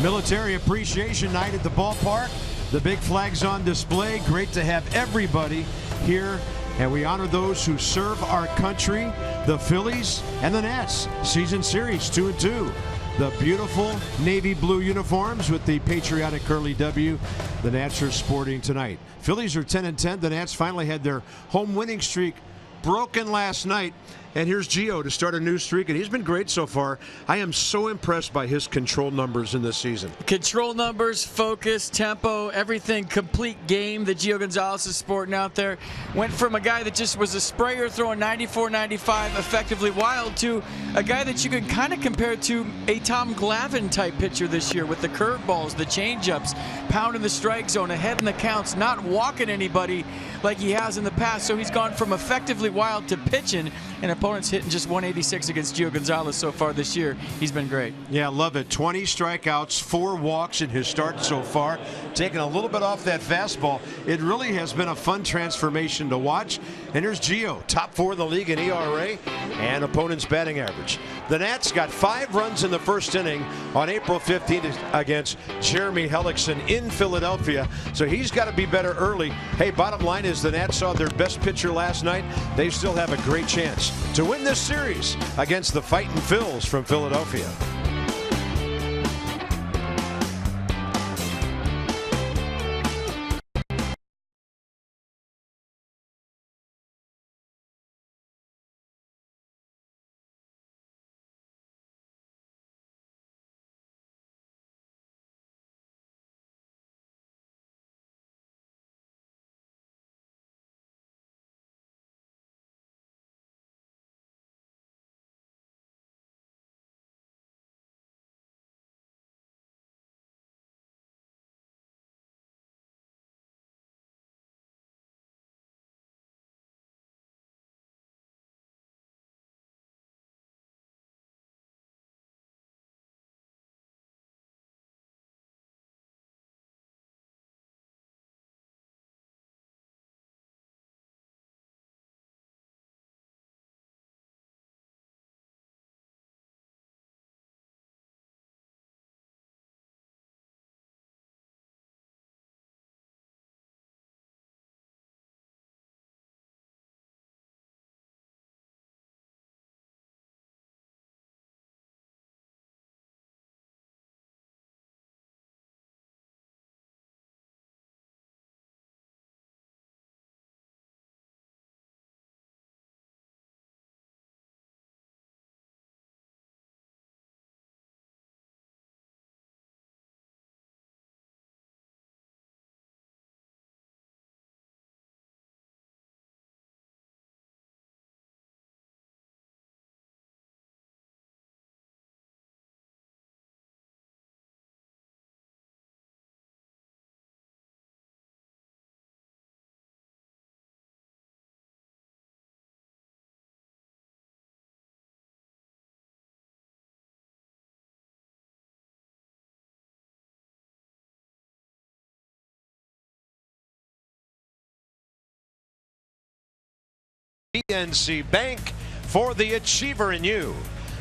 Military Appreciation Night at the ballpark. The big flag's on display. Great to have everybody here, and we honor those who serve our country. The Phillies and the Nats, season series 2-2. The beautiful navy blue uniforms with the patriotic curly W the Nats are sporting tonight. Phillies are 10-10. The Nats finally had their home winning streak broken last night. And here's Gio to start a new streak, and he's been great so far. I am so impressed by his control numbers in this season. Control numbers, focus, tempo, everything, complete game that Gio Gonzalez is sporting out there. Went from a guy that just was a sprayer throwing 94, 95, effectively wild, to a guy that you can kind of compare to a Tom Glavine type pitcher this year with the curveballs, the changeups, pounding the strike zone, ahead in the counts, not walking anybody like he has in the past. So he's gone from effectively wild to pitching, and opponents hitting just 186 against Gio Gonzalez so far this year. He's been great. Yeah, love it. 20 strikeouts, 4 walks in his start so far. Taking a little bit off that fastball. It really has been a fun transformation to watch. And here's Gio, top 4 in the league in ERA and opponent's batting average. The Nats got 5 runs in the first inning on April 15th against Jeremy Hellickson in Philadelphia. So he's got to be better early. Hey, bottom line is the Nats saw their best pitcher last night. They still have a great chance to win this series against the Fightin' Phils from Philadelphia. PNC Bank for the Achiever in You.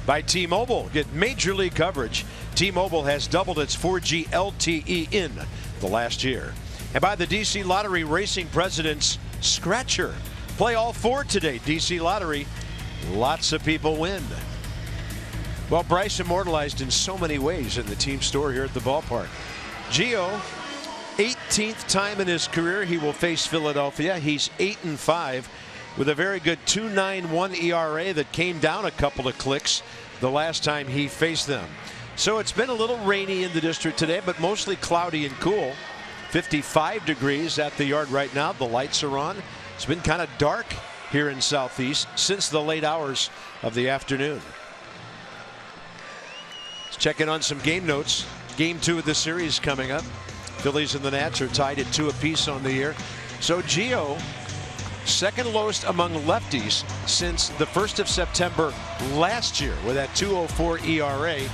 By T-Mobile, get major league coverage. T-Mobile has doubled its 4G LTE in the last year. And by the DC Lottery Racing President's Scratcher. Play all 4 today. DC Lottery, lots of people win. Well, Bryce immortalized in so many ways in the team store here at the ballpark. Gio, 18th time in his career he will face Philadelphia. He's 8-5. with a very good 2.91 ERA that came down a couple of clicks the last time he faced them. So it's been a little rainy in the district today, but mostly cloudy and cool. 55 degrees at the yard right now. The lights are on. It's been kind of dark here in Southeast since the late hours of the afternoon. Let's check in on some game notes. Game 2 of the series coming up. Phillies and the Nats are tied at 2 apiece on the year. So Gio, second lowest among lefties since the 1st of September last year with that 2.04 ERA.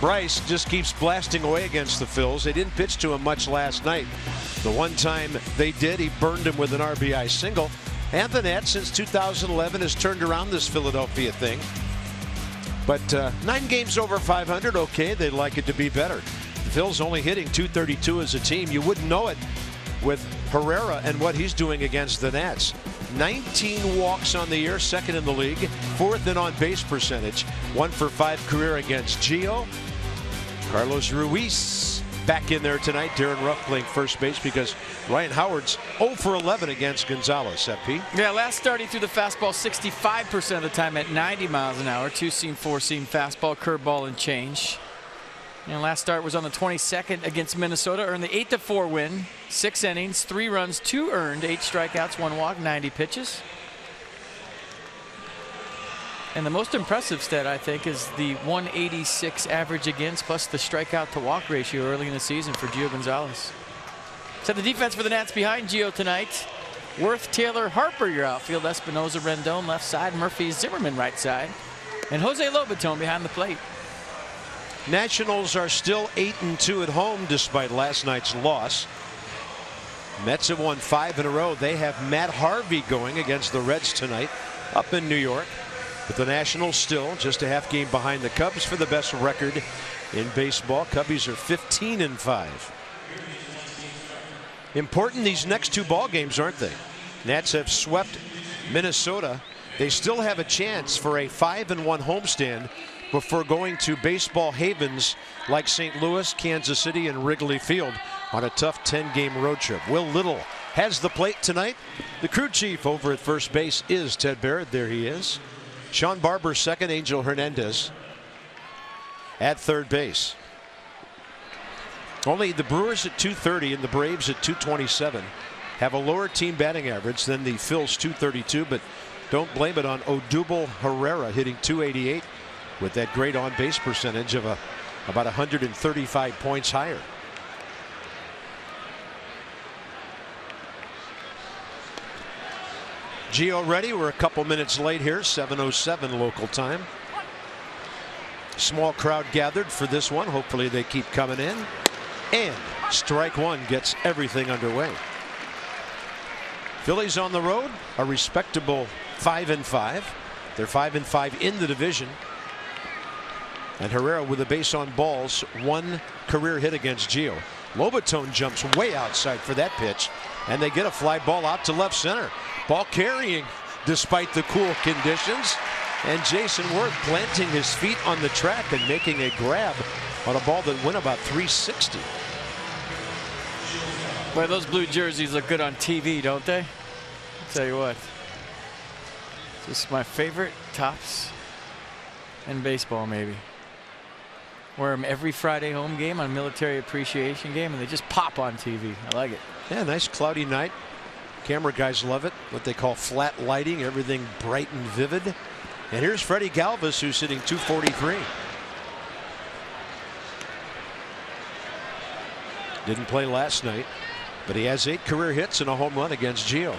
Bryce just keeps blasting away against the Phils. They didn't pitch to him much last night. The one time they did, he burned him with an RBI single. And the Nats since 2011 has turned around this Philadelphia thing. But 9 games over 500, okay, they'd like it to be better. Phil's only hitting .232 as a team. You wouldn't know it with Herrera and what he's doing against the Nats. 19 walks on the year, second in the league, fourth in on-base percentage, 1 for 5 career against Gio. Carlos Ruiz back in there tonight. Darren Ruff playing first base because Ryan Howard's 0 for 11 against Gonzalez. FP? Yeah, last start he threw the fastball 65% of the time at 90 miles an hour. 2-seam, 4-seam fastball, curveball, and change. And last start was on the 22nd against Minnesota. Earned the 8-4 win. 6 innings, 3 runs, 2 earned, 8 strikeouts, 1 walk, 90 pitches. And the most impressive stat, I think, is the 186 average against plus the strikeout to walk ratio early in the season for Gio Gonzalez. So the defense for the Nats behind Gio tonight. Worth, Taylor, Harper, your outfield. Espinosa, Rendon left side. Murphy, Zimmerman right side. And Jose Lobaton behind the plate. Nationals are still 8-2 at home despite last night's loss. Mets have won 5 in a row. They have Matt Harvey going against the Reds tonight up in New York. But the Nationals still just a half game behind the Cubs for the best record in baseball. Cubbies are 15-5. Important these next 2 ball games, aren't they? Nats have swept Minnesota. They still have a chance for a 5-1 homestand before going to baseball havens like St. Louis, Kansas City, and Wrigley Field on a tough 10-game road trip. Will Little has the plate tonight. The crew chief over at first base is Ted Barrett. There he is. Sean Barber second. Angel Hernandez at third base. Only the Brewers at .230 and the Braves at .227 have a lower team batting average than the Phil's .232, but don't blame it on Odubel Herrera hitting .288 with that great on-base percentage of about 135 points higher. Gio ready. We're a couple minutes late here. 7:07 local time. Small crowd gathered for this one. Hopefully they keep coming in. And strike one gets everything underway. Phillies on the road, a respectable 5-5. They're 5-5 in the division. And Herrera with a base on balls, 1 career hit against Gio. Lobaton jumps way outside for that pitch, and they get a fly ball out to left center. Ball carrying despite the cool conditions, and Jason Worth planting his feet on the track and making a grab on a ball that went about 360. Boy, those blue jerseys look good on TV, don't they? I'll tell you what. Just my favorite tops in baseball, maybe. Wear them every Friday home game on Military Appreciation Game, and they just pop on TV. I like it. Yeah, nice cloudy night. Camera guys love it. What they call flat lighting, everything bright and vivid. And here's Freddie Galvis, who's hitting .243. Didn't play last night, but he has 8 career hits and a home run against Gio.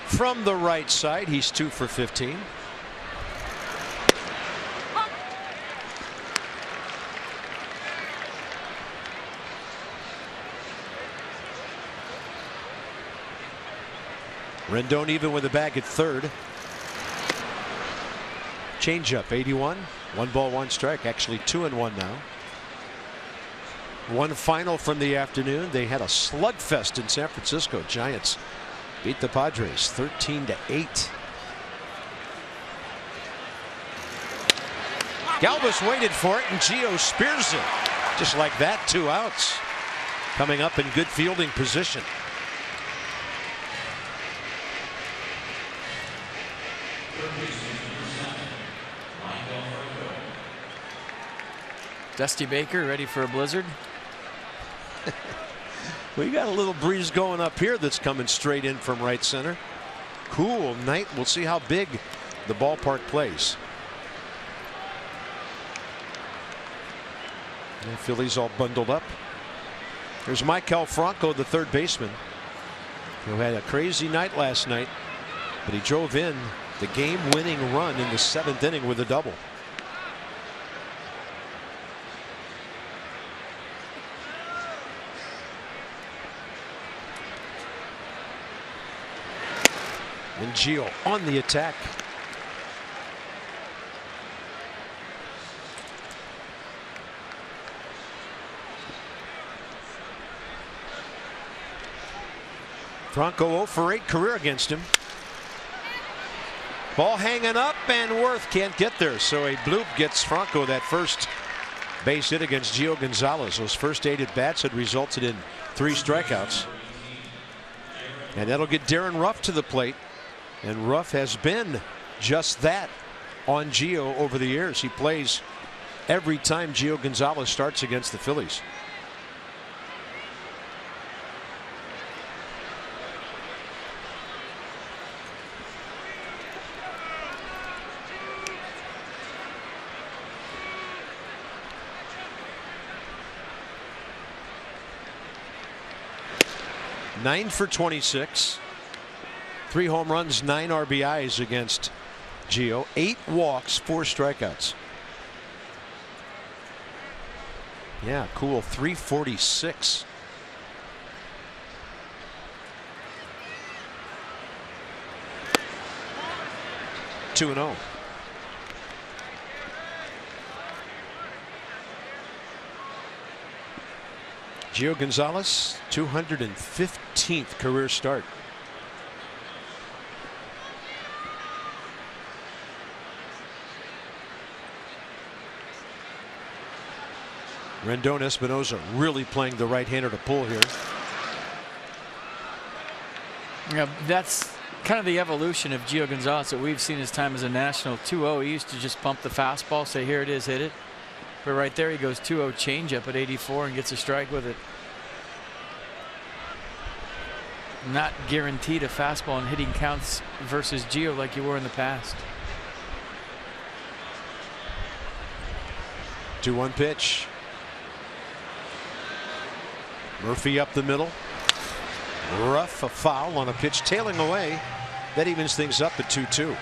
From the right side, he's 2 for 15. Rendon even with the bag at third. Changeup 81. 1 ball 1 strike. Actually 2-1 now. One final from the afternoon. They had a slugfest in San Francisco. Giants beat the Padres 13-8. Galvis waited for it, and Gio spears it. Just like that, 2 outs. Coming up in good fielding position. Dusty Baker ready for a blizzard. We got a little breeze going up here that's coming straight in from right center. Cool night. We'll see how big the ballpark plays. The Phillies all bundled up. There's Maikel Franco, the third baseman, who had a crazy night last night, but he drove in the game-winning run in the 7th inning with a double. And Gio on the attack. Franco 0 for 8 career against him. Ball hanging up, and Worth can't get there, so a bloop gets Franco that first base hit against Gio Gonzalez. Those first 8 at bats had resulted in 3 strikeouts, and that'll get Darren Ruff to the plate, and Ruff has been just that on Gio over the years. He plays every time Gio Gonzalez starts against the Phillies. Nine for 26, 3 home runs, 9 RBIs against Gio, 8 walks, 4 strikeouts. Yeah, cool. 346. Two and 0. Gio Gonzalez, 215th career start. Rendon Espinosa really playing the right-hander to pull here. Yeah, that's kind of the evolution of Gio Gonzalez that we've seen his time as a national. 2-0, he used to just pump the fastball, say here it is, hit it. But right there he goes 2-0 changeup at 84 and gets a strike with it. Not guaranteed a fastball and hitting counts versus Gio like you were in the past. 2-1 pitch. Murphy up the middle. Ruff, a foul on a pitch tailing away. That evens things up at 2-2.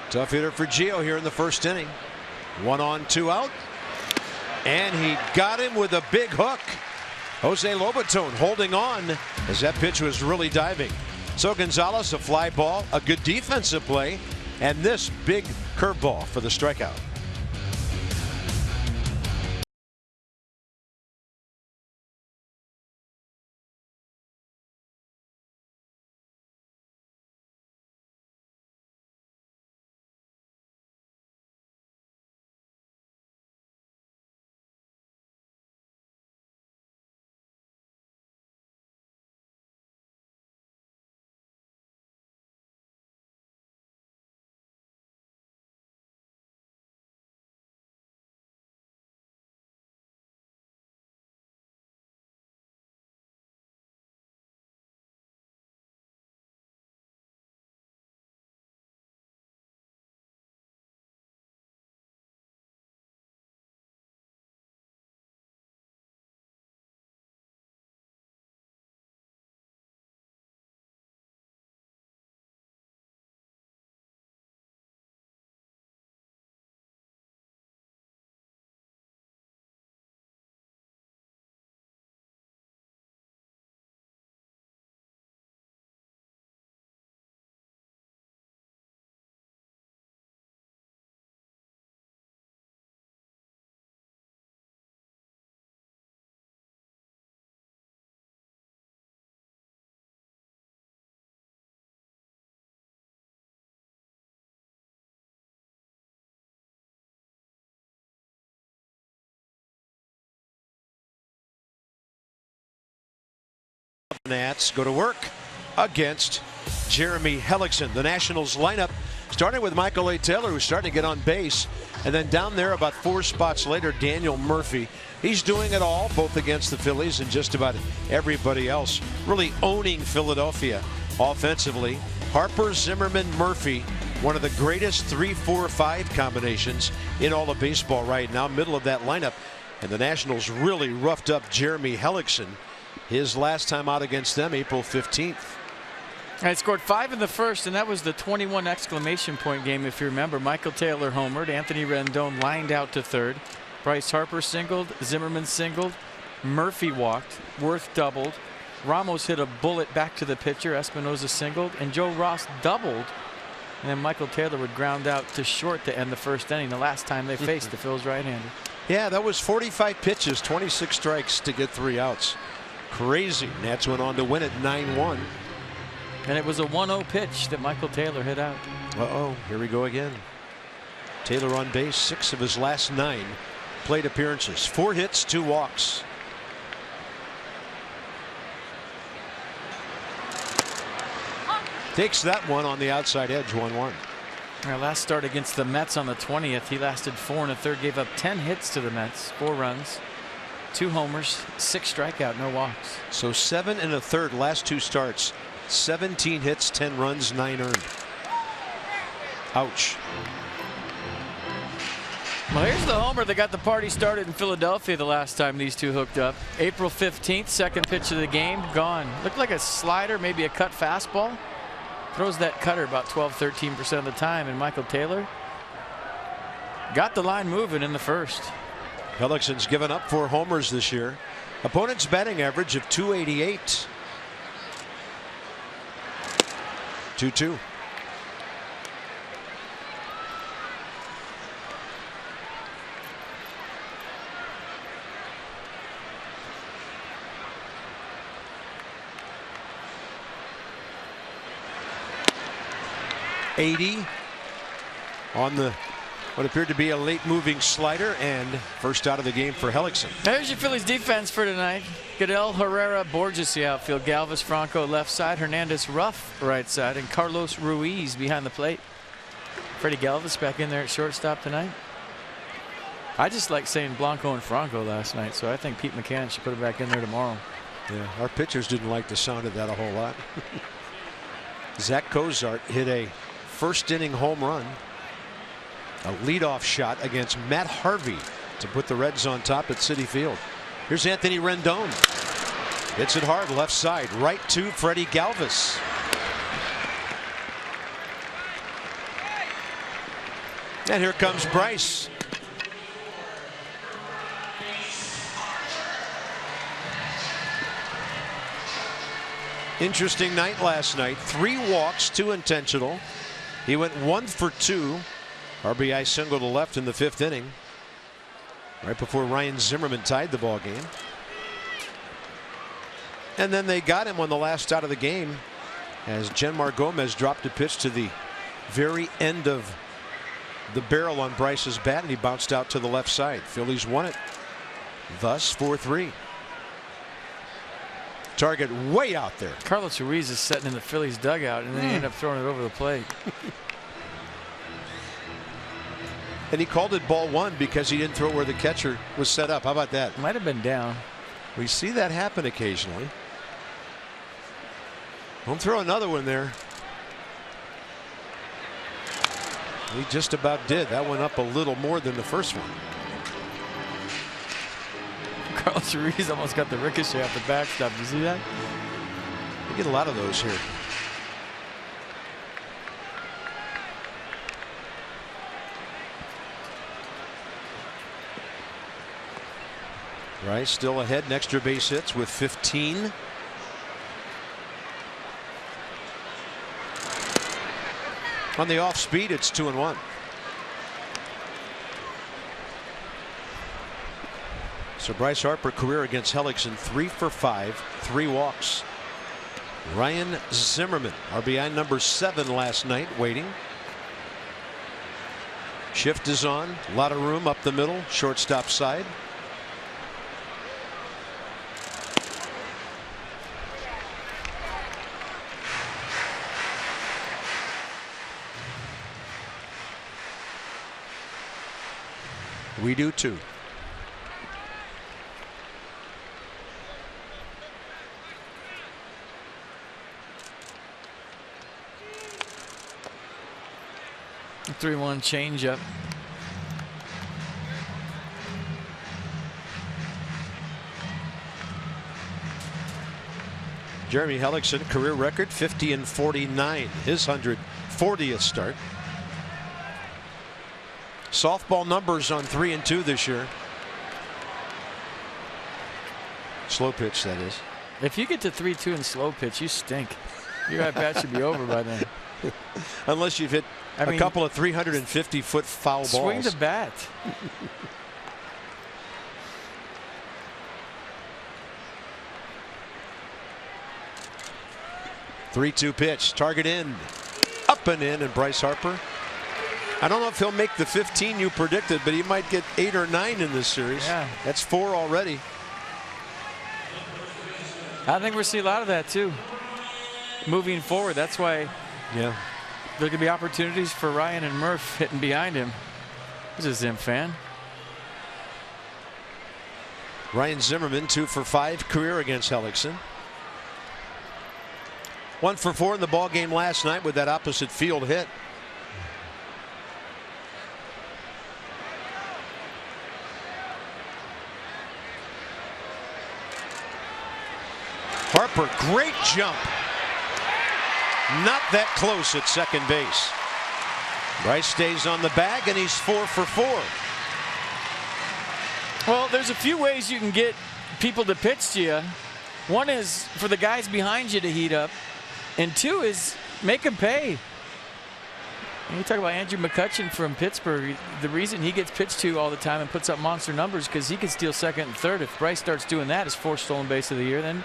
Tough hitter for Gio here in the first inning. 1 on, 2 out. And he got him with a big hook. Jose Lobaton holding on as that pitch was really diving. So Gonzalez, a fly ball, a good defensive play, and this big curveball for the strikeout. Nats go to work against Jeremy Hellickson. The Nationals lineup starting with Michael A. Taylor, who's starting to get on base, and then down there about 4 spots later, Daniel Murphy. He's doing it all, both against the Phillies and just about everybody else, really owning Philadelphia offensively. Harper, Zimmerman, Murphy, one of the greatest 3-4-5 combinations in all of baseball right now, middle of that lineup. And the Nationals really roughed up Jeremy Hellickson his last time out against them, April 15th. I scored 5 in the first, and that was the 21 exclamation point game, if you remember. Michael Taylor homered. Anthony Rendon lined out to third. Bryce Harper singled. Zimmerman singled. Murphy walked. Worth doubled. Ramos hit a bullet back to the pitcher. Espinosa singled. And Joe Ross doubled. And then Michael Taylor would ground out to short to end the first inning, the last time they faced the Phil's right-hander. Yeah, that was 45 pitches, 26 strikes to get 3 outs. Crazy. Nats went on to win it 9-1. And it was a 1-0 pitch that Michael Taylor hit out. Uh-oh, here we go again. Taylor on base, 6 of his last 9 plate appearances. 4 hits, 2 walks. Takes that one on the outside edge, 1-1. Our last start against the Mets on the 20th, he lasted 4 1/3, gave up 10 hits to the Mets, 4 runs, 2 homers, 6 strikeout, no walks. So 7 1/3 last 2 starts. 17 hits, 10 runs, 9 earned. Ouch. Well, here's the homer that got the party started in Philadelphia the last time these two hooked up. April 15th, second pitch of the game, gone. Looked like a slider, maybe a cut fastball. Throws that cutter about 12–13% of the time, and Michael Taylor got the line moving in the first. Hellickson's given up 4 homers this year. Opponent's batting average of .288. 2-2. .80 on the what appeared to be a late moving slider, and first out of the game for Hellickson. There's your Phillies defense for tonight. Goodell, Herrera, Borges the outfield. Galvis, Franco left side. Hernandez, Ruff right side. And Carlos Ruiz behind the plate. Freddie Galvis back in there at shortstop tonight. I just like saying Blanco and Franco last night, so I think Pete McCann should put it back in there tomorrow. Yeah, our pitchers didn't like the sound of that a whole lot. Zach Cozart hit a first inning home run. A leadoff shot against Matt Harvey to put the Reds on top at Citi Field. Here's Anthony Rendon. Hits it hard left side, right to Freddie Galvis. And here comes Bryce. Interesting night last night. 3 walks, 2 intentional. He went 1 for 2. RBI single to left in the 5th inning, right before Ryan Zimmerman tied the ball game. And then they got him on the last out of the game as Jenmar Gomez dropped a pitch to the very end of the barrel on Bryce's bat, and he bounced out to the left side. Phillies won it, thus 4-3. Target way out there. Carlos Ruiz is sitting in the Phillies dugout, and then he ended up throwing it over the plate. And he called it ball 1 because he didn't throw where the catcher was set up. How about that? Might have been down. We see that happen occasionally. Don't throw another one there. He just about did. That went up a little more than the first one. Carlos Ruiz almost got the ricochet off the backstop. You see that? We get a lot of those here. Rice still ahead in extra base hits with 15. On the off speed, it's 2-1. So Bryce Harper career against Hellickson 3 for 5, 3 walks. Ryan Zimmerman, RBI number 7 last night, waiting. Shift is on. A lot of room up the middle, shortstop side. We do too. A 3-1 changeup. Jeremy Hellickson, career record 50-49, his 140th start. Softball numbers on 3 and 2 this year. Slow pitch, that is. If you get to 3-2 in slow pitch, you stink. Your at bat should be over by then. Unless you've hit a couple of 350-foot foul balls. Swing the bat. 3-2 pitch, target in, up and in, and Bryce Harper. I don't know if he'll make the 15 you predicted, but he might get 8 or 9 in this series. Yeah. That's 4 already. I think we'll see a lot of that too. Moving forward, that's why there could be opportunities for Ryan and Murph hitting behind him. He's a Zim fan. Ryan Zimmerman 2 for 5 career against Hellickson. 1 for 4 in the ball game last night with that opposite field hit. Harper, great jump. Not that close at second base. Bryce stays on the bag, and he's 4 for 4. Well, there's a few ways you can get people to pitch to you. One is for the guys behind you to heat up, and 2 is make them pay. And you talk about Andrew McCutchen from Pittsburgh. The reason he gets pitched to all the time and puts up monster numbers because he can steal second and third. If Bryce starts doing that, his 4th stolen base of the year, then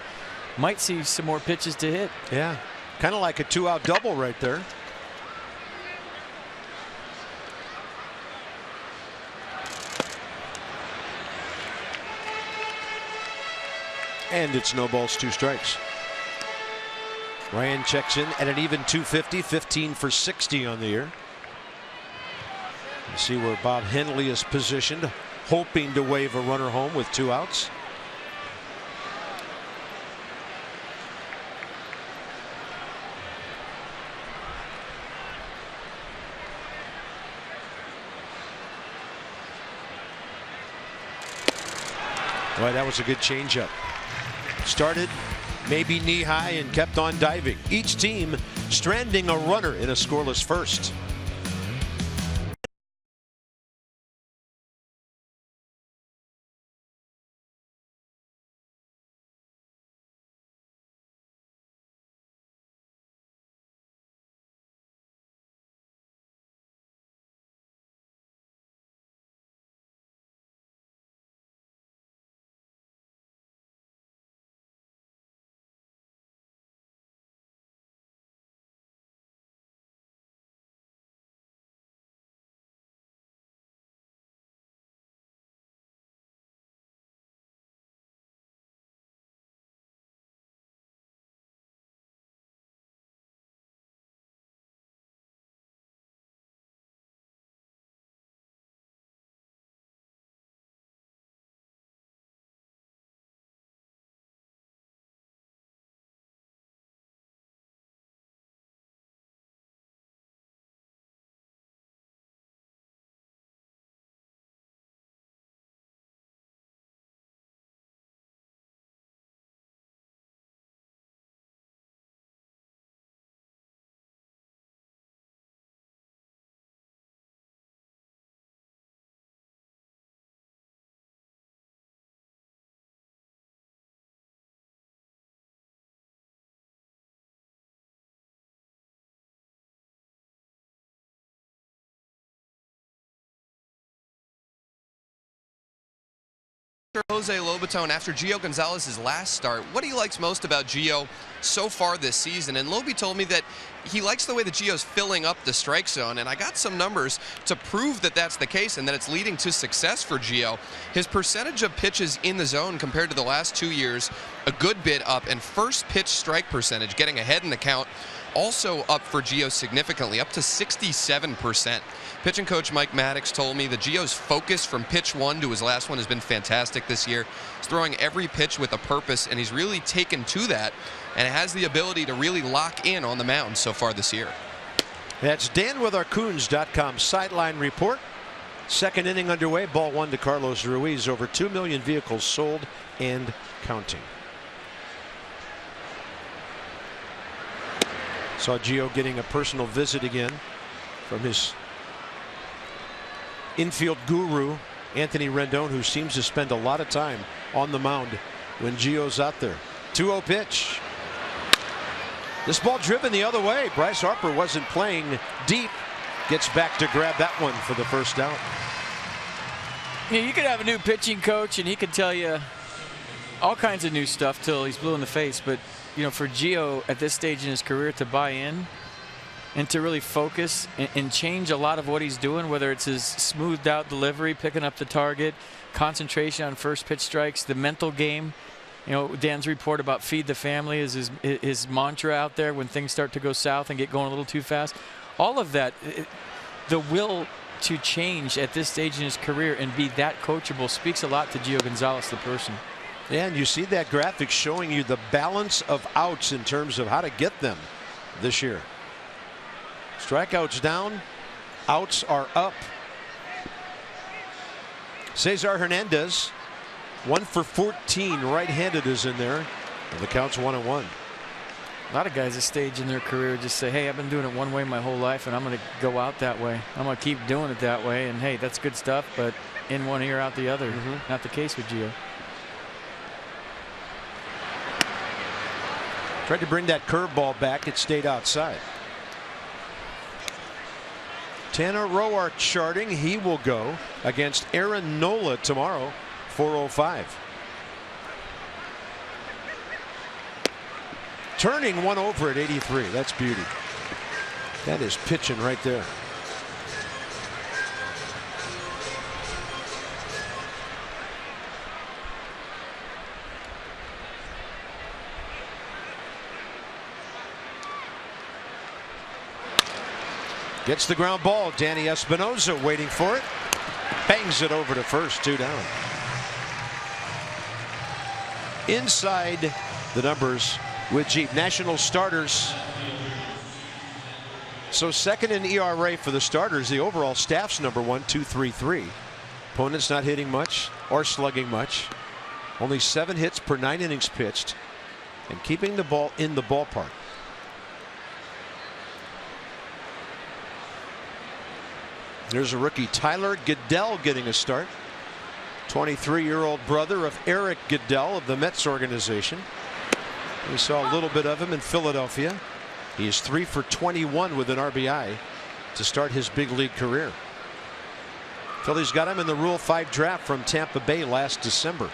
might see some more pitches to hit. Yeah, kind of like a 2-out double right there. And it's no balls, 2 strikes. Ryan checks in at an even 250, 15 for 60 on the year. You see where Bob Henley is positioned, hoping to wave a runner home with 2 outs. Boy, that was a good changeup. Started maybe knee high and kept on diving. Each team stranding a runner in a scoreless first. Jose Lobaton, after Gio Gonzalez's last start, what he likes most about Gio so far this season. And Loby told me that he likes the way that Gio's filling up the strike zone, and I got some numbers to prove that that's the case and that it's leading to success for Gio. His percentage of pitches in the zone compared to the last 2 years, a good bit up, and first pitch strike percentage, getting ahead in the count, also up for Gio significantly, up to 67%. Pitching coach Mike Maddox told me that Gio's focus from pitch 1 to his last one has been fantastic this year. He's throwing every pitch with a purpose, and he's really taken to that, and it has the ability to really lock in on the mound so far this year. That's DanWithOurCoons.com sideline report. Second inning underway, ball 1 to Carlos Ruiz. Over 2 million vehicles sold and counting. Saw Gio getting a personal visit again from his infield guru, Anthony Rendon, who seems to spend a lot of time on the mound when Gio's out there. 2-0 pitch. This ball driven the other way. Bryce Harper wasn't playing deep. Gets back to grab that one for the first out. Yeah, you could have a new pitching coach and he could tell you all kinds of new stuff till he's blue in the face. But, you know, for Gio at this stage in his career to buy in and to really focus and change a lot of what he's doing, whether it's his smoothed out delivery, picking up the target, concentration on first pitch strikes, the mental game. You know, Dan's report about feed the family is his mantra out there when things start to go south and get going a little too fast. All of that, the will to change at this stage in his career and be that coachable speaks a lot to Gio Gonzalez, the person. Yeah, and you see that graphic showing you the balance of outs in terms of how to get them this year. Strikeouts down, outs are up. Cesar Hernandez, 1 for 14, right-handed is in there, and the count's 1-1. A lot of guys at this stage in their career just say, hey, I've been doing it one way my whole life and I'm going to go out that way. I'm going to keep doing it that way. And hey, that's good stuff, but in one ear, out the other. Not the case with Gio. Tried to bring that curveball back. It stayed outside. Tanner Roark charting. He will go against Aaron Nola tomorrow, 4:05. Turning one over at 83. That's beauty. That is pitching right there. Gets the ground ball. Danny Espinosa waiting for it. Bangs it over to first. 2 down. Inside the numbers with Jeep. National starters. So second in ERA for the starters. The overall staff's number 1, 2.33. Opponents not hitting much or slugging much. Only 7 hits per 9 innings pitched, and keeping the ball in the ballpark. There's a rookie, Tyler Goodell, getting a start. 23-year-old brother of Eric Goodell of the Mets organization. We saw a little bit of him in Philadelphia. He is 3 for 21 with an RBI to start his big league career. Phillies got him in the Rule 5 draft from Tampa Bay last December.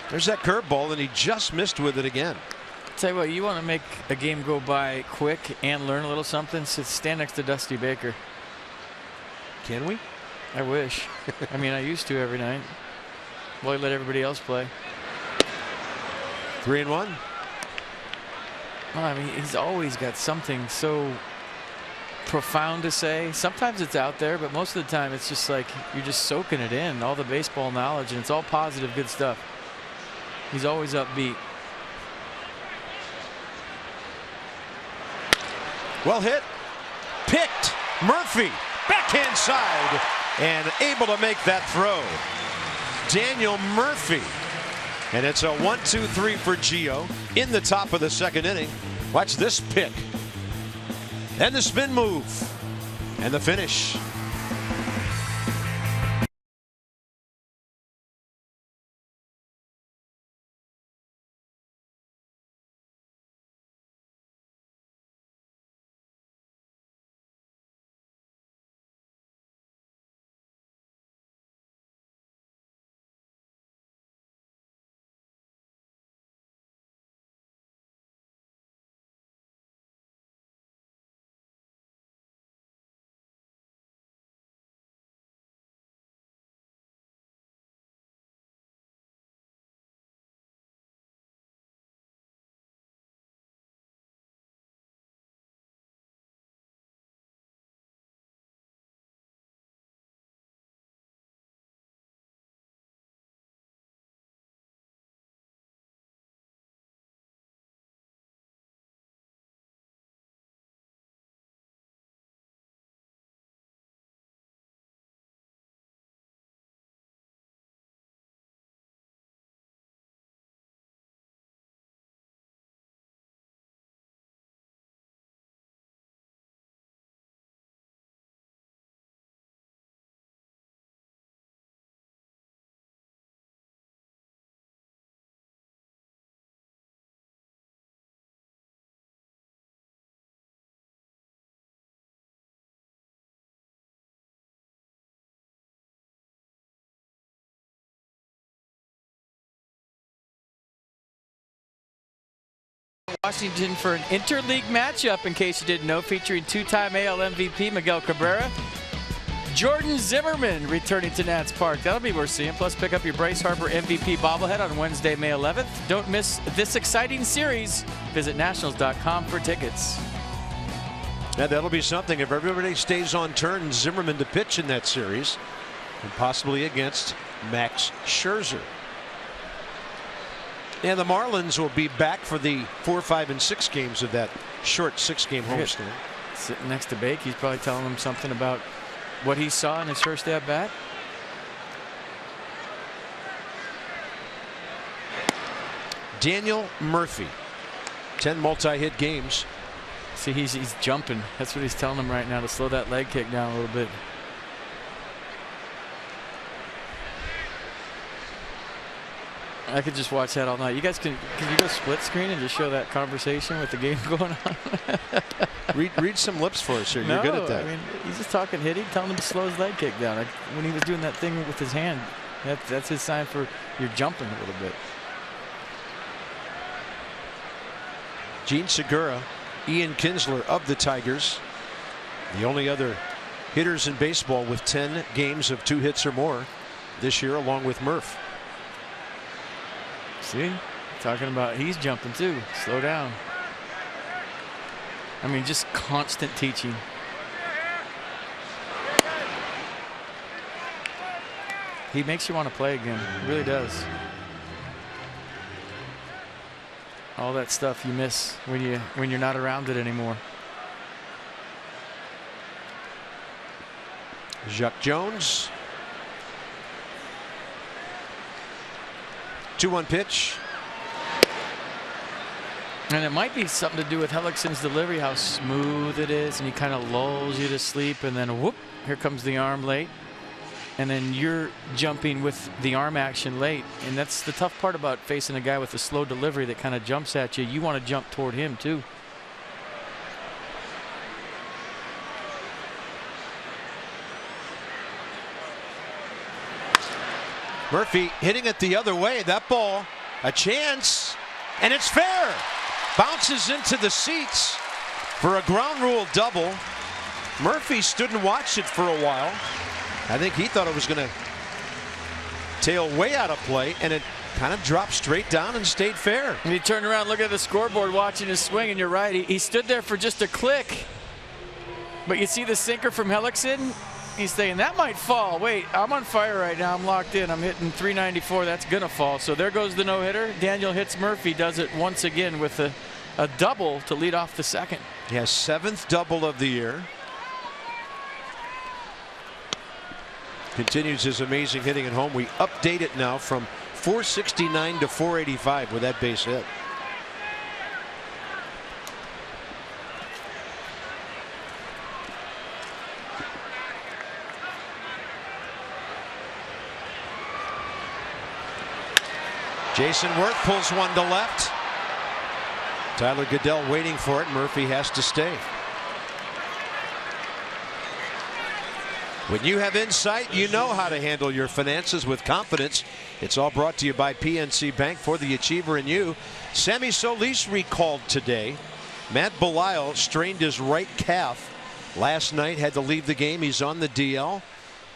There's that curveball, and he just missed with it again. Tell you what, you want to make a game go by quick and learn a little something, so stand next to Dusty Baker. Can we? I wish. I mean, I used to every night. Well, I let everybody else play. 3-1. Well, I mean, he's always got something so profound to say. Sometimes it's out there, but most of the time it's just like you're just soaking it in, all the baseball knowledge, and it's all positive, good stuff. He's always upbeat. Well hit. Picked. Murphy. Backhand side. And able to make that throw. Daniel Murphy. And it's a 1-2-3 for Gio in the top of the second inning. Watch this pick. And the spin move. And the finish. Washington for an interleague matchup, in case you didn't know, featuring two-time AL MVP Miguel Cabrera. Jordan Zimmerman returning to Nats Park. That'll be worth seeing. Plus, pick up your Bryce Harper MVP bobblehead on Wednesday, May 11th. Don't miss this exciting series. Visit nationals.com for tickets. Yeah, that'll be something if everybody stays on turn. Zimmerman to pitch in that series, and possibly against Max Scherzer. And the Marlins will be back for the 4, 5, and 6 games of that short 6-game homestand. Sitting next to Bake, he's probably telling him something about what he saw in his first at bat. Daniel Murphy, 10 multi-hit games. See, he's jumping. That's what he's telling him right now, to slow that leg kick down a little bit. I could just watch that all night. You guys can you go split screen and just show that conversation with the game going on? read some lips for us here. You're good at that. I mean, he's just talking hitting, telling him to slow his leg kick down. When he was doing that thing with his hand, that's his sign for you're jumping a little bit. Gene Segura, Ian Kinsler of the Tigers, the only other hitters in baseball with 10 games of 2 hits or more this year, along with Murph. See, talking about he's jumping too. Slow down. I mean, just constant teaching. He makes you want to play again. He really does. All that stuff you miss when you're not around it anymore. Jacques Jones. 2-1 pitch. And it might be something to do with Hellickson's delivery, how smooth it is, and he kind of lulls you to sleep, and then whoop, here comes the arm late. And then you're jumping with the arm action late. And that's the tough part about facing a guy with a slow delivery that kind of jumps at you. You want to jump toward him too. Murphy hitting it the other way. That ball, a chance, and it's fair. Bounces into the seats for a ground rule double. Murphy stood and watched it for a while. I think he thought it was going to tail way out of play, and it kind of dropped straight down and stayed fair. And he turned around, look at the scoreboard, watching his swing, and you're right. He stood there for just a click. But you see the sinker from Hellickson? He's saying, that might fall. Wait, I'm on fire right now. I'm locked in. I'm hitting 394. That's going to fall. So there goes the no-hitter. Daniel hits Murphy, does it once again with a double to lead off the second. He has 7th double of the year. Continues his amazing hitting at home. We update it now from 469 to 485 with that base hit. Jason Worth pulls one to left. Tyler Goodell waiting for it. Murphy has to stay. When you have insight, you know how to handle your finances with confidence. It's all brought to you by PNC Bank. For the achiever in you, Sammy Solis recalled today. Matt Belisle strained his right calf last night, had to leave the game. He's on the DL.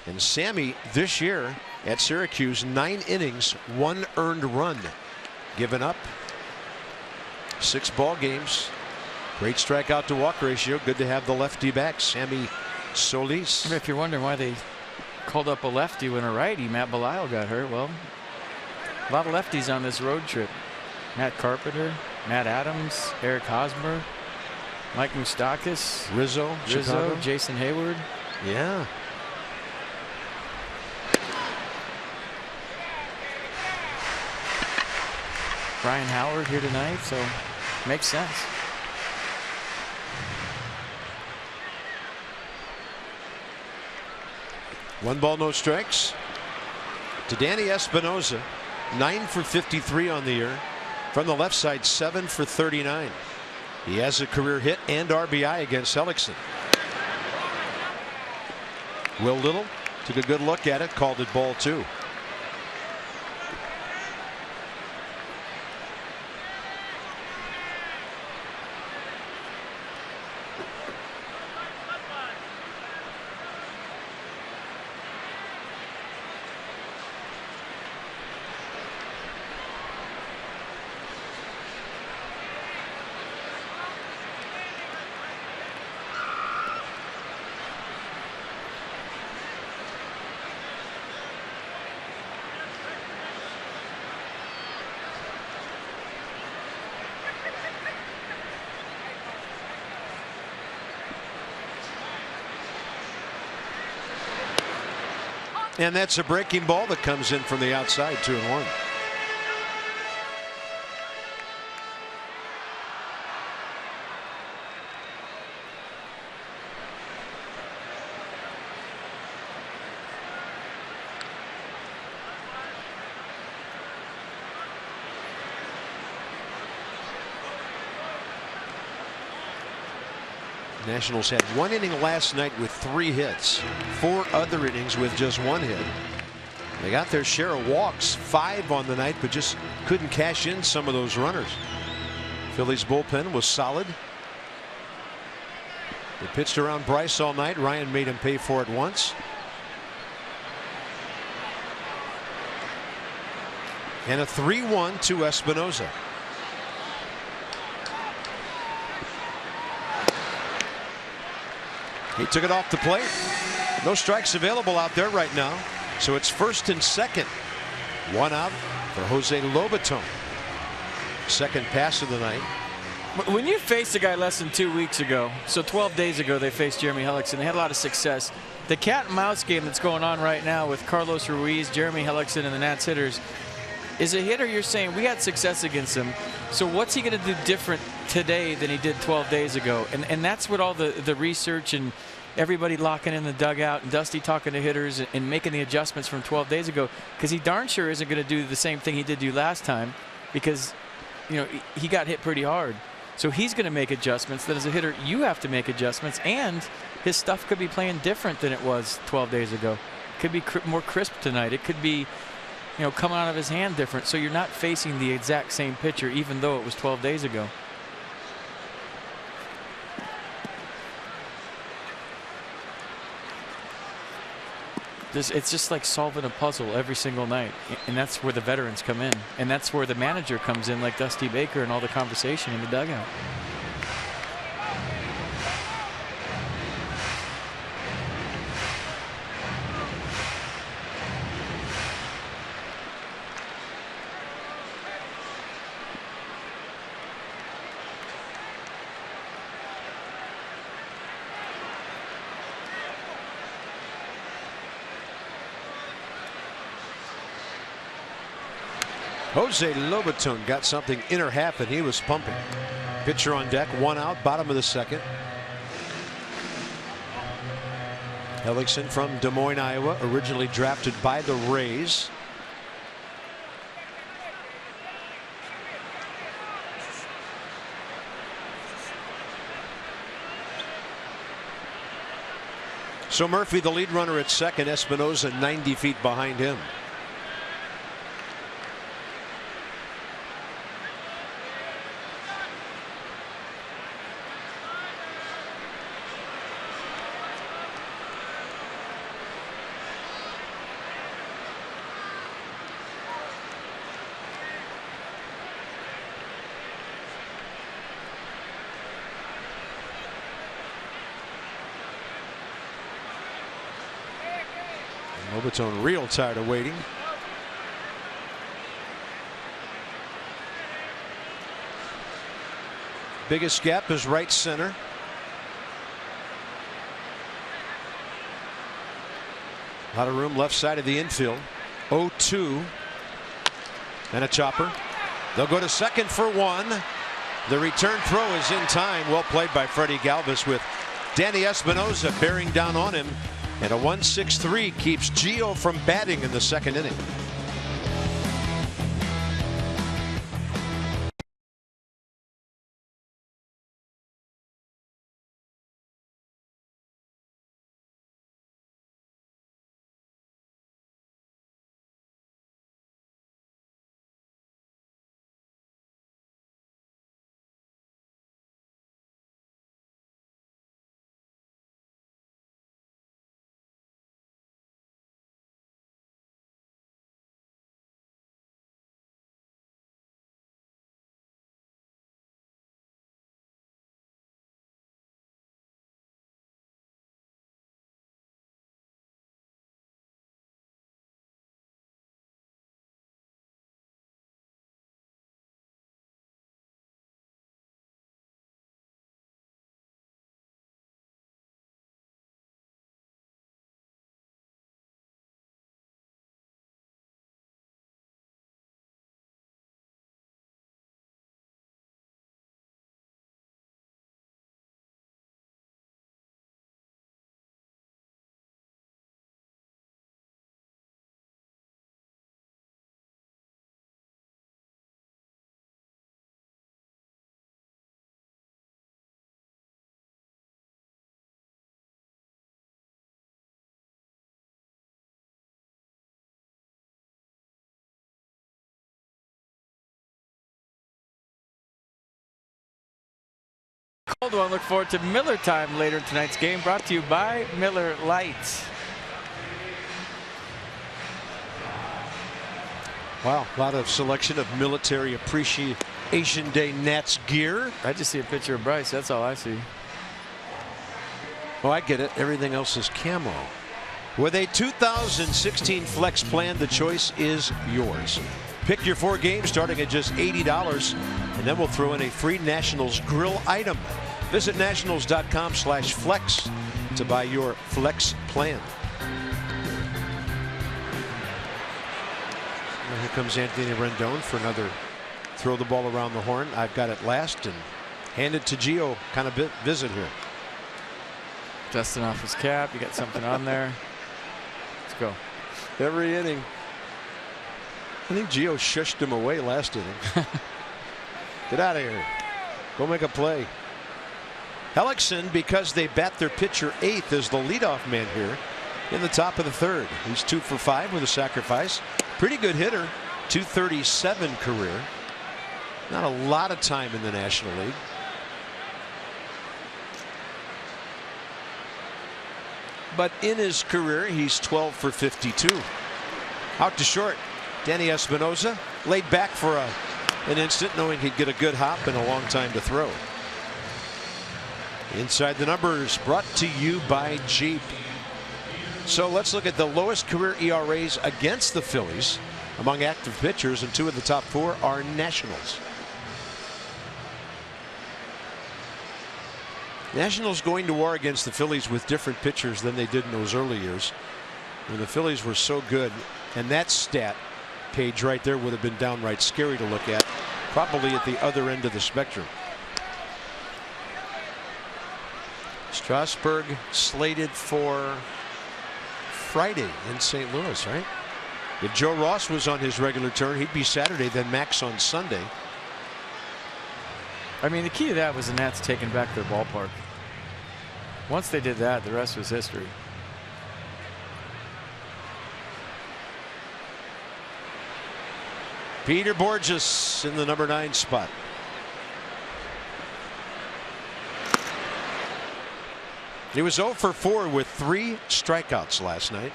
And Sammy this year at Syracuse, 9 innings, 1 earned run given up. 6 ball games. Great strikeout to walk ratio. Good to have the lefty back, Sammy Solis. If you're wondering why they called up a lefty when a righty, Matt Belisle got hurt. Well, a lot of lefties on this road trip. Matt Carpenter, Matt Adams, Eric Hosmer, Mike Moustakas, Rizzo, Jason Hayward. Yeah. Brian Howard here tonight, so makes sense. One ball, no strikes to Danny Espinosa. 9 for 53 on the year. From the left side, 7 for 39. He has a career hit and RBI against Hellickson. Will Little took a good look at it, called it ball 2. And that's a breaking ball that comes in from the outside, 2-1. Nationals had 1 inning last night with 3 hits, 4 other innings with just 1 hit. They got their share of walks, 5 on the night, but just couldn't cash in some of those runners. Phillies bullpen was solid. They pitched around Bryce all night. Ryan made him pay for it once. And a 3-1 to Espinoza. He took it off the plate. No strikes available out there right now. So it's 1st and 2nd. 1 out for Jose Lobaton. Second pass of the night. When you faced a guy less than 2 weeks ago, so 12 days ago they faced Jeremy Hellickson, they had a lot of success. The cat and mouse game that's going on right now with Carlos Ruiz, Jeremy Hellickson, and the Nats hitters is a hitter you're saying we had success against him. So what's he going to do different today than he did 12 days ago? And that's what all the research and everybody locking in the dugout and Dusty talking to hitters and making the adjustments from 12 days ago, because he darn sure isn't going to do the same thing he did do last time, because he got hit pretty hard. So he's going to make adjustments. That as a hitter you have to make adjustments, and his stuff could be playing different than it was 12 days ago. It could be more crisp tonight. It could be coming out of his hand different, so you're not facing the exact same pitcher even though it was 12 days ago. It's just like solving a puzzle every single night, and that's where the veterans come in, and that's where the manager comes in, like Dusty Baker, and all the conversation in the dugout. Jose Lobaton got something inner half and he was pumping. Pitcher on deck, 1 out, bottom of the 2nd. Hellickson from Des Moines, Iowa, originally drafted by the Rays. So Murphy, the lead runner at 2nd, Espinoza 90 feet behind him. Lobaton real tired of waiting. Biggest gap is right center. A lot of room left side of the infield. 0-2 and a chopper. They'll go to 2nd for 1. The return throw is in time. Well played by Freddie Galvis, with Danny Espinoza bearing down on him. And a 1-6-3 keeps Gio from batting in the 2nd inning. one. Look forward to Miller time later in tonight's game, brought to you by Miller Lite. Wow, a lot of selection of Military Appreciation Day Nats gear. I just see a picture of Bryce. That's all I see. Oh, I get it. Everything else is camo. With a 2016 Flex plan, the choice is yours. Pick your 4 games starting at just $80, and then we'll throw in a free Nationals grill item. Visit nationals.com/flex to buy your Flex plan. Well, here comes Anthony Rendon for another throw the ball around the horn. I've got it last and hand it to Gio kind of visit here. Dusting off his cap. You got something on there. Let's go. Every inning. I think Gio shushed him away last inning. Get out of here. Go make a play. Hellickson, because they bat their pitcher 8th, is the leadoff man here in the top of the 3rd. He's 2 for 5 with a sacrifice. Pretty good hitter. 237 career. Not a lot of time in the National League. But in his career, he's 12 for 52. Out to short. Danny Espinosa laid back for an instant, knowing he'd get a good hop and a long time to throw. Inside the Numbers, brought to you by Jeep. So let's look at the lowest career ERAs against the Phillies among active pitchers, and 2 of the top 4 are Nationals. Nationals going to war against the Phillies with different pitchers than they did in those early years when the Phillies were so good, and that stat page right there would have been downright scary to look at, probably at the other end of the spectrum. Strasburg slated for Friday in St. Louis, right? If Joe Ross was on his regular turn, he'd be Saturday, then Max on Sunday. I mean, the key to that was the Nats taking back their ballpark. Once they did that, the rest was history. Peter Borges in the number 9 spot. He was 0 for 4 with 3 strikeouts last night.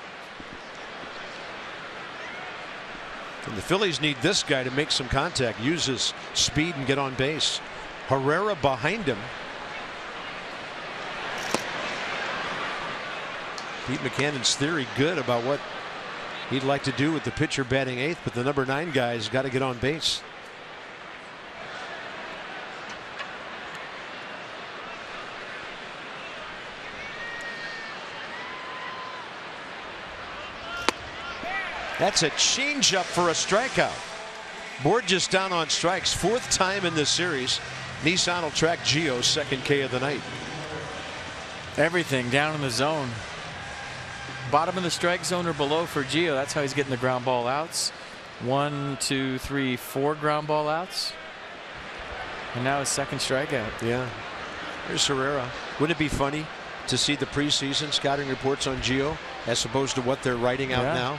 And the Phillies need this guy to make some contact, use his speed and get on base. Herrera behind him. Pete Maccannon's theory good about what he'd like to do with the pitcher batting 8th, but the number 9 guy's got to get on base. That's a changeup for a strikeout. Borges down on strikes, 4th time in this series. Nissan will track Gio's 2nd K of the night. Everything down in the zone. Bottom of the strike zone or below for Gio. That's how he's getting the ground ball outs. 1, 2, 3, 4 ground ball outs. And now his 2nd strikeout. Yeah. Here's Herrera. Wouldn't it be funny to see the preseason scouting reports on Gio as opposed to what they're writing out now?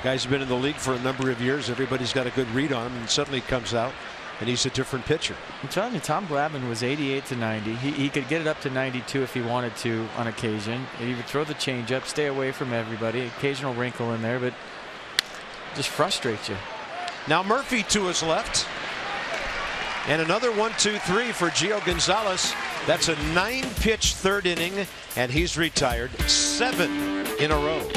Guys have been in the league for a number of years. Everybody's got a good read on him, and suddenly comes out and he's a different pitcher. I'm telling you, Tom Glavine was 88 to 90. He could get it up to 92 if he wanted to on occasion. He would throw the changeup, stay away from everybody. Occasional wrinkle in there, but just frustrates you. Now Murphy to his left. And another 1-2-3 for Gio Gonzalez. That's a 9-pitch 3rd inning, and he's retired 7 in a row.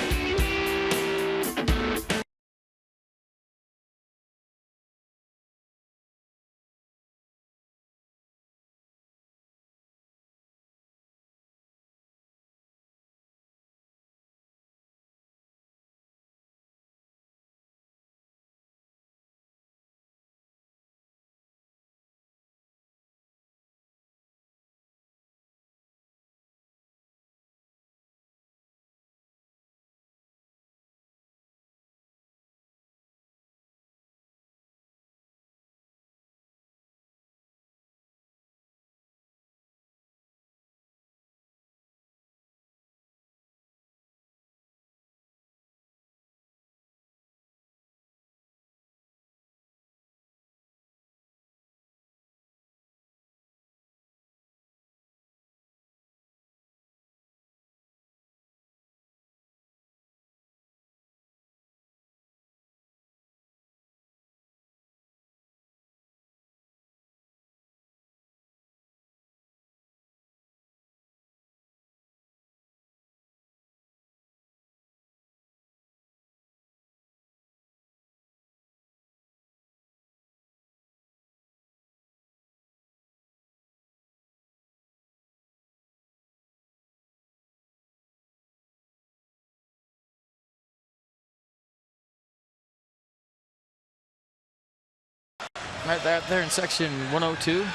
Right there in section 102.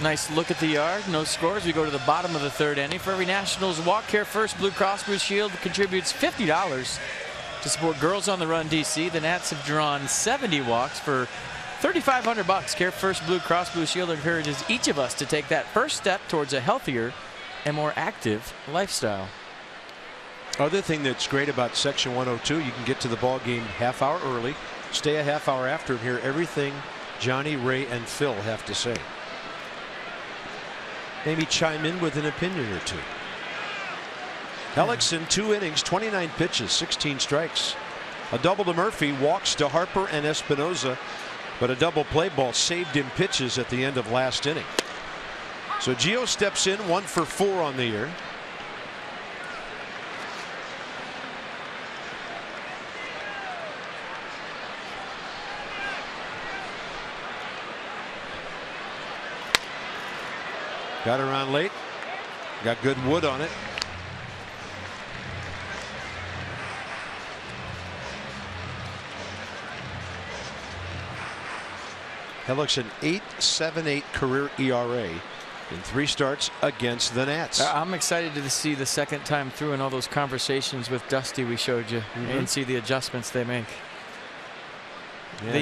Nice look at the yard. No scores. We go to the bottom of the third inning. For every Nationals walk, Care First Blue Cross Blue Shield contributes $50 to support Girls on the Run DC. The Nats have drawn 70 walks for $3,500. Care First Blue Cross Blue Shield encourages each of us to take that first step towards a healthier and more active lifestyle. Other thing that's great about section 102, you can get to the ball game half hour early, stay a half hour after, and hear everything Johnny, Ray, and Phil have to say. Maybe chime in with an opinion or two. Hellickson, 2 innings, 29 pitches, 16 strikes. A double to Murphy, walks to Harper and Espinoza, but a double play ball saved him pitches at the end of last inning. So Gio steps in, 1 for 4 on the year. Got around late. Got good wood on it. Hellickson 8.78 career ERA in 3 starts against the Nats. I'm excited to see the second time through and all those conversations with Dusty we showed you and see the adjustments they make. Yeah,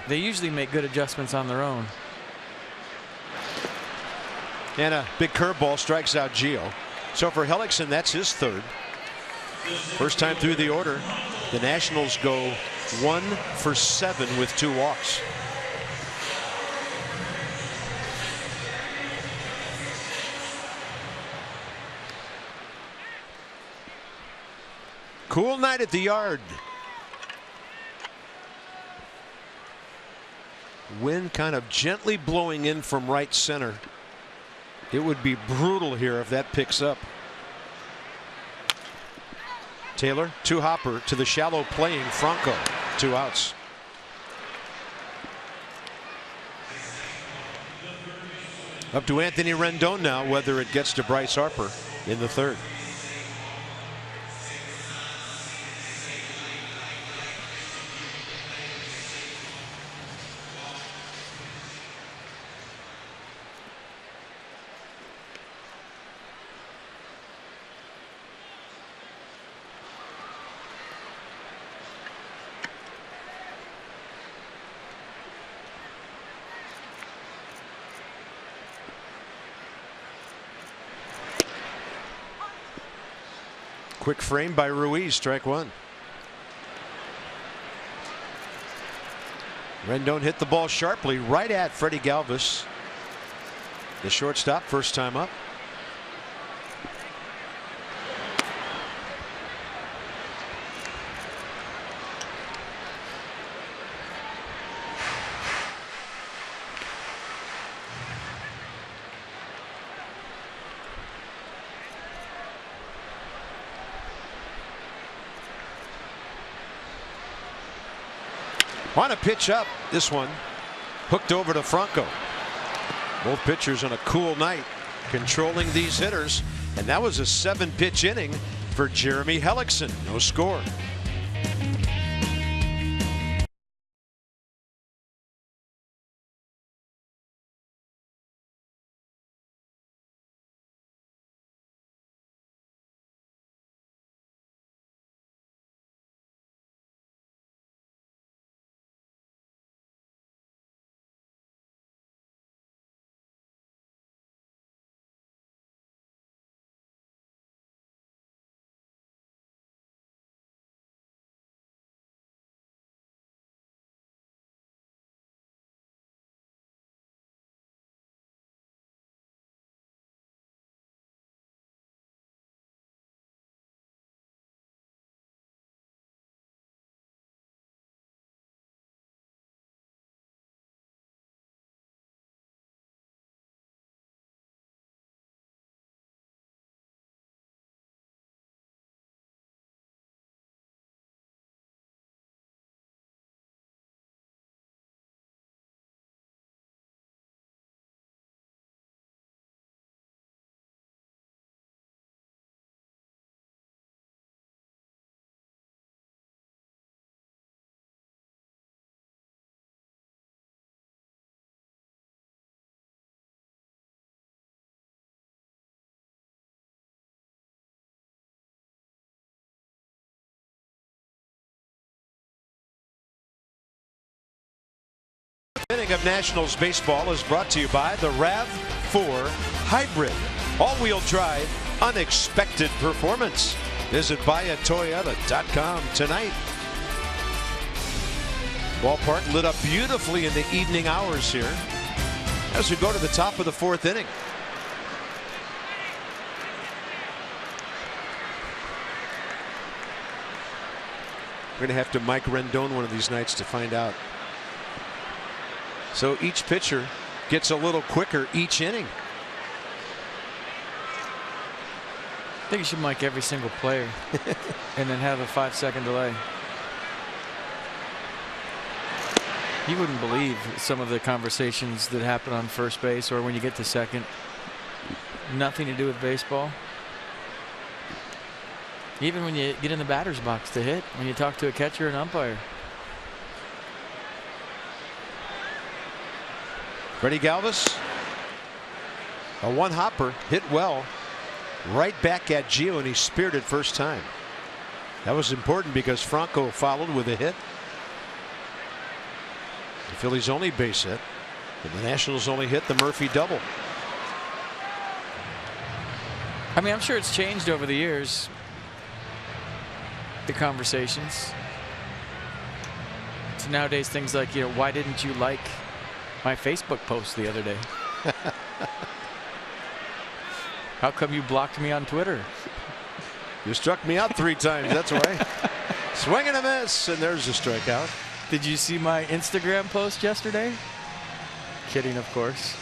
they usually make good adjustments on their own. And a big curveball strikes out Gio. So for Hellickson, that's his 3rd. First time through the order. The Nationals go 1 for 7 with 2 walks. Cool night at the yard. Wind kind of gently blowing in from right center. It would be brutal here if that picks up. Taylor to Hopper to the shallow playing Franco. 2 outs. Up to Anthony Rendon now whether it gets to Bryce Harper in the 3rd. Quick frame by Ruiz, strike 1. Rendon hit the ball sharply right at Freddie Galvis, the shortstop, first time up. On a pitch up, this one hooked over to Franco. Both pitchers on a cool night controlling these hitters, and that was a 7-pitch inning for Jeremy Hellickson. No score. Inning of Nationals baseball is brought to you by the RAV4 Hybrid. All-wheel drive, unexpected performance. Visit buyatoyota.com tonight. Ballpark lit up beautifully in the evening hours here as we go to the top of the 4th inning. We're going to have to Mike Rendon one of these nights to find out. So each pitcher gets a little quicker each inning. I think you should mic every single player and then have a 5-second delay. You wouldn't believe some of the conversations that happen on first base or when you get to second. Nothing to do with baseball. Even when you get in the batter's box to hit, when you talk to a catcher and umpire. Freddie Galvis, a one-hopper, hit well, right back at Gio, and he speared it first time. That was important because Franco followed with a hit. The Phillies' only base hit, and the Nationals only hit the Murphy double. I mean, I'm sure it's changed over the years, the conversations. So nowadays, things like, you know, why didn't you like my Facebook post the other day? How come you blocked me on Twitter? You struck me out 3 times, that's why. Swing and a miss, and there's a strikeout. Did you see my Instagram post yesterday? Kidding, of course.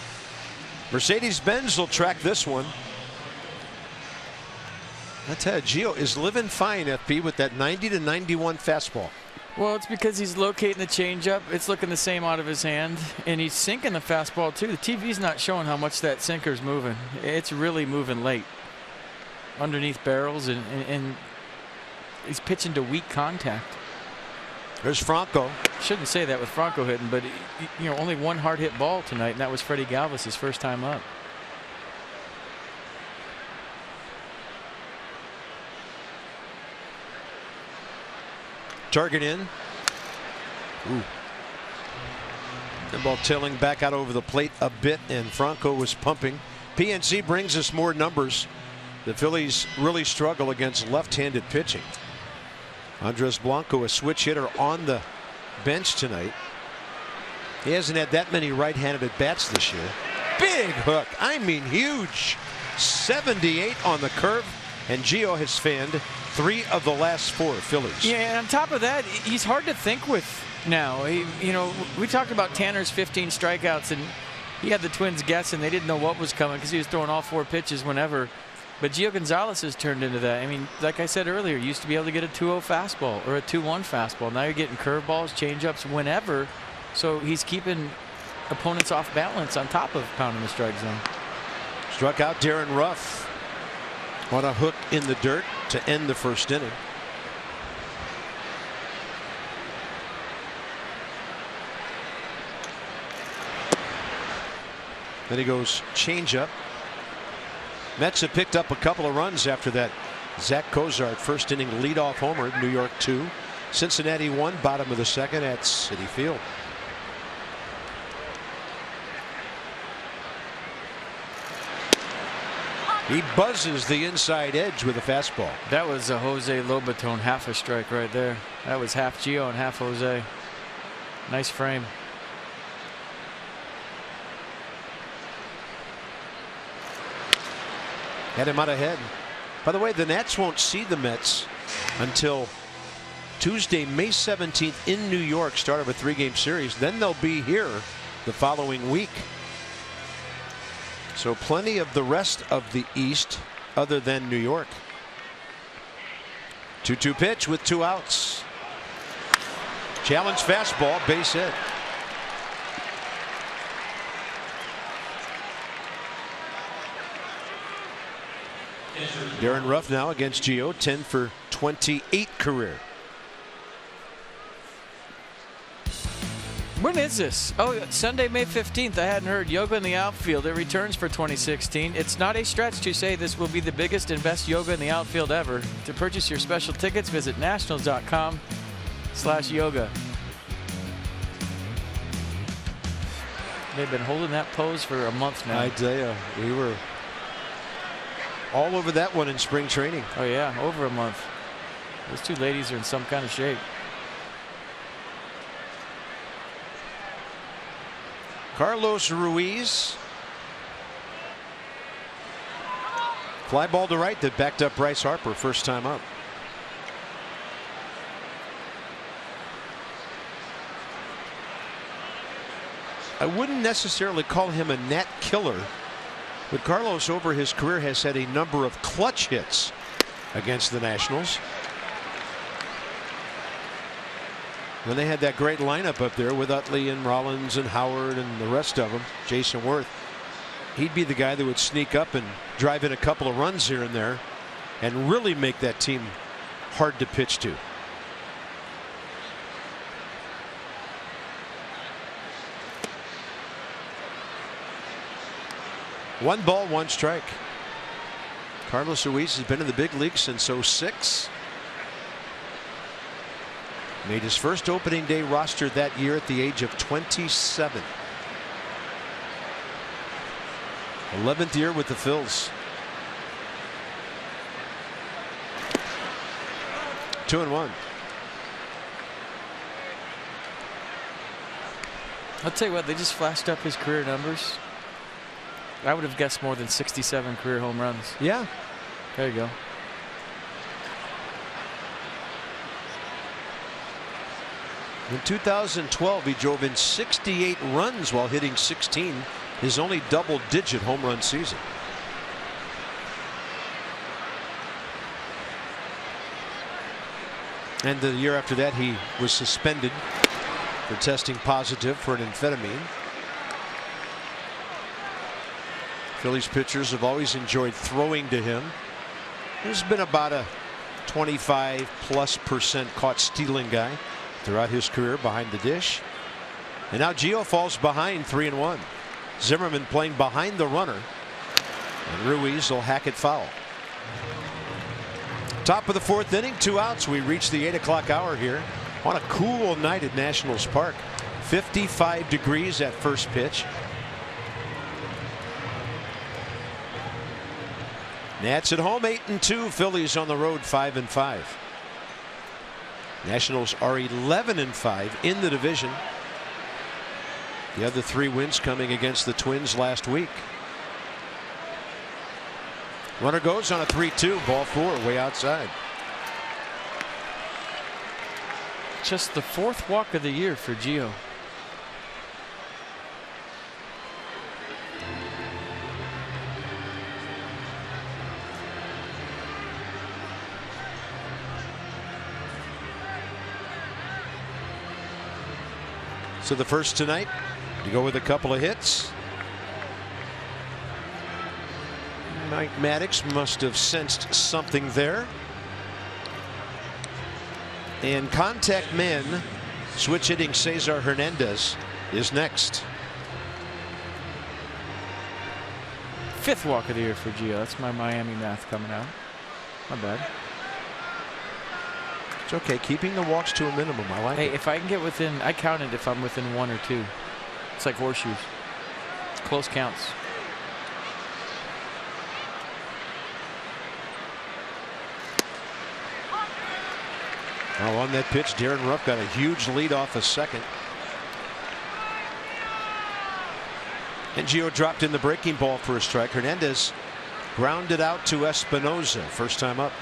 Mercedes-Benz will track this one. I tell you, Gio is living fine, FP, with that 90 to 91 fastball. Well, it's because he's locating the changeup. It's looking the same out of his hand, and he's sinking the fastball too. The TV's not showing how much that sinker's moving. It's really moving late, underneath barrels, and he's pitching to weak contact. There's Franco. Shouldn't say that with Franco hitting, but you know, only one hard hit ball tonight, and that was Freddie Galvis, his first time up. Target in. Ooh. The ball tailing back out over the plate a bit, and Franco was pumping. PNC brings us more numbers. The Phillies really struggle against left-handed pitching. Andres Blanco, a switch hitter on the bench tonight. He hasn't had that many right-handed at-bats this year. Big hook. I mean, huge. 78 on the curve, and Gio has fanned 3 of the last 4 Phillies. Yeah, and on top of that, he's hard to think with now. You know, we talked about Tanner's 15 strikeouts, and he had the Twins guessing. They didn't know what was coming because he was throwing all 4 pitches whenever. But Gio Gonzalez has turned into that. I mean, like I said earlier, you used to be able to get a 2-0 fastball or a 2-1 fastball. Now you're getting curveballs, changeups, whenever. So he's keeping opponents off balance on top of pounding the strike zone. Struck out Darren Ruff on a hook in the dirt to end the first inning. Then he goes changeup. Mets have picked up a couple of runs after that Zach Cozart first inning leadoff homer. New York 2, Cincinnati 1, bottom of the 2nd at Citi Field. He buzzes the inside edge with a fastball. That was a Jose Lobaton half a strike right there. That was half Gio and half Jose. Nice frame. Had him out ahead. By the way, the Nats won't see the Mets until Tuesday, May 17th in New York, start of a 3-game series. Then they'll be here the following week. So plenty of the rest of the East other than New York. 2-2 pitch with 2 outs. Challenge fastball, base hit. Darren Ruff now against Gio, 10 for 28 career. When is this? Oh, Sunday, May 15th. I hadn't heard. Yoga in the outfield. It returns for 2016. It's not a stretch to say this will be the biggest and best yoga in the outfield ever. To purchase your special tickets, visit nationals.com/yoga. They've been holding that pose for a month now. I tell you, we were all over that one in spring training. Oh yeah, over a month. Those two ladies are in some kind of shape. Carlos Ruiz. Fly ball to right that backed up Bryce Harper first time up. I wouldn't necessarily call him a net killer, but Carlos over his career has had a number of clutch hits against the Nationals. When they had that great lineup up there with Utley and Rollins and Howard and the rest of them, Jason Worth, he'd be the guy that would sneak up and drive in a couple of runs here and there and really make that team hard to pitch to. One ball, one strike. Carlos Ruiz has been in the big leagues since '06. Made his first opening day roster that year at the age of 27. 11th year with the Phillies. 2-1. I'll tell you what, they just flashed up his career numbers. I would have guessed more than 67 career home runs. Yeah. There you go. In 2012, he drove in 68 runs while hitting 16, his only double-digit home run season. And the year after that, he was suspended for testing positive for an amphetamine. Phillies pitchers have always enjoyed throwing to him. He's been about a 25+% caught stealing guy throughout his career behind the dish. And now Gio falls behind 3-1. Zimmerman playing behind the runner. And Ruiz will hack it foul. Top of the 4th inning, 2 outs. We reach the 8 o'clock hour here on a cool night at Nationals Park. 55 degrees at first pitch. Nats at home 8-2. Phillies on the road 5-5. Nationals are 11-5 in the division. The other 3 wins coming against the Twins last week. Runner goes on a 3-2. Ball 4 way outside. Just the 4th walk of the year for Gio. So the first tonight to go with a couple of hits. Mike Maddox must have sensed something there. And contact man, switch hitting Cesar Hernandez is next. 5th walk of the year for Gio. That's my Miami math coming out. Not bad. It's okay, keeping the walks to a minimum. I like it. Hey, if I can get within, I count it if I'm within 1 or 2. It's like horseshoes. Close counts. Oh, on that pitch, Darren Ruff got a huge lead off a second. And Gio dropped in the breaking ball for a strike. Hernandez grounded out to Espinosa, first time up.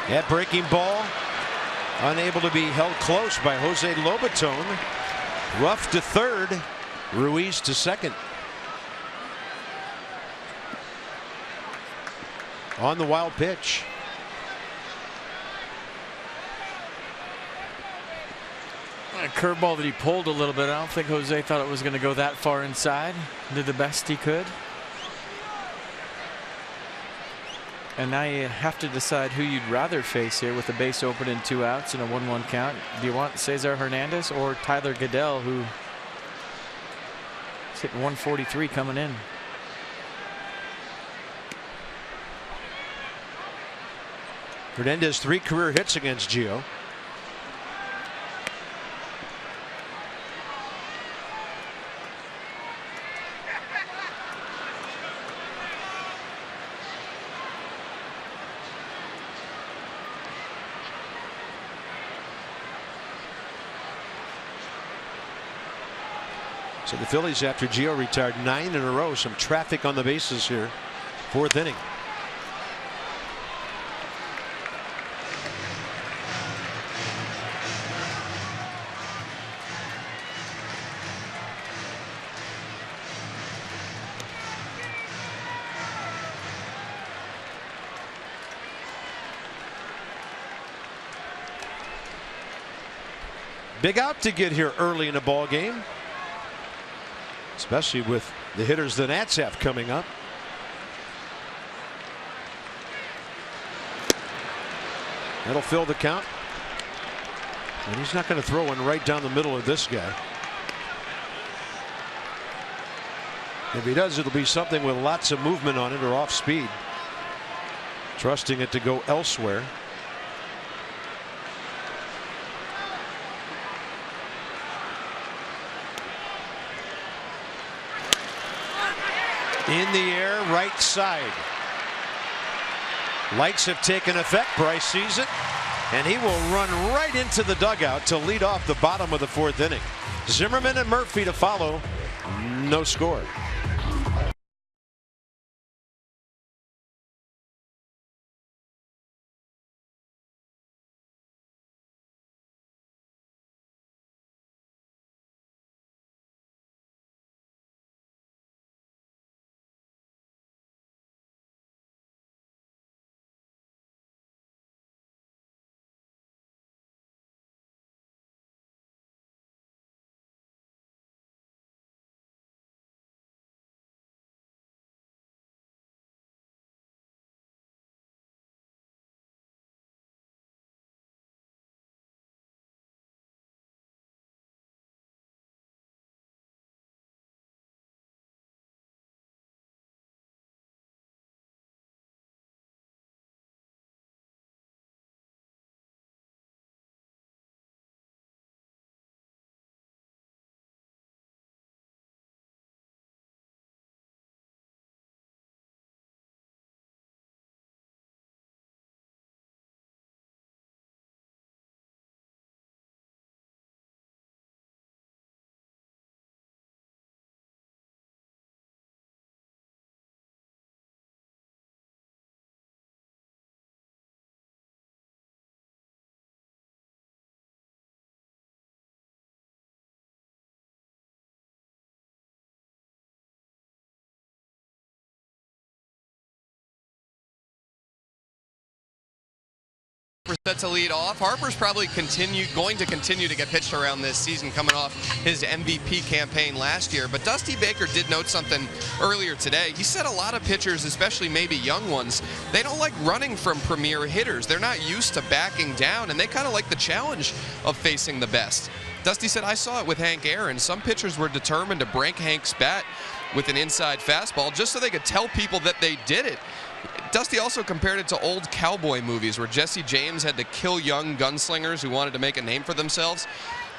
That breaking ball unable to be held close by Jose Lobaton. Ruff to third, Ruiz to second. On the wild pitch. A curveball that he pulled a little bit. I don't think Jose thought it was going to go that far inside. Did the best he could. And now you have to decide who you'd rather face here with the base open and 2 outs and a 1-1 count. Do you want Cesar Hernandez or Tyler Goeddel, who is hitting 143 coming in? Hernandez 3 career hits against Gio. So the Phillies, after Gio retired, 9 in a row. Some traffic on the bases here. 4th inning. Big out to get here early in the ball game, especially with the hitters the Nats have coming up. That'll fill the count. And he's not going to throw one right down the middle of this guy. If he does, it'll be something with lots of movement on it or off speed. Trusting it to go elsewhere. In the air, right side. Lights have taken effect. Bryce sees it, and he will run right into the dugout to lead off the bottom of the 4th inning. Zimmerman and Murphy to follow. No score. Set to lead off. Harper's probably going to continue to get pitched around this season, coming off his MVP campaign last year. But Dusty Baker did note something earlier today. He said a lot of pitchers, especially maybe young ones, they don't like running from premier hitters. They're not used to backing down, and they kind of like the challenge of facing the best. Dusty said, I saw it with Hank Aaron. Some pitchers were determined to break Hank's bat with an inside fastball just so they could tell people that they did it. Dusty also compared it to old cowboy movies where Jesse James had to kill young gunslingers who wanted to make a name for themselves.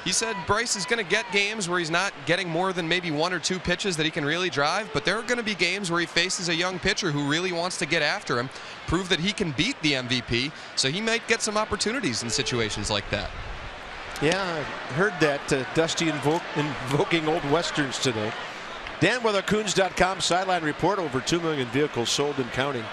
He said Bryce is going to get games where he's not getting more than maybe 1 or 2 pitches that he can really drive, but there are going to be games where he faces a young pitcher who really wants to get after him, prove that he can beat the MVP, so he might get some opportunities in situations like that. Yeah, I heard that Dusty invoking old westerns today. Dan with our Coons.com sideline report. Over 2 million vehicles sold and counting.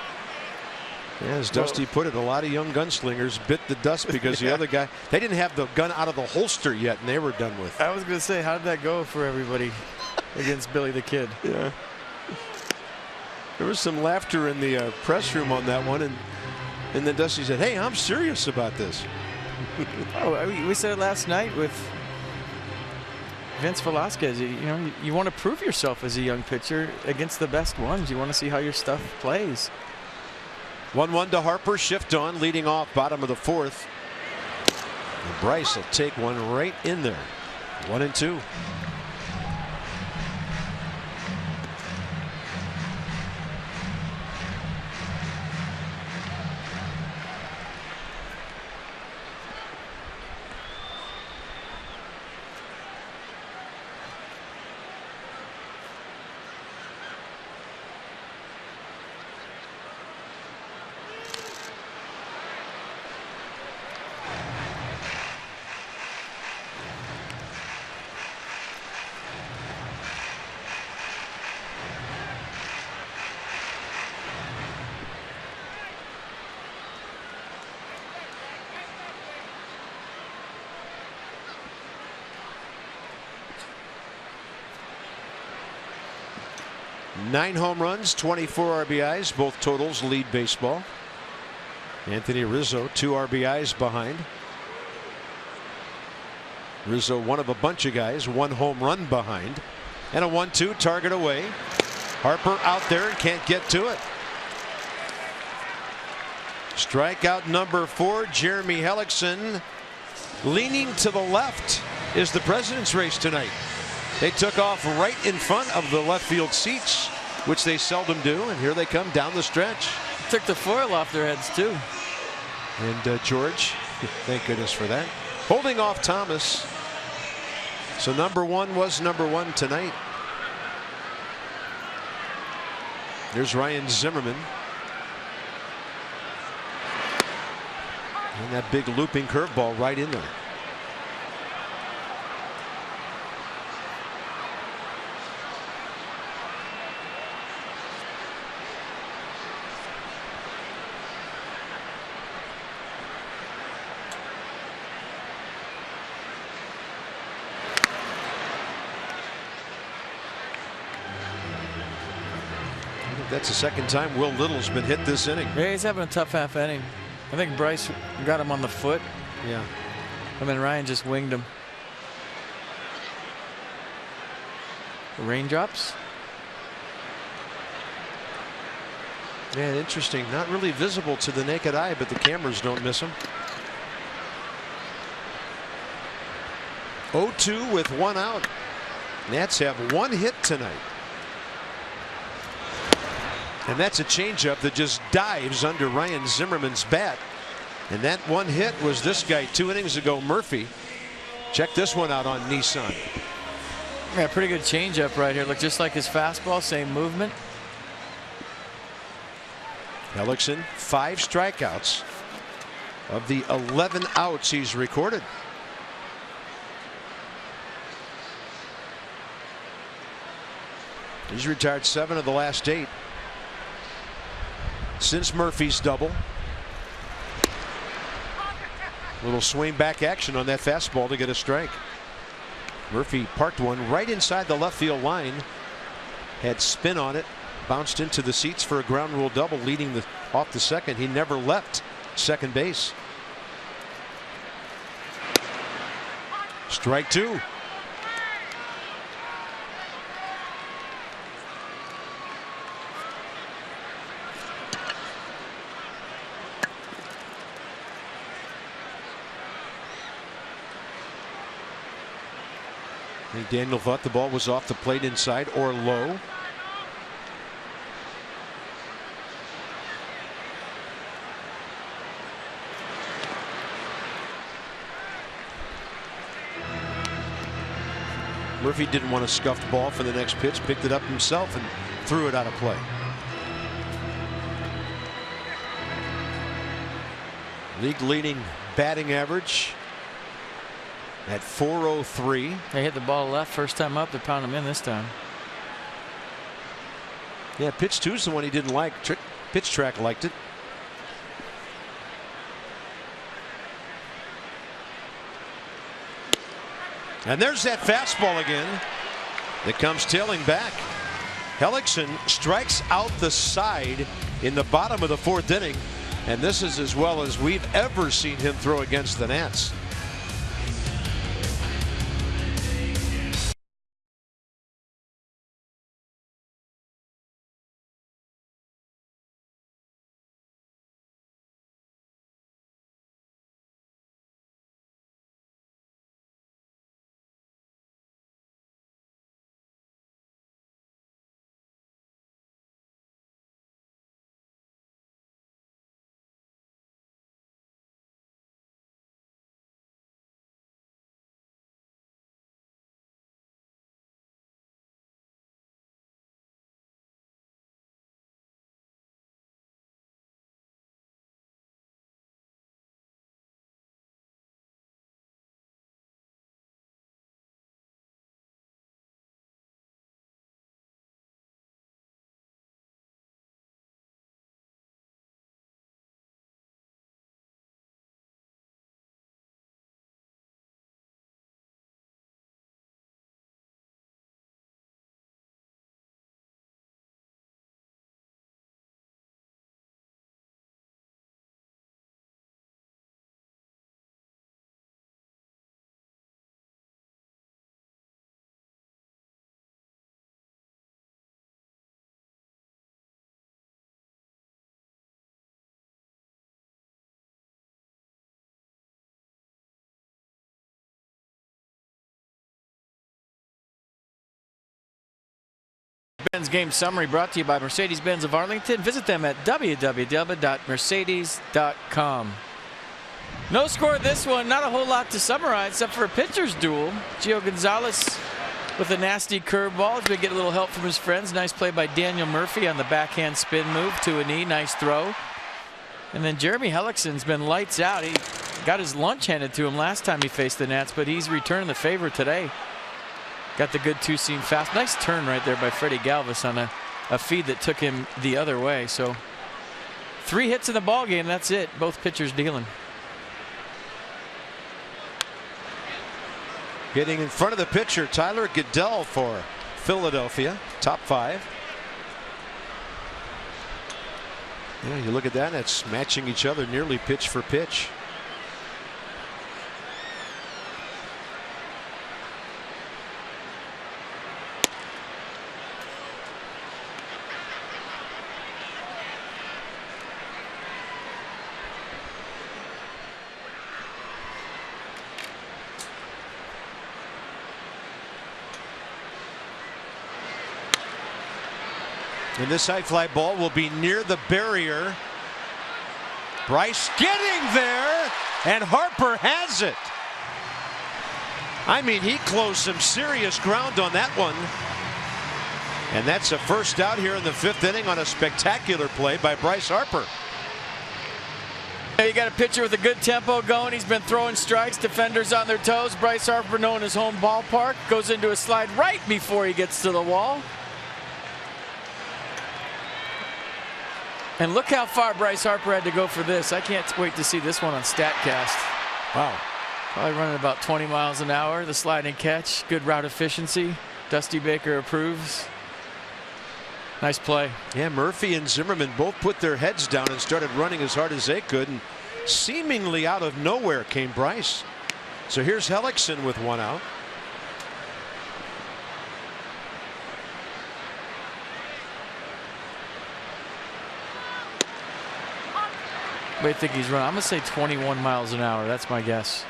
Yeah, as Dusty put it, a lot of young gunslingers bit the dust because the other guy, they didn't have the gun out of the holster yet, and they were done with. I was going to say, how did that go for everybody against Billy the Kid? Yeah. There was some laughter in the press room on that one, and then Dusty said, hey, I'm serious about this. We said it last night with Vince Velasquez. You want to prove yourself as a young pitcher against the best ones. You want to see how your stuff plays. 1-1 to Harper. Shift on, leading off bottom of the fourth. And Bryce will take one right in there. 1-2. Nine home runs, 24 RBIs. Both totals lead baseball. Anthony Rizzo 2 RBIs behind. Rizzo one of a bunch of guys, 1 home run behind. And a 1-2 target away. Harper out there and can't get to it. Strikeout number 4. Jeremy Hellickson leaning to the left is the president's race tonight. They took off right in front of the left field seats, which they seldom do, and here they come down the stretch. Took the foil off their heads too. And George, thank goodness for that, holding off Thomas. So number 1 was number 1 tonight. There's Ryan Zimmerman. And that big looping curveball right in there. That's the second time Will Little's been hit this inning. Yeah, he's having a tough half inning. I think Bryce got him on the foot. Yeah. And then Ryan just winged him. Raindrops. Yeah, interesting. Not really visible to the naked eye, but the cameras don't miss him. 0-2 with 1 out. Nats have 1 hit tonight. And that's a changeup that just dives under Ryan Zimmerman's bat. And that 1 hit was this guy 2 innings ago, Murphy. Check this one out on Nissan. Yeah, pretty good changeup right here. Look just like his fastball, same movement. Hellickson, 5 strikeouts of the 11 outs he's recorded. He's retired 7 of the last 8 since Murphy's double. Little swing back action on that fastball to get a strike. Murphy parked one right inside the left field line. Had spin on it. Bounced into the seats for a ground rule double, leading off the second. He never left second base. Strike 2. I think Daniel thought the ball was off the plate inside or low. Murphy didn't want a scuffed ball for the next pitch, picked it up himself and threw it out of play. League leading batting average at .403. They hit the ball left first time up. They pound him in this time. Yeah, pitch 2's the one he didn't like. Pitch track liked it. And there's that fastball again that comes tailing back. Hellickson strikes out the side in the bottom of the 4th inning, and this is as well as we've ever seen him throw against the Nats. Game summary brought to you by Mercedes-Benz of Arlington. Visit them at www.mercedes.com. No score this one. Not a whole lot to summarize except for a pitcher's duel. Gio Gonzalez with a nasty curveball. He's going to get a little help from his friends. Nice play by Daniel Murphy on the backhand spin move to a knee. Nice throw. And then Jeremy Hellickson's been lights out. He got his lunch handed to him last time he faced the Nats, but he's returning the favor today. Got the good two-seam fast. Nice turn right there by Freddie Galvis on a feed that took him the other way. So 3 hits in the ball game. That's it. Both pitchers dealing. Getting in front of the pitcher, Tyler Goodell for Philadelphia. Top 5. Yeah, you look at that, it's matching each other nearly pitch for pitch. And this high fly ball will be near the barrier. Bryce getting there, and Harper has it. I mean, he closed some serious ground on that one. And that's a first out here in the 5th inning on a spectacular play by Bryce Harper. You got a pitcher with a good tempo going. He's been throwing strikes, defenders on their toes. Bryce Harper, known his home ballpark, goes into a slide right before he gets to the wall. And look how far Bryce Harper had to go for this. I can't wait to see this one on StatCast. Wow. Probably running about 20 miles an hour. The sliding catch, good route efficiency. Dusty Baker approves. Nice play. Yeah, Murphy and Zimmerman both put their heads down and started running as hard as they could. And seemingly out of nowhere came Bryce. So here's Hellickson with 1 out. What do you think he's running? I'm going to say 21 miles an hour. That's my guess.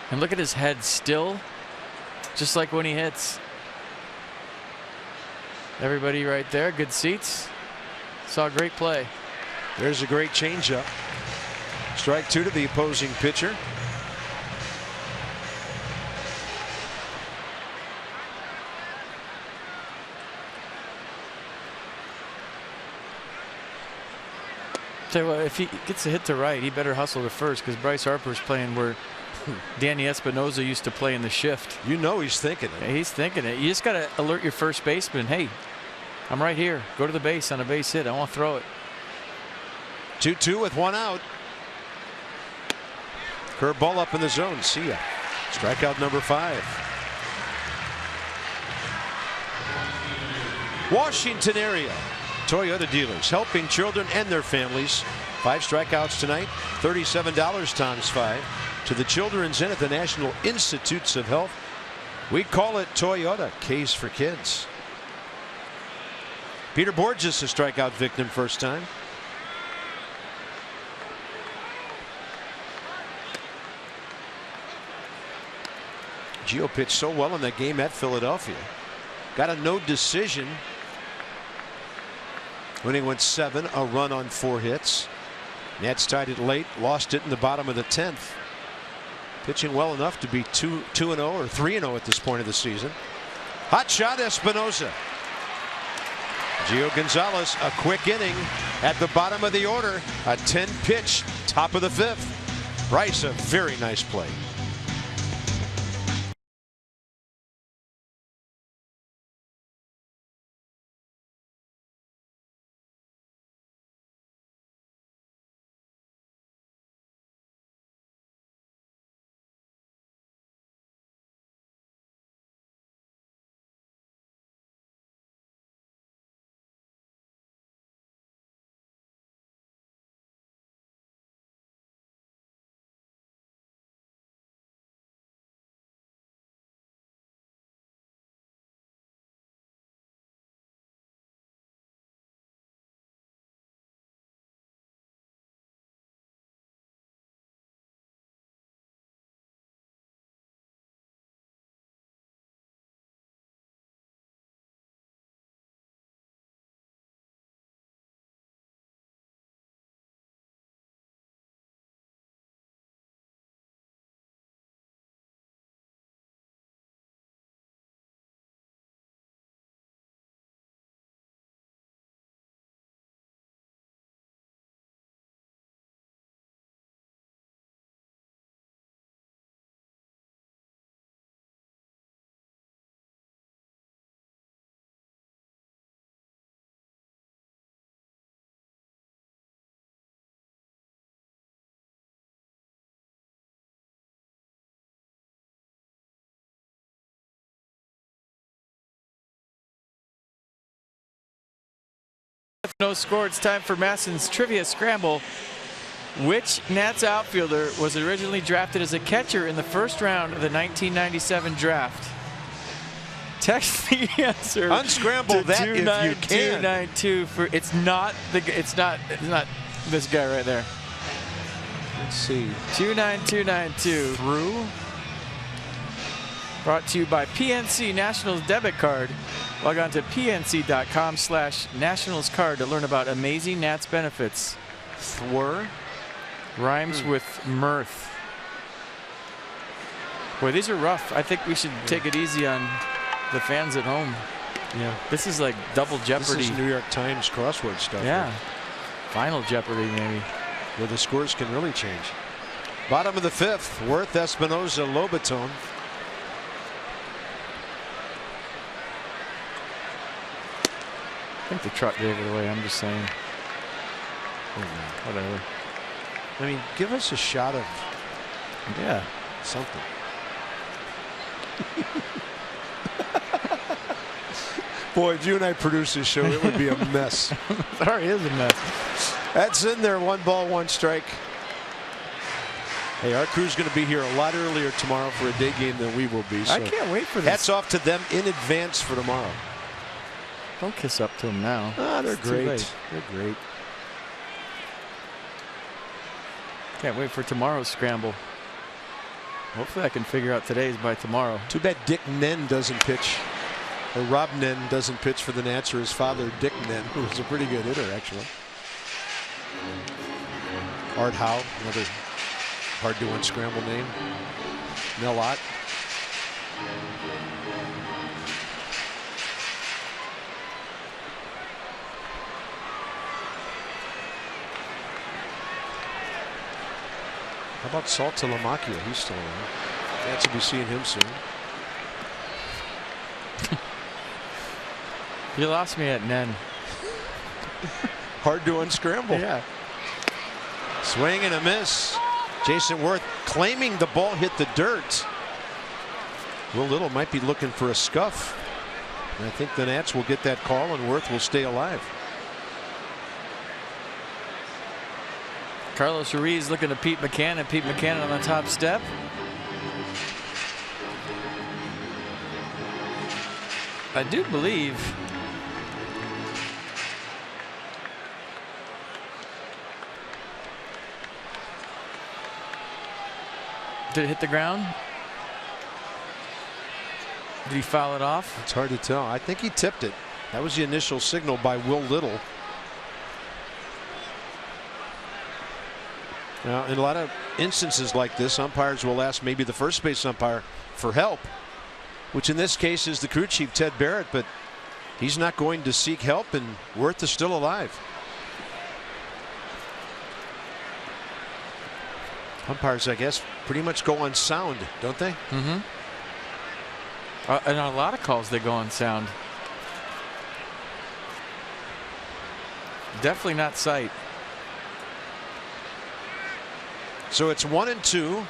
And look at his head still, just like when he hits. Everybody right there, good seats. Saw a great play. There's a great changeup. Strike 2 to the opposing pitcher. Tell you what, if he gets a hit to right, he better hustle to first, because Bryce Harper's playing where Danny Espinosa used to play in the shift. You know he's thinking it. Yeah, he's thinking it. You just got to alert your first baseman. Hey, I'm right here. Go to the base on a base hit. I want to throw it. 2-2 with 1 out. Curveball up in the zone. See ya. Strikeout number 5. Washington area Toyota dealers helping children and their families. 5 strikeouts tonight. $37 times 5 to the Children's Inn at the National Institutes of Health. We call it Toyota. K's for kids. Peter Borges, a strikeout victim, first time. Gio pitched so well in that game at Philadelphia. Got a no decision when he went 7, a run on 4 hits. Nats tied it late, lost it in the bottom of the 10th. Pitching well enough to be 2-0 or 3-0 at this point of the season. Hot shot Espinosa. Gio Gonzalez, a quick inning at the bottom of the order. A 10-pitch top of the 5th. Bryce, a very nice play. No score. It's time for Masson's Trivia Scramble. Which Nats outfielder was originally drafted as a catcher in the first round of the 1997 draft? Text the answer. Unscramble that if you can. 29292 for it's not this guy right there. Let's see. 29292. Through. Brought to you by PNC Nationals debit card. Log on to pnc.com/Nationals card to learn about amazing Nats benefits. Thwur. Rhymes with mirth. Boy, these are rough. I think we should take it easy on the fans at home. Yeah. This is like double jeopardy. This is New York Times crossword stuff. Yeah. Right? Final jeopardy, maybe. Where the scores can really change. Bottom of the 5th. Worth, Espinosa, Lobaton. I think the truck gave it away. I'm just saying. Whatever. I mean, give us a shot of something. Boy, if you and I produce this show, it would be a mess. It already is a mess. That's in there. 1 ball, 1 strike. Hey, our crew's going to be here a lot earlier tomorrow for a day game than we will be. So I can't wait for this. Hats off to them in advance for tomorrow. Don't kiss up to them now. Ah, they're It's too great. late. They're great. Can't wait for tomorrow's scramble. Hopefully I can figure out today's by tomorrow. Too bad Dick Nen doesn't pitch. Or Rob Nen doesn't pitch for the Nats, or his father, Dick Nen, who was a pretty good hitter, actually. Art Howe, another hard to unscramble name. Mel Ott. How about Salt Telemakia? He's still around. Nats will be seeing him soon. You lost me at Nen. Hard to unscramble. Yeah. Swing and a miss. Jason Worth claiming the ball hit the dirt. Will Little might be looking for a scuff. And I think the Nats will get that call and Worth will stay alive. Carlos Ruiz looking to Pete McCann. Pete McCann on the top step. I do believe did it hit the ground? Did he foul it off? It's hard to tell. I think he tipped it. That was the initial signal by Will Little. Now, in a lot of instances like this, umpires will ask maybe the first base umpire for help, which in this case is the crew chief, Ted Barrett, but he's not going to seek help, and Worth is still alive. Umpires, I guess, pretty much go on sound, don't they? Mm-hmm. And on a lot of calls, they go on sound. Definitely not sight. So it's 1-2.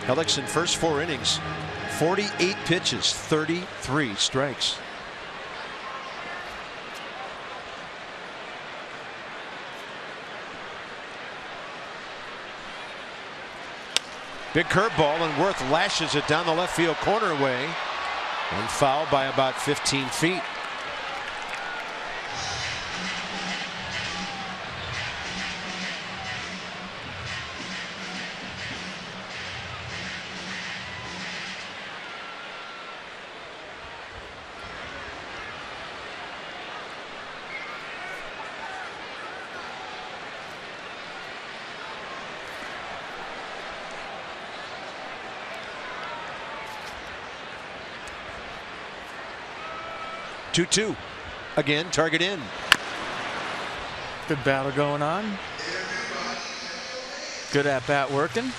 Hellickson first 4 innings, 48 pitches, 33 strikes. Big curveball, and Worth lashes it down the left field corner way and fouled by about 15 feet. Two. Again, target in. Good battle going on. Good at bat working.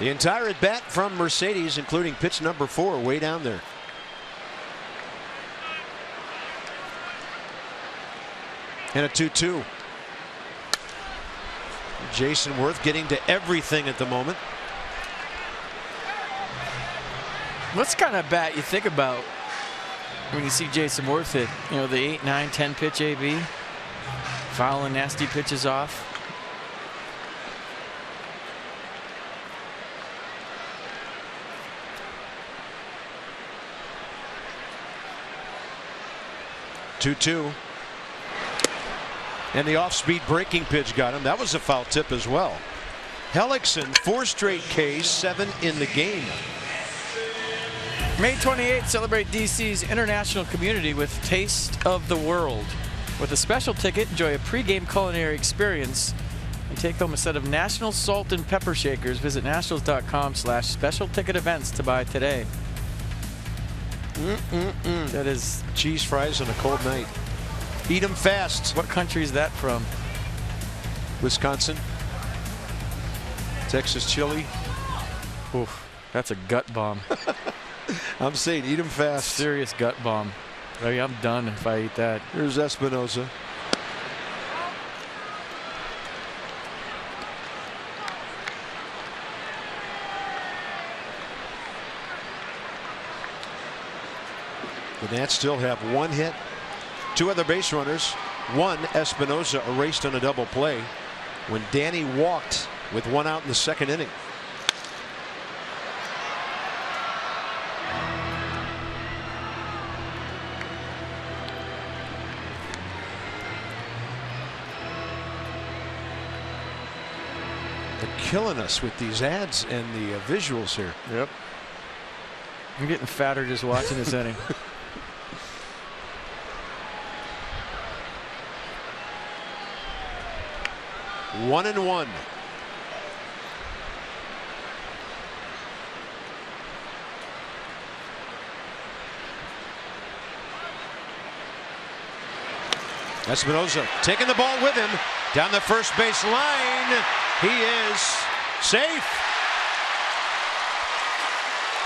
The entire at bat from Mercedes, including pitch number 4, way down there. And a 2-2. Jason Worth getting to everything at the moment. What's kind of bat you think about when you see Jason Worth hit? You know, the 8, 9, 10 pitch AB, fouling nasty pitches off. Two. And the off-speed breaking pitch got him. That was a foul tip as well. Hellickson, 4 straight Ks, 7 in the game. May 28th, celebrate DC's international community with Taste of the World. With a special ticket, enjoy a pregame culinary experience and take home a set of National Salt and Pepper Shakers. Visit nationals.com/special ticket events to buy today. That is cheese fries on a cold night. Eat them fast. What country is that from? Wisconsin. Texas chili. Oof, that's a gut bomb. I'm saying eat them fast. Serious gut bomb. I mean, I'm done if I eat that. Here's Espinosa. The Nats still have 1 hit, 2 other base runners. 1, Espinosa erased on a double play when Danny walked with 1 out in the 2nd inning. They're killing us with these ads and the visuals here. Yep. I'm getting fatter just watching this inning. 1-1. Espinosa taking the ball with him down the first base line. He is safe.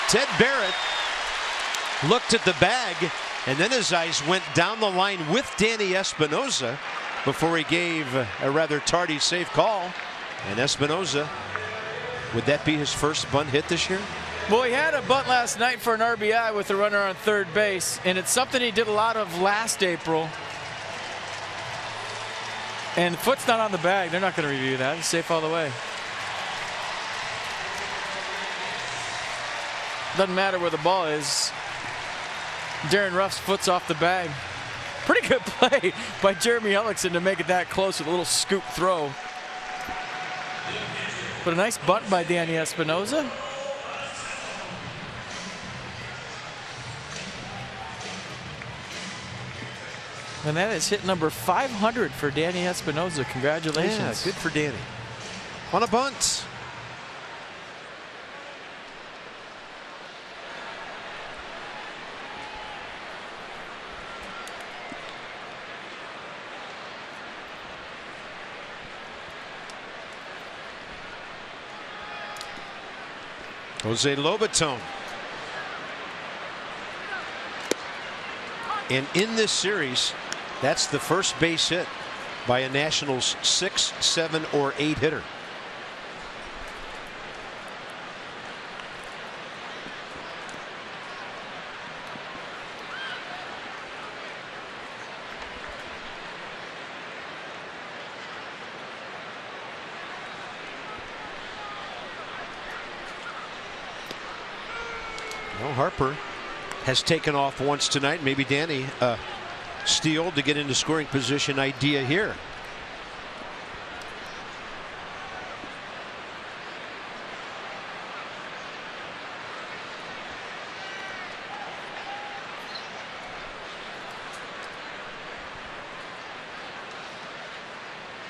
Ted Barrett looked at the bag, and then his eyes went down the line with Danny Espinosa before he gave a rather tardy safe call. And Espinosa, would that be his first bunt hit this year? Well, he had a bunt last night for an RBI with a runner on third base, and it's something he did a lot of last April. And the foot's not on the bag. They're not going to review that. He's safe all the way. Doesn't matter where the ball is. Darren Ruff's foot's off the bag. Pretty good play by Jeremy Hellickson to make it that close with a little scoop throw. But a nice bunt by Danny Espinosa. And that is hit number 500 for Danny Espinosa. Congratulations. Yeah, good for Danny. On a bunt. Jose Lobaton. And in this series, that's the first base hit by a Nationals 6, 7, or 8 hitter. Well, Harper has taken off once tonight. Maybe Danny steal to get into scoring position idea here.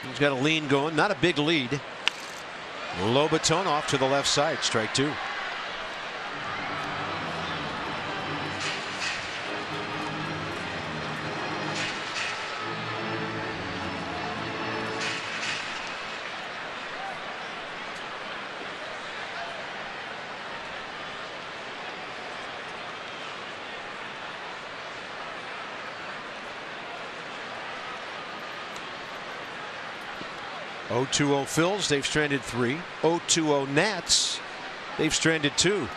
He's got a lean going, not a big lead. Lobaton off to the left side, strike 2. 0-2-0 Phils, they've stranded 3. 0-2-0 Nats, they've stranded 2.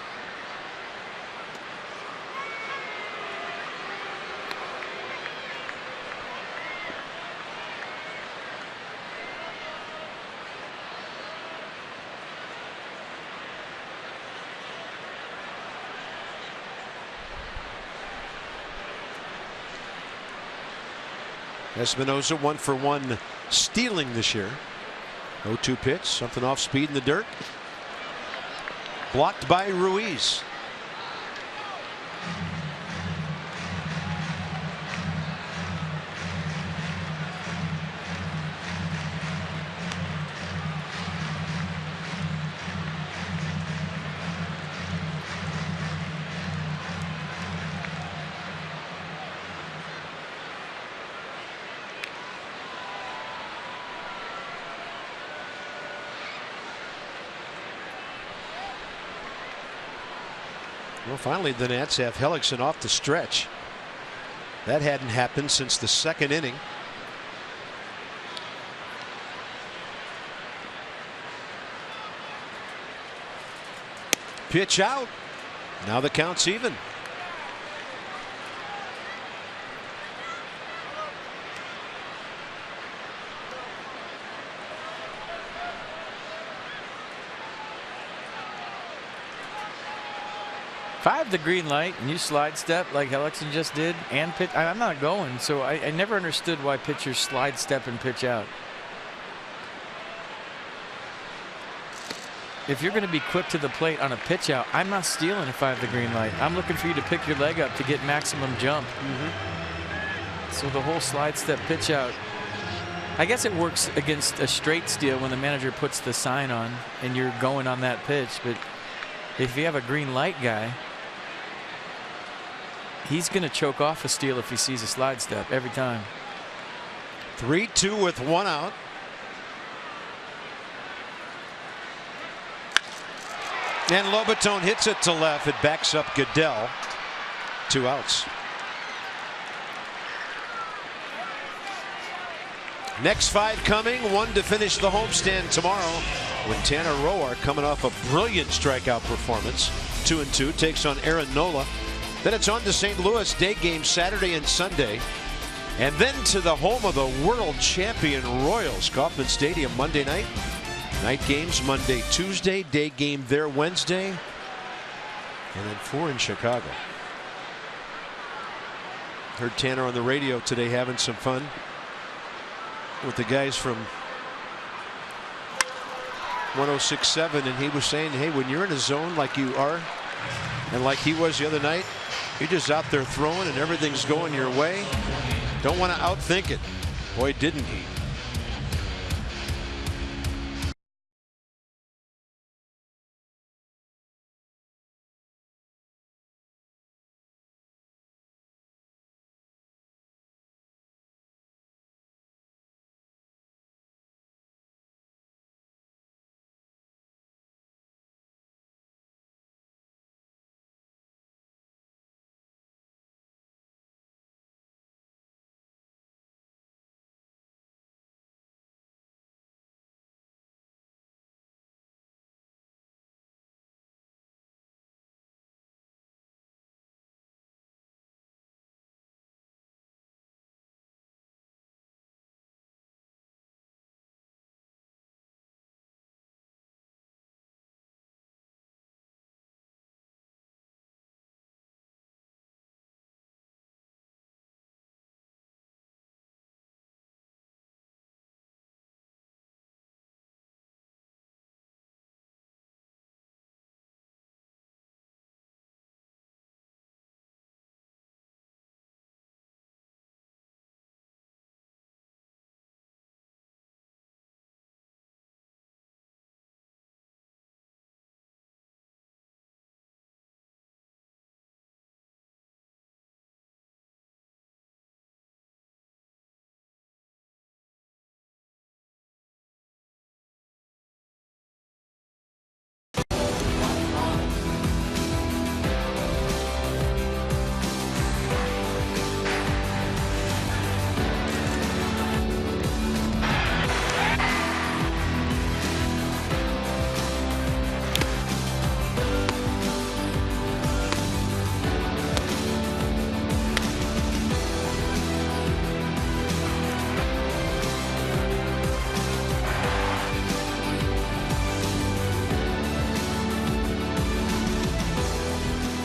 Espinosa 1-for-1 stealing this year. 0-2 pitch, something off speed in the dirt. Blocked by Ruiz. Well, finally the Nats have Hellickson off the stretch. That hadn't happened since the 2nd inning. Pitch out. Now the count's even. If I have the green light and you slide step like Hellickson just did and pitch, I'm not going. So I never understood why pitchers slide step and pitch out. If you're going to be quick to the plate on a pitch out, I'm not stealing if I have the green light. I'm looking for you to pick your leg up to get maximum jump. So the whole slide step pitch out, I guess it works against a straight steal when the manager puts the sign on and you're going on that pitch. But if you have a green light guy, he's going to choke off a steal if he sees a slide step every time. 3-2 with 1 out. And Lobaton hits it to left. It backs up Goodell. 2 outs. Next 5 coming. 1 to finish the homestand tomorrow when Tanner Roark, coming off a brilliant strikeout performance, 2-2, takes on Aaron Nola. Then it's on to St. Louis, day game Saturday and Sunday. And then to the home of the world champion Royals, Kauffman Stadium, Monday night. Night games Monday, Tuesday, day game there Wednesday. And then 4 in Chicago. Heard Tanner on the radio today having some fun with the guys from 106.7, and he was saying, hey, when you're in a zone like you are and like he was the other night, you're just out there throwing and everything's going your way. Don't want to outthink it. Boy, didn't he.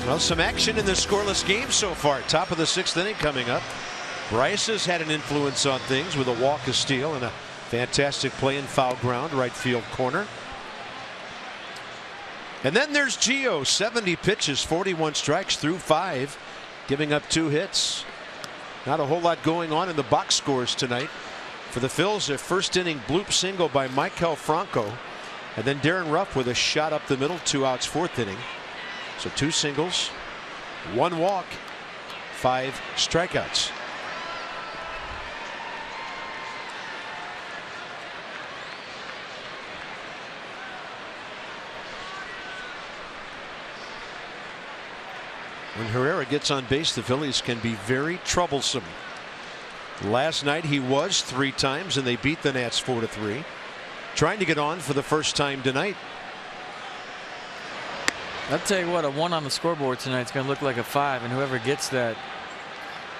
Well, some action in this scoreless game so far. Top of the 6th inning coming up. Bryce has had an influence on things with a walk, a steal, and a fantastic play in foul ground, right field corner. And then there's Gio, 70 pitches, 41 strikes through 5, giving up 2 hits. Not a whole lot going on in the box scores tonight. For the Phils, a first inning bloop single by Maikel Franco, and then Darren Ruff with a shot up the middle, 2 outs, 4th inning. So 2 singles, 1 walk, 5 strikeouts. When Herrera gets on base, the Phillies can be very troublesome. Last night he was 3 times, and they beat the Nats 4-3. Trying to get on for the first time tonight. I'll tell you what, a 1 on the scoreboard tonight is going to look like a 5, and whoever gets that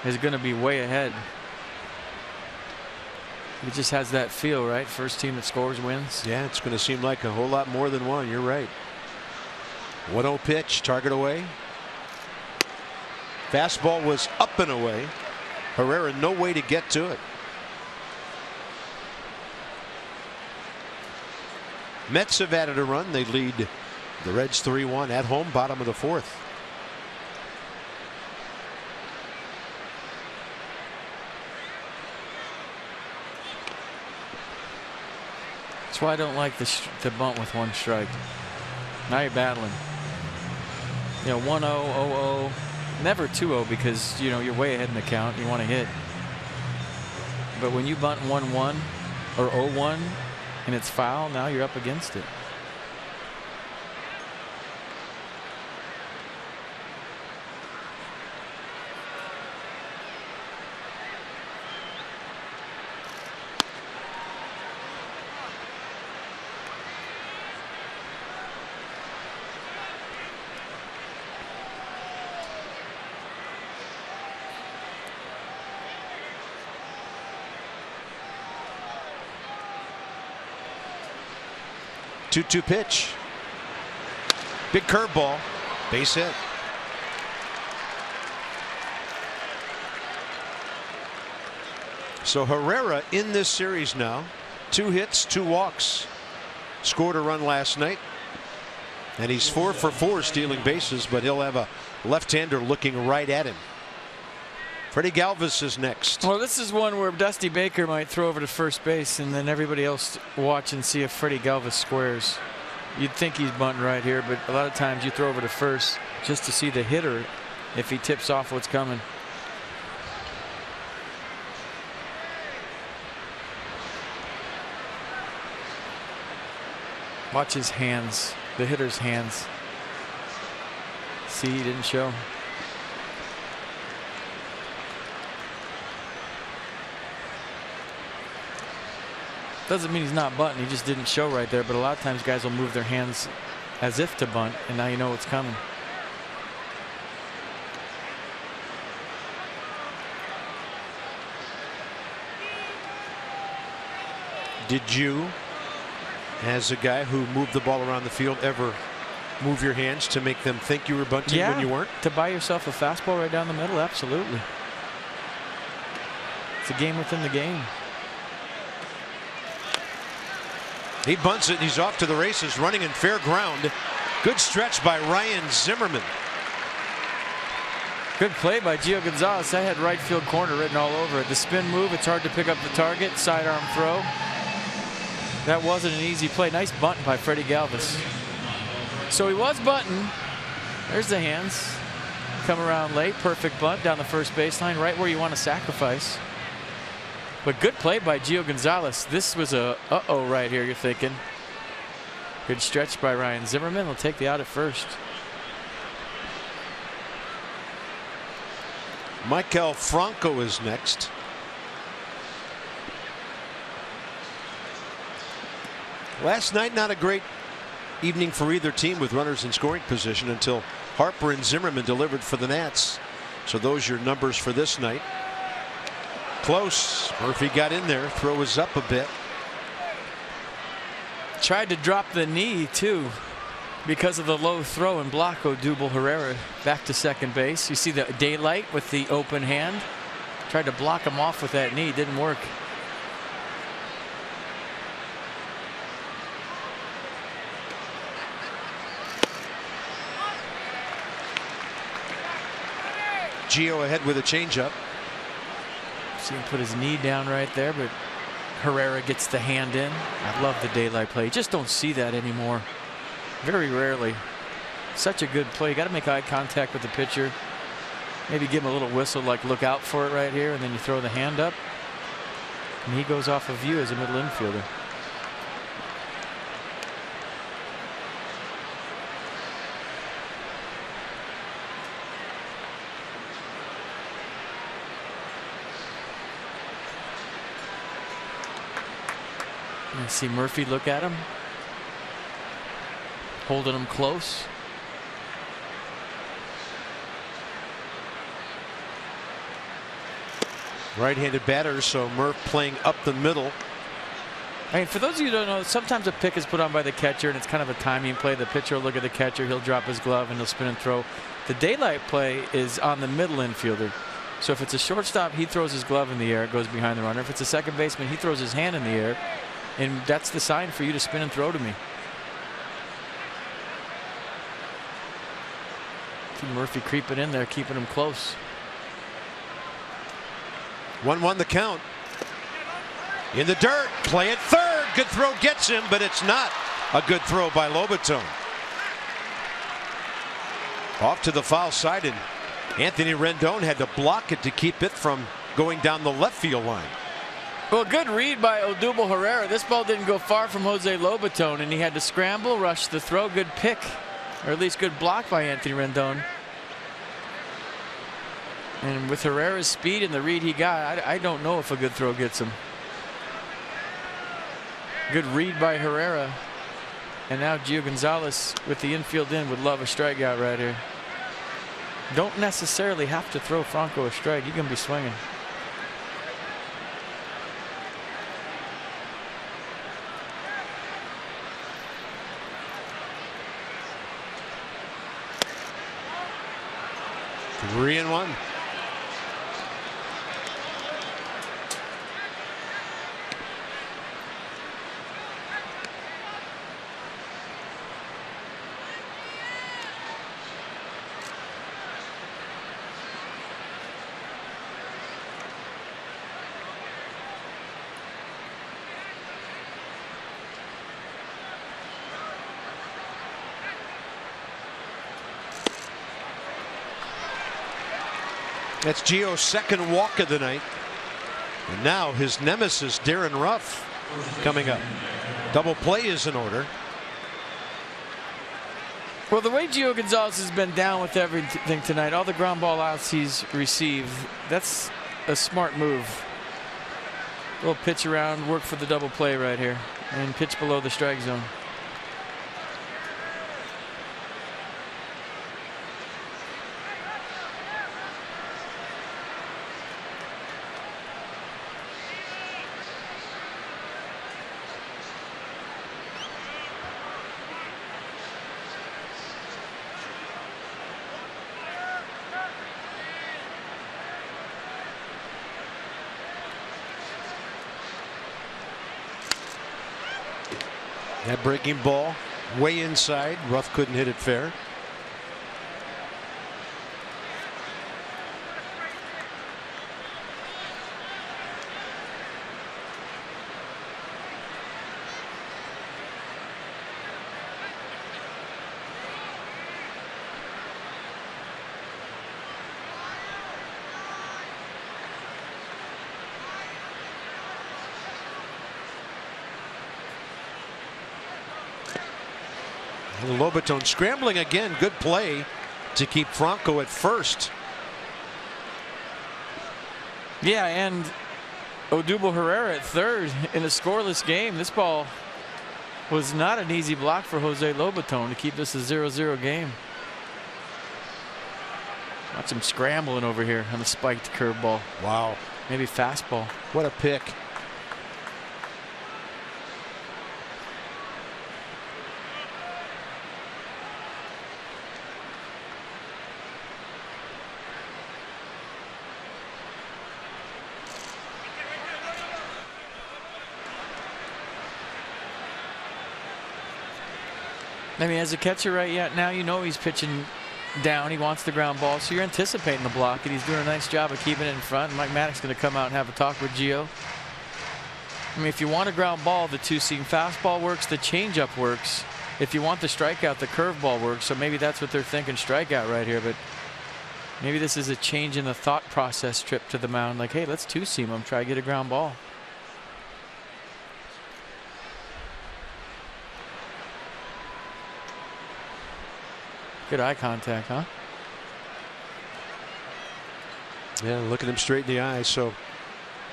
is going to be way ahead. It just has that feel, right? First team that scores wins. Yeah, it's going to seem like a whole lot more than 1. You're right. 1-0 pitch, target away. Fastball was up and away. Herrera no way to get to it. Mets have added a run. They lead the Reds 3-1 at home, bottom of the 4th. That's why I don't like the bunt with 1 strike. Now you're battling. You know, 1-0, 0-0. Never 2-0 because, you know, you're way ahead in the count. You want to hit. But when you bunt 1-1 or 0-1 and it's foul, now you're up against it. Two pitch. Big curveball. Base hit. So Herrera in this series now. 2 hits, 2 walks. Scored a run last night. And he's 4 for 4 stealing bases, but he'll have a left-hander looking right at him. Freddie Galvis is next. Well, this is one where Dusty Baker might throw over to first base, and then everybody else watch and see if Freddie Galvis squares. You'd think he's bunting right here, but a lot of times you throw over to first just to see the hitter if he tips off what's coming. Watch his hands, the hitter's hands. See, he didn't show. Doesn't mean he's not bunting. He just didn't show right there. But a lot of times guys will move their hands as if to bunt, and now you know what's coming. Did you, as a guy who moved the ball around the field, ever move your hands to make them think you were bunting when you weren't? To buy yourself a fastball right down the middle, absolutely. It's a game within the game. He bunts it, and he's off to the races, running in fair ground. Good stretch by Ryan Zimmerman. Good play by Gio Gonzalez. That had right field corner written all over it. The spin move, it's hard to pick up the target. Sidearm throw. That wasn't an easy play. Nice bunt by Freddie Galvis. So he was bunting. There's the hands. Come around late. Perfect bunt down the first baseline, right where you want to sacrifice. But good play by Gio Gonzalez. This was a uh-oh right here, you're thinking. Good stretch by Ryan Zimmerman. Will take the out at first. Maikel Franco is next. Last night, not a great evening for either team with runners in scoring position until Harper and Zimmerman delivered for the Nats. So those are your numbers for this night. Close. Murphy got in there. Throw was up a bit. Tried to drop the knee too. Because of the low throw and block, Odubel Herrera back to second base. You see the daylight with the open hand. Tried to block him off with that knee. Didn't work. Gio ahead with a changeup. See him put his knee down right there, but Herrera gets the hand in. I love the daylight play. You just don't see that anymore. Very rarely. Such a good play. You got to make eye contact with the pitcher. Maybe give him a little whistle like look out for it right here, and then you throw the hand up. And he goes off of view as a middle infielder. I see Murphy look at him, holding him close. Right-handed batter, so Murph playing up the middle. I mean, for those of you who don't know, sometimes a pick is put on by the catcher, and it's kind of a timing play. The pitcher will look at the catcher, he'll drop his glove, and he'll spin and throw. The daylight play is on the middle infielder. So if it's a shortstop, he throws his glove in the air, it goes behind the runner. If it's a second baseman, he throws his hand in the air. And that's the sign for you to spin and throw to me. See Murphy creeping in there, keeping him close. 1-1 the count. In the dirt, play at third. Good throw gets him, but it's not a good throw by Lobaton. Off to the foul side, and Anthony Rendon had to block it to keep it from going down the left field line. Well, good read by Odubel Herrera. This ball didn't go far from Jose Lobaton, and he had to scramble, rush the throw. Good pick, or at least good block by Anthony Rendon. And with Herrera's speed and the read he got, I don't know if a good throw gets him. Good read by Herrera. And now Gio Gonzalez with the infield in would love a strikeout right here. Don't necessarily have to throw Franco a strike. He can be swinging. Three and one. That's Gio's second walk of the night. And now his nemesis, Darren Ruff, coming up. Double play is in order. Well, the way Gio Gonzalez has been down with everything tonight, all the ground ball outs he's received, that's a smart move. A little pitch around, work for the double play right here, and pitch below the strike zone. That breaking ball way inside. Ruff couldn't hit it fair. Lobaton scrambling again. Good play to keep Franco at first. Yeah, and Odubel Herrera at third in a scoreless game. This ball was not an easy block for Jose Lobaton to keep this a 0-0 game. Watch him scrambling over here on the spiked curveball. Wow. Maybe fastball. What a pick. I mean, as a catcher right now, you know he's pitching down. He wants the ground ball, so you're anticipating the block, and he's doing a nice job of keeping it in front. And Mike Maddox going to come out and have a talk with Gio. I mean, if you want a ground ball, the two-seam fastball works, the changeup works. If you want the strikeout, the curveball works. So maybe that's what they're thinking, strikeout right here. But maybe this is a change in the thought process trip to the mound. Like, hey, let's two-seam him, try to get a ground ball. Good eye contact, huh? Yeah, looking him straight in the eyes. So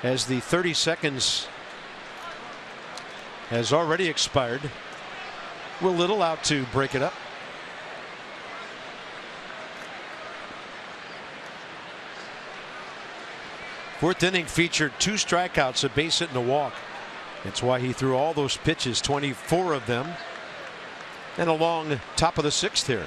as the 30 seconds has already expired, Will Little out to break it up. Fourth inning featured 2 strikeouts, a base hit, and a walk. That's why he threw all those pitches, 24 of them, and along top of the 6th here.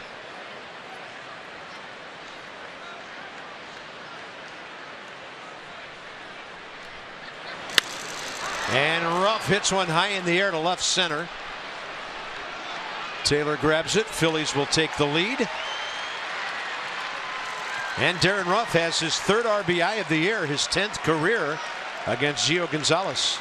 And Ruff hits one high in the air to left center. Taylor grabs it. Phillies will take the lead. And Darren Ruff has his 3rd RBI of the year, his 10th career against Gio Gonzalez.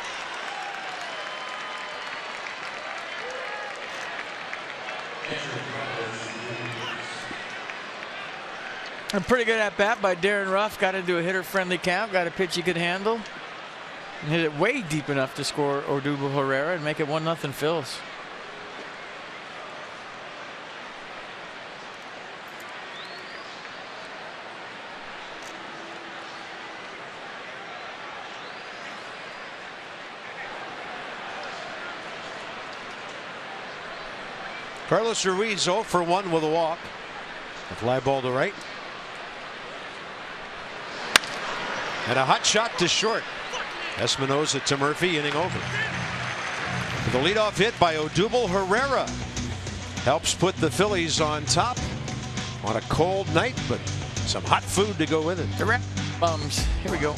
A pretty good at bat by Darren Ruff. Got into a hitter-friendly count. Got a pitch he could handle. And hit it way deep enough to score Odubel Herrera and make it 1-0 Phils. Carlos Ruiz 0 for 1 with a walk. A fly ball to right. And a hot shot to short. Espinosa to Murphy, inning over. The leadoff hit by Odubel Herrera helps put the Phillies on top on a cold night, but some hot food to go with it. The rat bums. Here we go.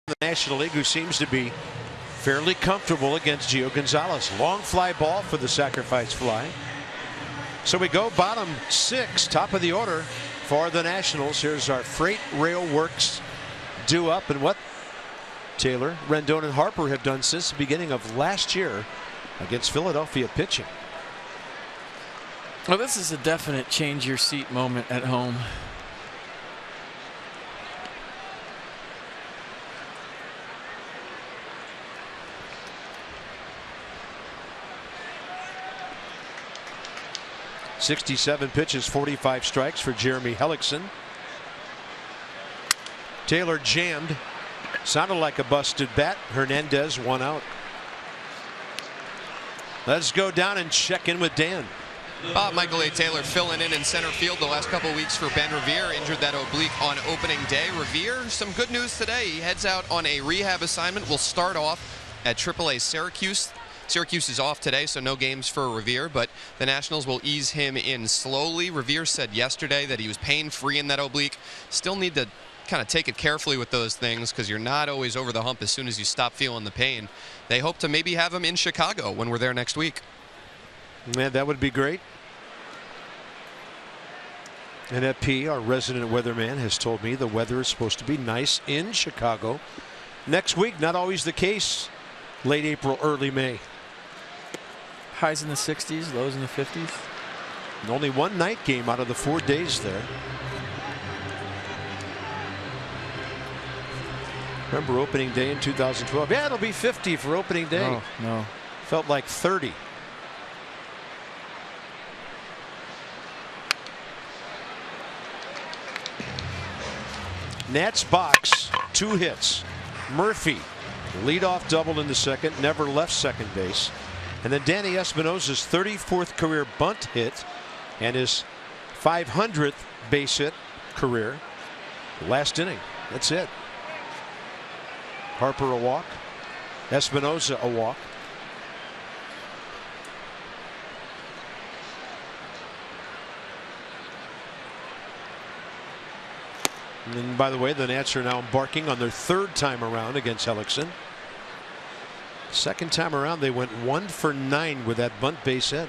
The National League, who seems to be fairly comfortable against Gio Gonzalez. Long fly ball for the sacrifice fly. So we go bottom 6, top of the order for the Nationals. Here's our freight rail works due up, and what Taylor, Rendon, and Harper have done since the beginning of last year against Philadelphia pitching. Well, this is a definite change your seat moment at home. .67 pitches, 45 strikes for Jeremy Hellickson. Taylor jammed. Sounded like a busted bat. Hernandez 1 out. Let's go down and check in with Dan. Michael A. Taylor filling in center field the last couple weeks for Ben Revere. Injured that oblique on opening day. Revere, some good news today. He heads out on a rehab assignment. Will start off at AAA Syracuse. Syracuse is off today, so no games for Revere, but the Nationals will ease him in slowly. Revere said yesterday that he was pain-free in that oblique. Still need to kind of take it carefully with those things because you're not always over the hump as soon as you stop feeling the pain. They hope to maybe have him in Chicago when we're there next week. Man, that would be great. And FP, our resident weatherman, has told me the weather is supposed to be nice in Chicago next week. Not always the case. Late April, early May. Highs in the 60s, lows in the 50s. And only one night game out of the 4 days there. Remember opening day in 2012? Yeah, it'll be 50 for opening day. Oh, no. Felt like 30. Nats box, 2 hits. Murphy, leadoff double in the second, never left second base. And then Danny Espinosa's 34th career bunt hit and his 500th base hit career. Last inning. That's it. Harper a walk. Espinosa a walk. And then, by the way, the Nats are now embarking on their 3rd time around against Hellickson. Second time around, they went 1 for 9 with that bunt base hit.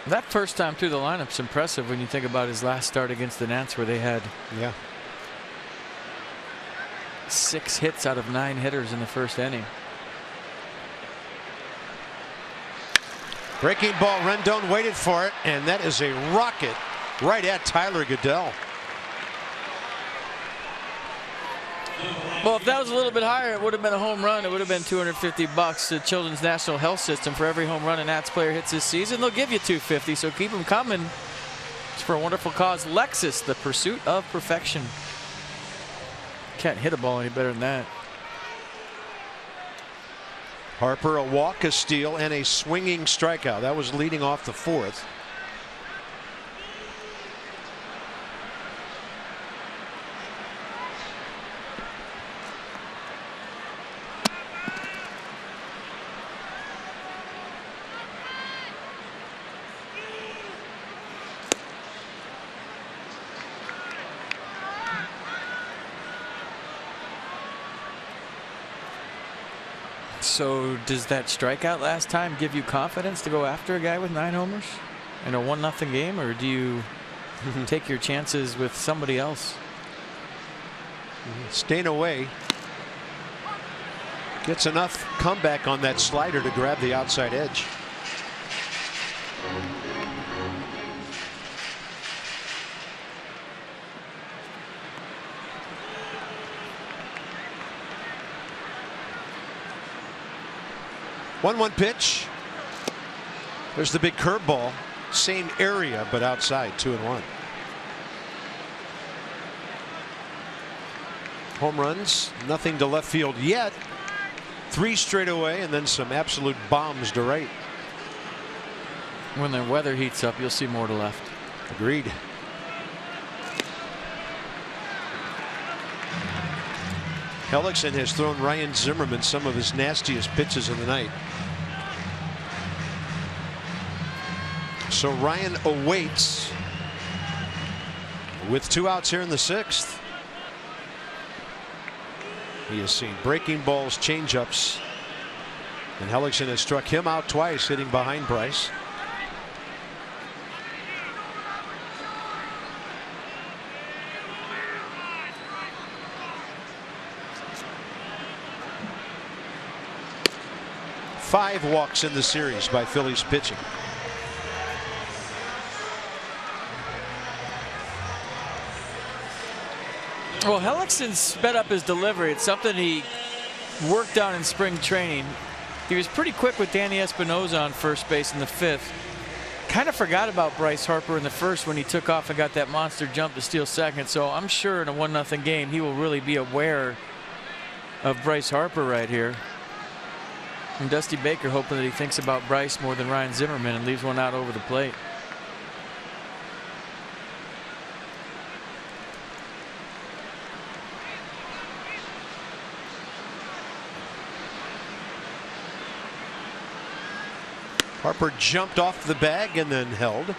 That first time through the lineup's impressive when you think about his last start against the Nats, where they had 6 hits out of 9 hitters in the first inning. Breaking ball, Rendon waited for it, and that is a rocket right at Tyler Goodell. Well, if that was a little bit higher, it would have been a home run. It would have been $250 to Children's National Health System for every home run a Nats player hits this season. They'll give you $250, so keep them coming. It's for a wonderful cause. Lexus, the pursuit of perfection. Can't hit a ball any better than that. Harper a walk, a steal, and a swinging strikeout. That was leading off the 4th. So does that strikeout last time give you confidence to go after a guy with 9 homers in a 1-0 game, or do you take your chances with somebody else? Staying away. Gets enough comeback on that slider to grab the outside edge. One pitch. There's the big curveball. Same area, but outside. 2-1. Home runs. Nothing to left field yet. 3 straight away, and then some absolute bombs to right. When the weather heats up, you'll see more to left. Agreed. Hellickson has thrown Ryan Zimmerman some of his nastiest pitches of the night. So Ryan awaits with 2 outs here in the 6th. He has seen breaking balls, changeups, and Hellickson has struck him out twice, hitting behind Bryce. Five walks in the series by Phillies pitching. Well, Hellickson sped up his delivery. It's something he worked on in spring training. He was pretty quick with Danny Espinosa on first base in the 5th. Kind of forgot about Bryce Harper in the 1st when he took off and got that monster jump to steal 2nd. So I'm sure in a 1-0 game he will really be aware of Bryce Harper right here. And Dusty Baker hoping that he thinks about Bryce more than Ryan Zimmerman and leaves one out over the plate. Harper jumped off the bag and then held.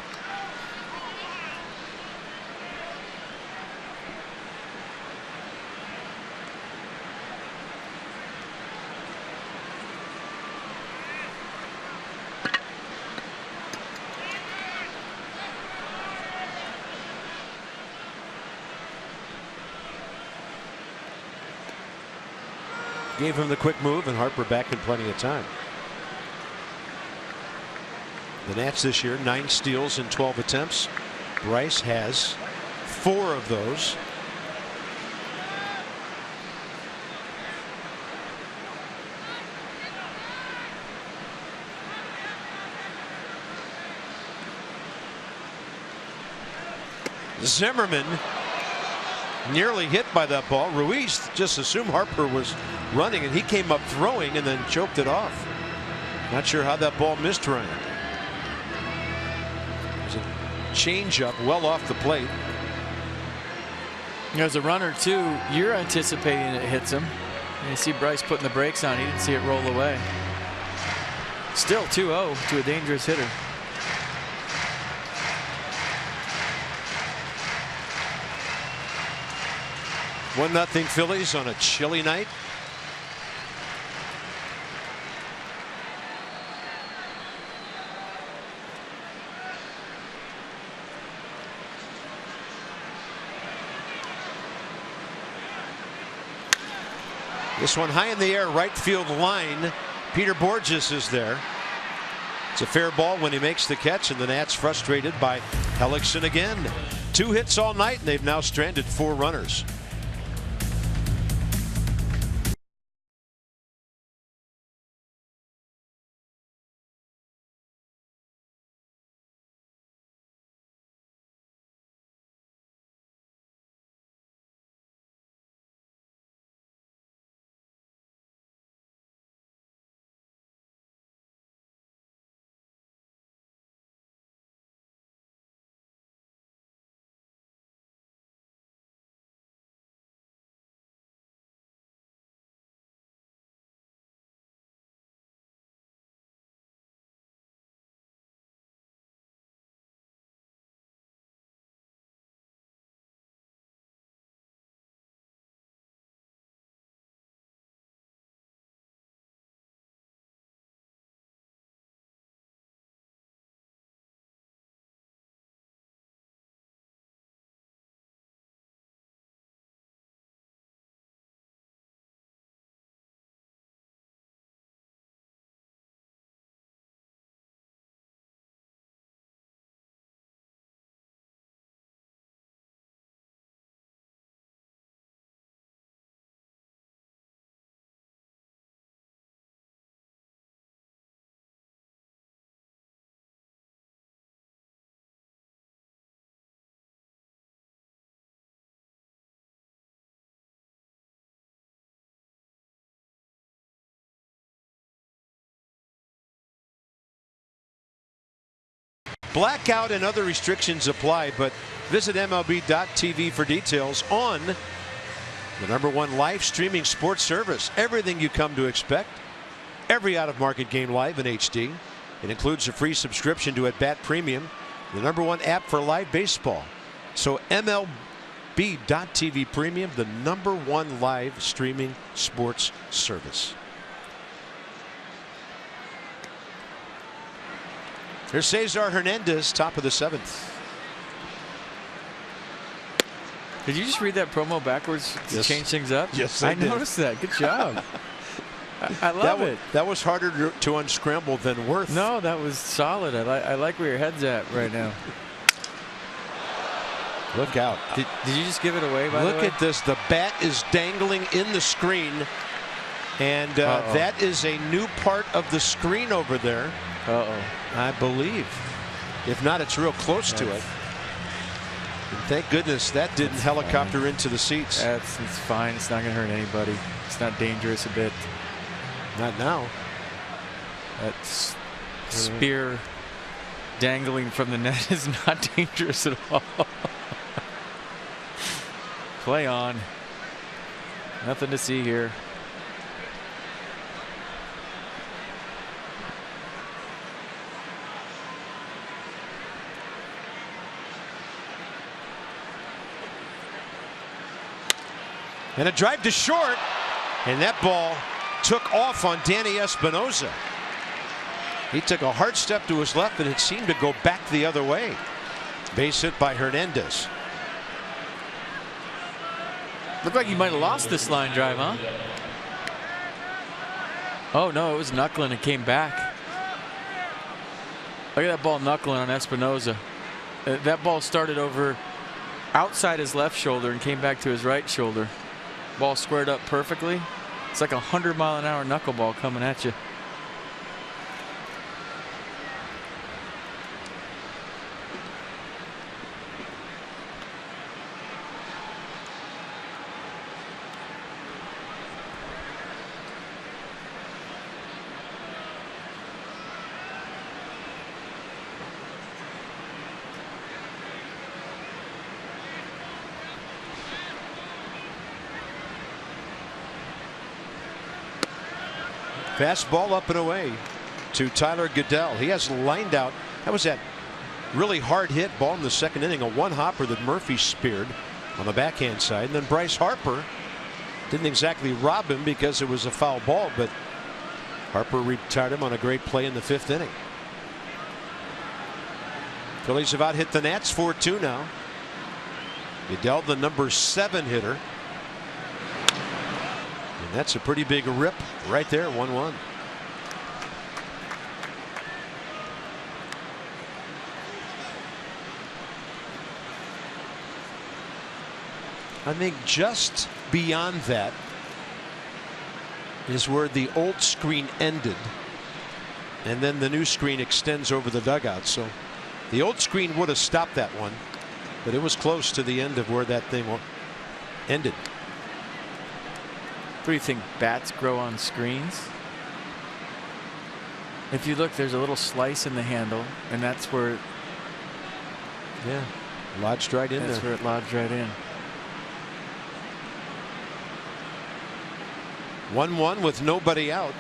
Gave him the quick move, and Harper back in plenty of time. The Nats this year, 9 steals in 12 attempts. Bryce has 4 of those. Zimmerman nearly hit by that ball. Ruiz just assumed Harper was running, and he came up throwing and then choked it off. Not sure how that ball missed Ryan. There's a changeup well off the plate. As a runner too, you're anticipating it hits him. And you see Bryce putting the brakes on. He didn't see it roll away. Still 2-0 to a dangerous hitter. One nothing Phillies on a chilly night. This one high in the air, right field line. Peter Borges is there. It's a fair ball when he makes the catch, and the Nats frustrated by Hellickson again. 2 hits all night, and they've now stranded 4 runners. Blackout and other restrictions apply, but visit MLB.tv for details on The #1 live streaming sports service. Everything you come to expect. Every out-of-market game live in HD. It includes a free subscription to At Bat Premium, the #1 app for live baseball. So MLB.TV Premium, the #1 live streaming sports service. Here's Cesar Hernandez, top of the 7th. Did you just read that promo backwards to change things up? Yes, I did. noticed that. Good job. I love it. That was harder to unscramble than Worth. No, that was solid. I like where your head's at right now. Look out. Did you just give it away, by the way? Look at this. The bat is dangling in the screen. And that is a new part of the screen over there. I believe. If not, it's real close to it. And thank goodness that didn't helicopter into the seats. It's fine. It's not going to hurt anybody. It's not dangerous a bit. Not now. That spear dangling from the net is not dangerous at all. Play on. Nothing to see here. And a drive to short, and that ball took off on Danny Espinosa. He took a hard step to his left, and it seemed to go back the other way. Base hit by Hernandez. Looked like he might have lost this line drive, huh? Oh, no, it was knuckling and came back. Look at that ball knuckling on Espinosa. That ball started over outside his left shoulder and came back to his right shoulder. Ball squared up perfectly. It's like a 100-mile-an-hour knuckleball coming at you. Fastball up and away to Tyler Goodell. He has lined out. That was that really hard hit ball in the second inning. A one-hopper that Murphy speared on the backhand side. And then Bryce Harper didn't exactly rob him because it was a foul ball, but Harper retired him on a great play in the 5th inning. Phillies have out hit the Nats 4-2 now. Goodell, the #7 hitter. And that's a pretty big rip right there, 1-1. I think just beyond that is where the old screen ended, and then the new screen extends over the dugout. So the old screen would have stopped that one, but it was close to the end of where that thing ended. What do you think? Bats grow on screens? If you look, there's a little slice in the handle, and that's where. Yeah, lodged right in there. That's where it lodged right in. 1-1 with nobody out.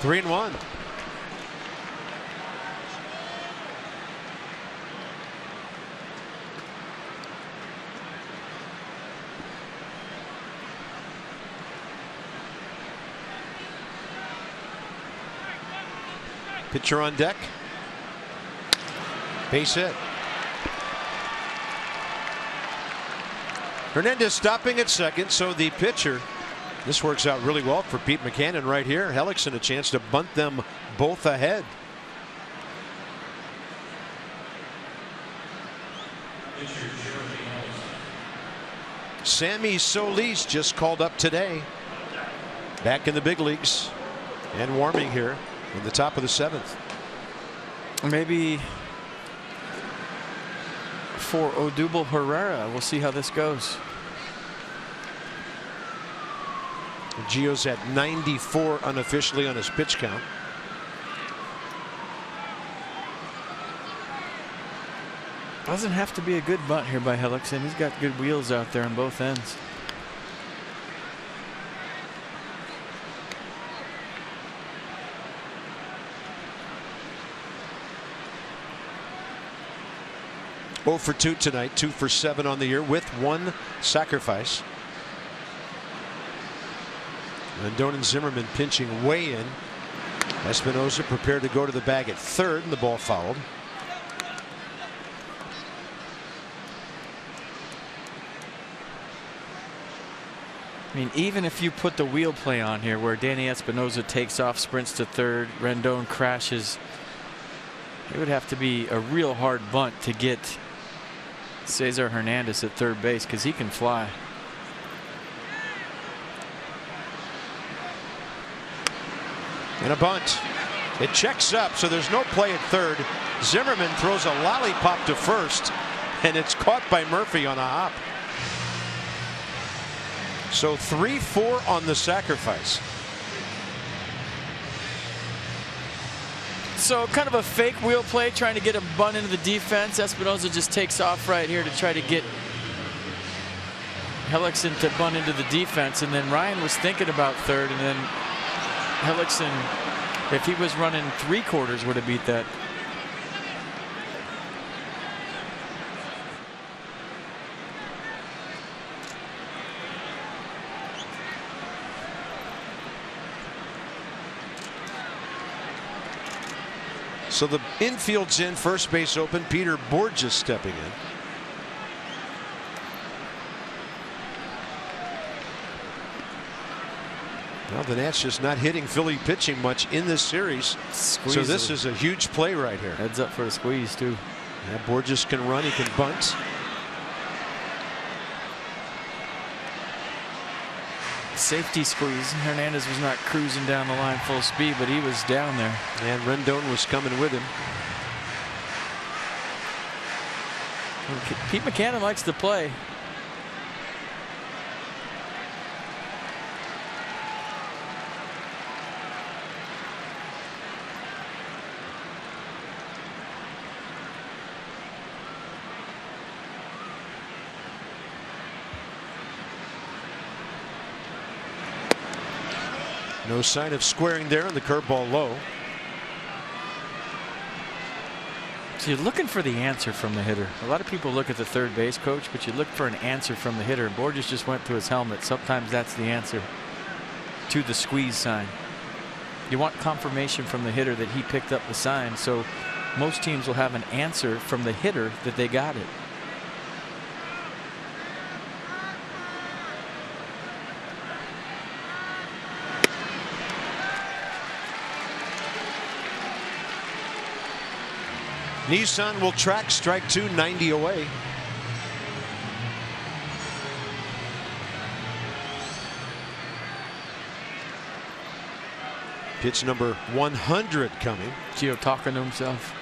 Three and one. Pitcher on deck. Base hit. Hernandez stopping at second, so the pitcher. This works out really well for Pete McCannon right here. Hellickson a chance to bunt them both ahead. Sammy Solis just called up today. back in the big leagues and warming here in the top of the 7th. Maybe for Odubel Herrera. We'll see how this goes. Gio's at 94 unofficially on his pitch count. Doesn't have to be a good bunt here by Hellickson. He's got good wheels out there on both ends. Oh for 2 tonight, 2 for 7 on the year with 1 sacrifice. Rendon and Zimmerman pinching way in. Espinosa prepared to go to the bag at third, and the ball fouled. I mean, even if you put the wheel play on here where Danny Espinosa takes off, sprints to third, Rendon crashes, it would have to be a real hard bunt to get Cesar Hernandez at third base, because he can fly. And a bunt. It checks up, so there's no play at third. Zimmerman throws a lollipop to first, and it's caught by Murphy on a hop. So 3-4 on the sacrifice. So kind of a fake wheel play, trying to get a bunt into the defense. Espinosa just takes off right here to try to get Hellickson to bunt into the defense, and then Ryan was thinking about third, and then Hellickson, if he was running 3/4, would have beat that. So the infield's in, first base open. Peter Borges stepping in. Well, the Nats just not hitting Philly pitching much in this series. So this is a huge play right here. Heads up for a squeeze too. Yeah, Borges can run, he can bunt. Safety squeeze. Hernandez was not cruising down the line full speed, but he was down there. And Rendon was coming with him. Pete McCann likes to play. No sign of squaring there, and the curveball low. So you're looking for the answer from the hitter. A lot of people look at the third base coach, but you look for an answer from the hitter. Borges just went to his helmet. Sometimes that's the answer to the squeeze sign. You want confirmation from the hitter that he picked up the sign, so most teams will have an answer from the hitter that they got it. Nissan will track, strike 2, 90 away. Pitch number 100 coming. Gio talking to himself.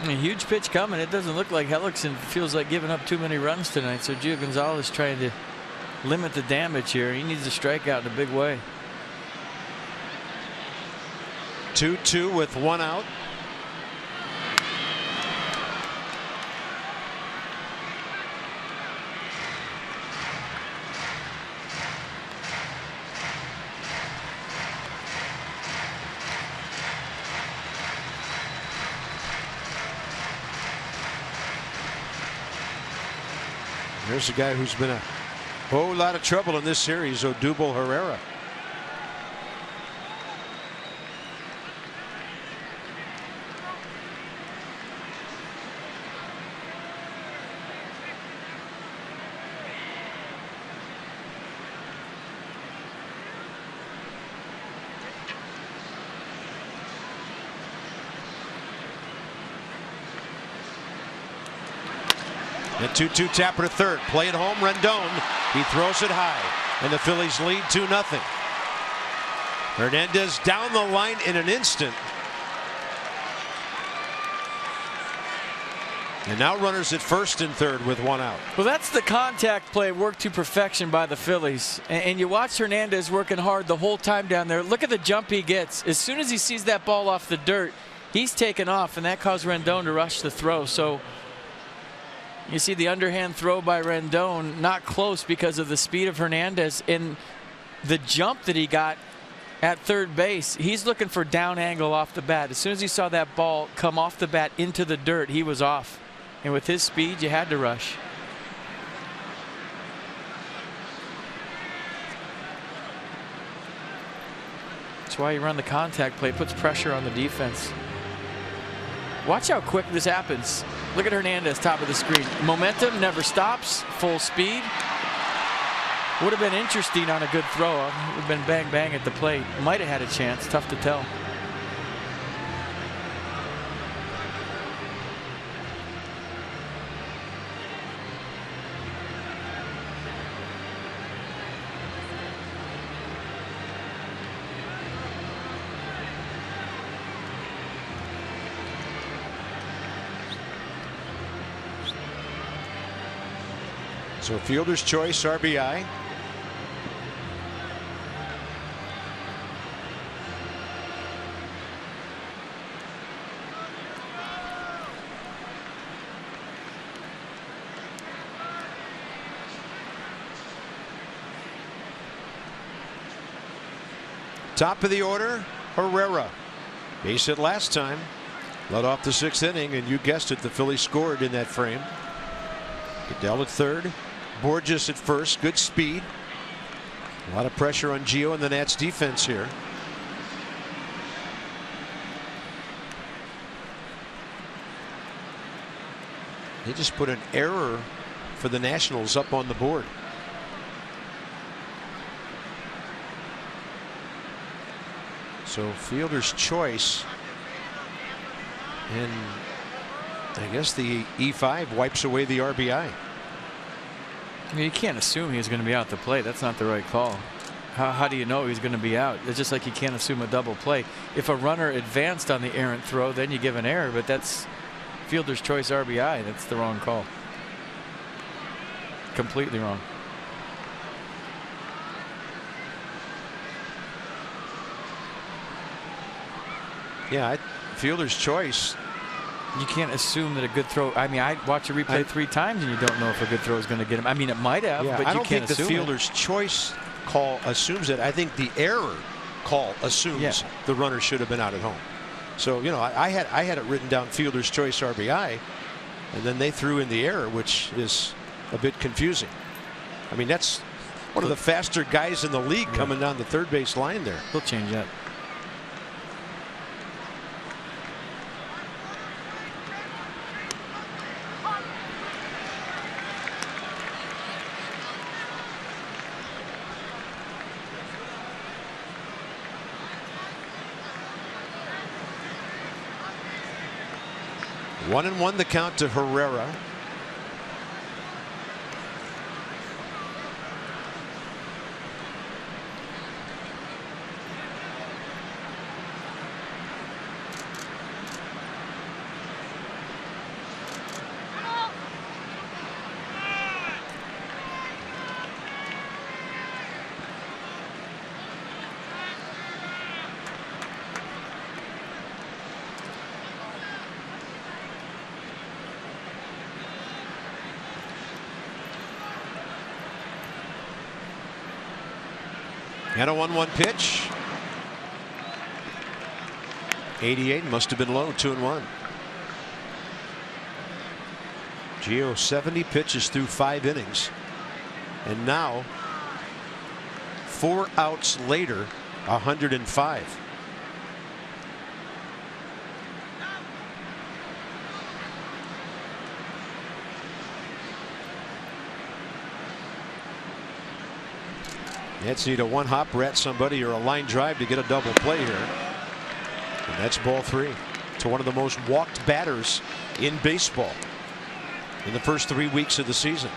A huge pitch coming. It doesn't look like Hellickson feels like giving up too many runs tonight. So Gio Gonzalez trying to limit the damage here. He needs to strike out in a big way. 2-2 with 1 out. There's a guy who's been a whole lot of trouble in this series, Odubel Herrera. The 2-2 tapper to third. Play at home. Rendon. He throws it high. And the Phillies lead 2-0. Hernandez down the line in an instant. And now runners at first and third with one out. Well, that's the contact play worked to perfection by the Phillies. And you watch Hernandez working hard the whole time down there. Look at the jump he gets. As soon as he sees that ball off the dirt, he's taken off, and that caused Rendon to rush the throw. So you see the underhand throw by Rendon, not close because of the speed of Hernandez and the jump that he got at third base. He's looking for down angle off the bat. As soon as he saw that ball come off the bat into the dirt, he was off. And with his speed, you had to rush. That's why you run the contact play. It puts pressure on the defense. Watch how quick this happens. Look at Hernandez, top of the screen. Momentum never stops. Full speed. Would have been interesting on a good throw. Would have been bang bang at the plate. Might have had a chance. Tough to tell. So fielder's choice RBI. Top of the order, Herrera. Base hit last time. Led off the 6th inning, and you guessed it, the Phillies scored in that frame. Goodell at third. Borges at first. Good speed. A lot of pressure on Gio and the Nats defense here. They just put an error for the Nationals up on the board. So fielder's choice, and I guess the E5 wipes away the RBI. I mean, you can't assume he's going to be out the play. That's not the right call. How do you know he's going to be out? It's just like you can't assume a double play. If a runner advanced on the errant throw, then you give an error, but that's fielder's choice RBI. That's the wrong call. Completely wrong. Yeah, fielder's choice. You can't assume that a good throw. I mean, I watch a replay 3 times and you don't know if a good throw is going to get him. I mean, it might have, yeah, but I you don't can't think the assume fielder's choice call assumes it. I think the error call assumes the runner should have been out at home. So, you know, I had it written down fielder's choice RBI, and then they threw in the error, which is a bit confusing. I mean, that's one of the faster guys in the league coming down the third base line there. He'll change that. One and one the count to Herrera. And a 1-1 pitch. 88 must have been low. 2-1. Gio 70 pitches through 5 innings. And now 4 outs later, 105. Nets need a one-hopper at somebody or a line drive to get a double play here. And that's ball 3 to one of the most walked batters in baseball in the first 3 weeks of the season.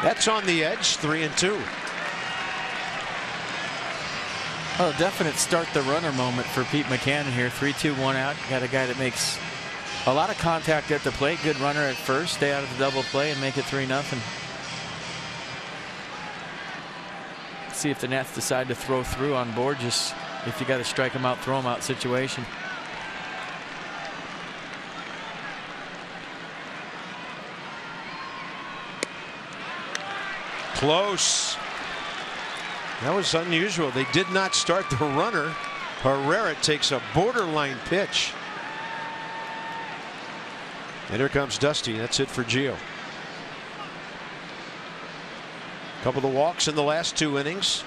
That's on the edge, 3-2. Oh, definite start the runner moment for Pete McCannon here. 3-2-1 out. Got a guy that makes a lot of contact at the plate. Good runner at first. Stay out of the double play and make it 3-0. See if the Nats decide to throw through on board. Just if you got to strike them out, throw them out situation. Close. That was unusual. They did not start the runner. Herrera takes a borderline pitch. And here comes Dusty. That's it for Gio. Couple of walks in the last 2 innings.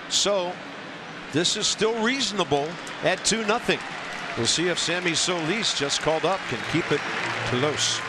So this is still reasonable at 2-0. We'll see if Sammy Solis, just called up, can keep it close.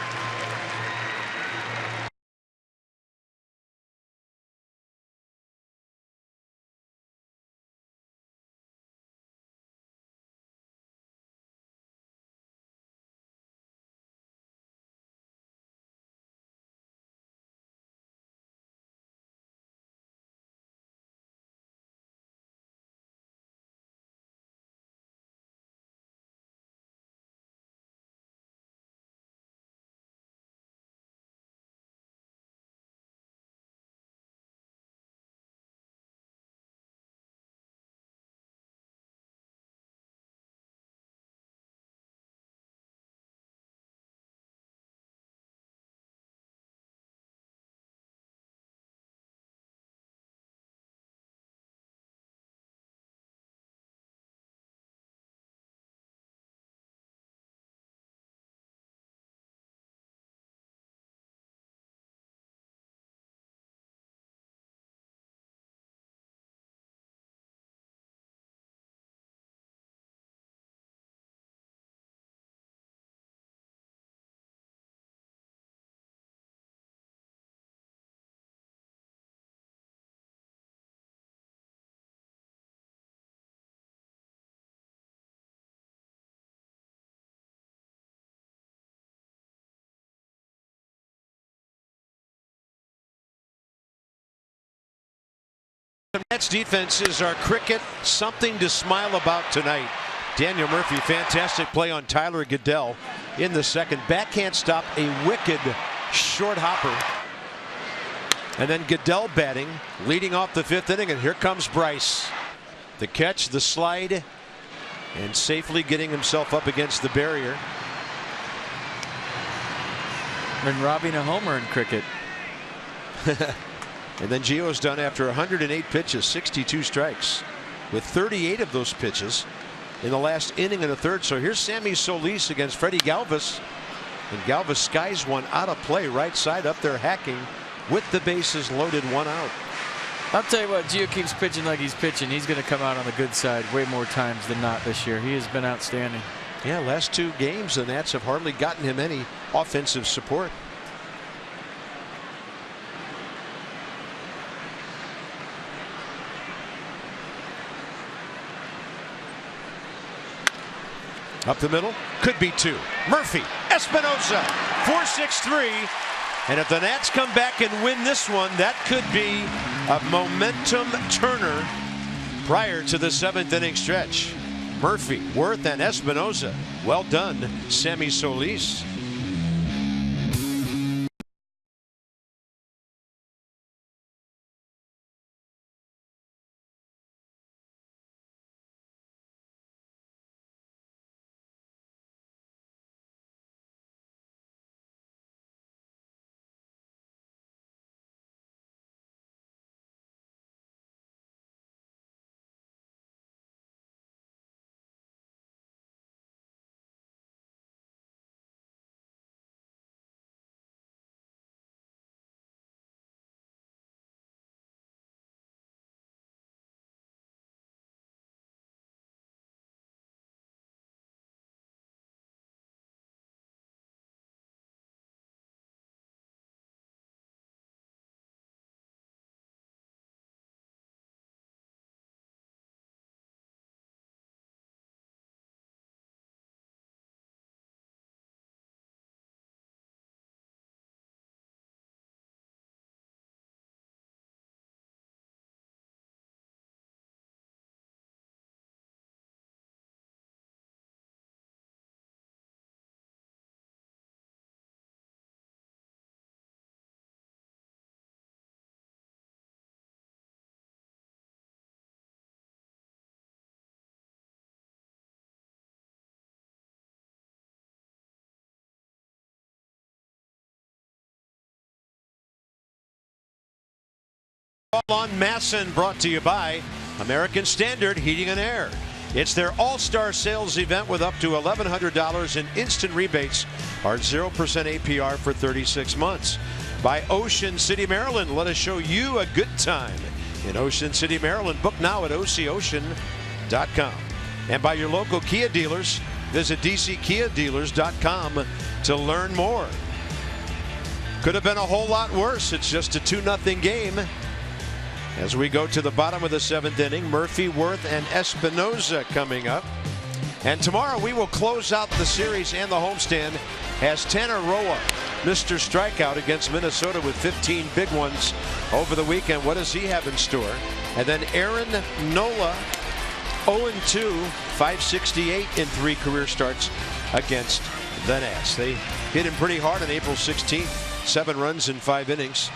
The Nets defenses are cricket, something to smile about tonight. Daniel Murphy, fantastic play on Tyler Goodell in the second. Backhand stop, a wicked short hopper. And then Goodell batting, leading off the 5th inning, and here comes Bryce. The catch, the slide, and safely getting himself up against the barrier. And robbing a homer in cricket. And then Gio's done after 108 pitches, 62 strikes, with 38 of those pitches in the last inning and a third. So here's Sammy Solis against Freddie Galvis. And Galvis skies one out of play, right side up there hacking with the bases loaded, 1 out. I'll tell you what, Gio keeps pitching like he's pitching. He's going to come out on the good side way more times than not this year. He has been outstanding. Yeah, last 2 games, the Nats have hardly gotten him any offensive support. Up the middle, could be 2. Murphy, Espinosa, 4-6-3. And if the Nats come back and win this one, that could be a momentum turner prior to the 7th inning stretch. Murphy, Worth, and Espinosa. Well done, Sammy Solis. On Masson, brought to you by American Standard Heating and Air. It's their all-star sales event with up to $1,100 in instant rebates or 0% APR for 36 months. By Ocean City, Maryland, let us show you a good time in Ocean City, Maryland. Book now at OCOcean.com. And by your local Kia dealers, visit DCKiaDealers.com to learn more. Could have been a whole lot worse. It's just a 2-0 game. As we go to the bottom of the 7th inning, Murphy, Worth, and Espinoza coming up. And tomorrow we will close out the series and the homestand as Tanner Roa, Mr. Strikeout, against Minnesota with 15 big ones over the weekend. What does he have in store? And then Aaron Nola, 0-2, 568 in 3 career starts against the Nats. They hit him pretty hard on April 16th, 7 runs in 5 innings.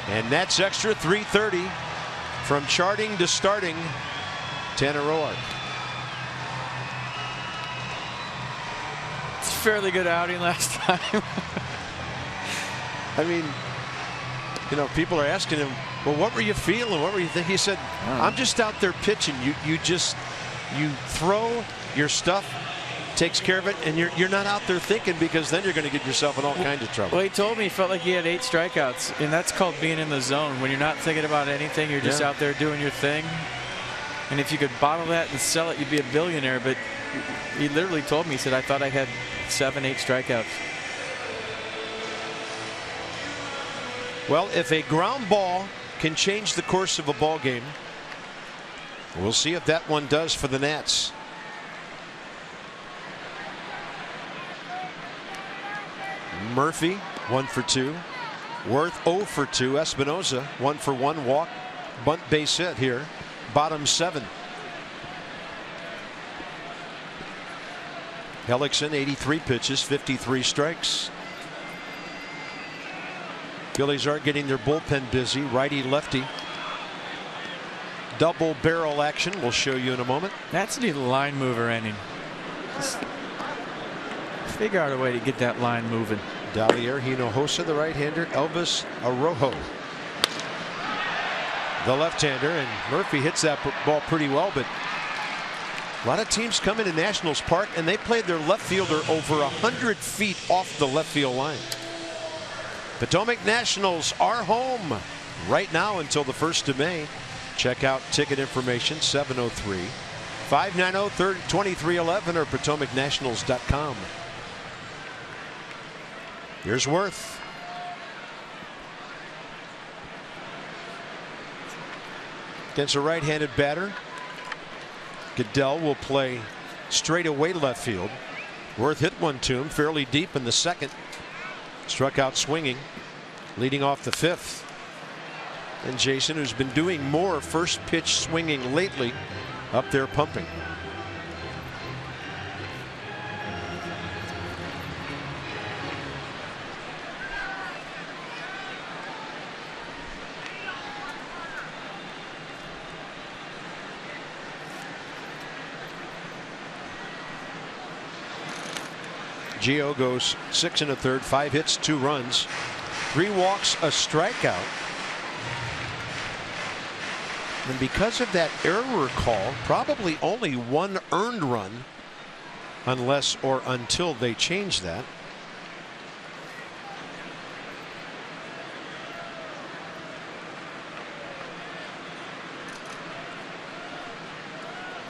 And Nats extra 330 from charting to starting, Tanner Roark. It's a fairly good outing last time. I mean, you know, people are asking him, well, what were you feeling? What were you thinking? He said, I'm just out there pitching. You throw your stuff, takes care of it, and you're not out there thinking, because then you're going to get yourself in all kinds of trouble. Well, he told me he felt like he had 8 strikeouts, and that's called being in the zone. When you're not thinking about anything, you're just out there doing your thing. And if you could bottle that and sell it, you'd be a billionaire. But he literally told me, he said, I thought I had 7, 8 strikeouts. Well, if a ground ball can change the course of a ball game, we'll see if that one does for the Nats. Murphy 1 for 2, Worth 0 for 2, Espinoza 1 for 1, walk, bunt, base hit here, bottom 7. Hellickson 83 pitches, 53 strikes. Phillies aren't getting their bullpen busy. Righty lefty, double barrel action. We'll show you in a moment. That's a line mover inning. Just figure out a way to get that line moving. Dalier, Hinojosa, the right-hander, Elvis Arrojo, the left-hander, and Murphy hits that ball pretty well. But a lot of teams come into Nationals Park and they play their left fielder over 100 feet off the left field line. Potomac Nationals are home right now until the 1st of May. Check out ticket information, 703-590-2311 or PotomacNationals.com. Here's Worth. Against a right-handed batter. Goodell will play straight away left field. Worth hit one to him fairly deep in the 2nd. Struck out swinging, leading off the 5th. And Jason, who's been doing more first pitch swinging lately, up there pumping. Gio goes 6 1/3, 5 hits, 2 runs, 3 walks, a strikeout. And because of that error call, probably only 1 earned run, unless or until they change that.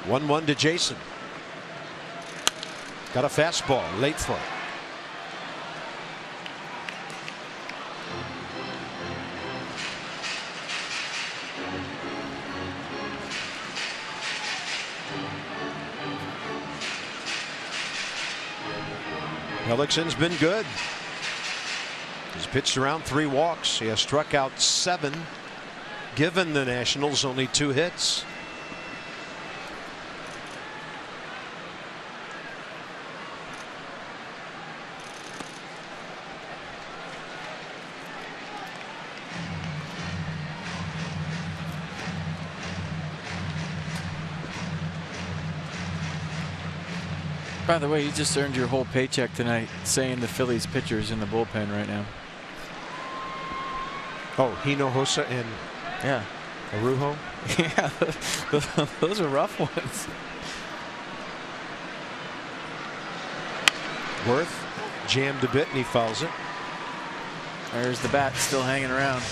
One to Jason. Got a fastball late for it. Hellickson's been good. He's pitched around 3 walks. He has struck out 7, given the Nationals only 2 hits. By the way, you just earned your whole paycheck tonight saying the Phillies pitchers in the bullpen right now. Oh, Hinojosa and Yeah. Arujo. Yeah, those are rough ones. Worth jammed a bit and he fouls it. There's the bat still hanging around.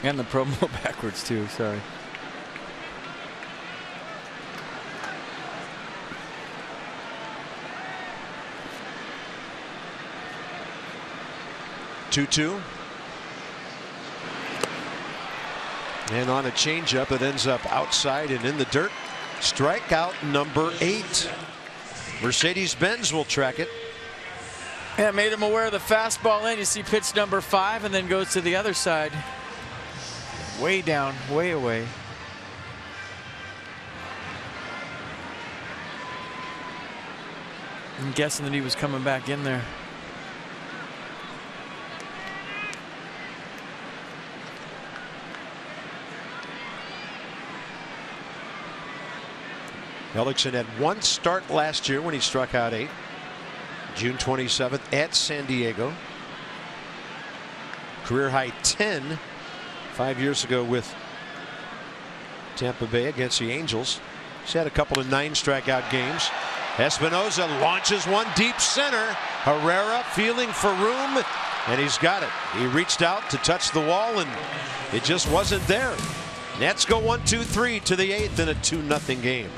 And the promo backwards too, sorry. Two. And on a changeup, it ends up outside and in the dirt. Strikeout number 8. Mercedes-Benz will track it. Yeah, made him aware of the fastball in. You see pitch number 5 and then goes to the other side. Way down, way away. I'm guessing that he was coming back in there. Hellickson had 1 start last year when he struck out 8. June 27th at San Diego. Career high 10 5 years ago with Tampa Bay against the Angels. He's had a couple of 9 strikeout games. Espinosa launches one deep center. Herrera feeling for room, and he's got it. He reached out to touch the wall, and it just wasn't there. Nats go 1-2-3 to the 8th in a 2-0 game.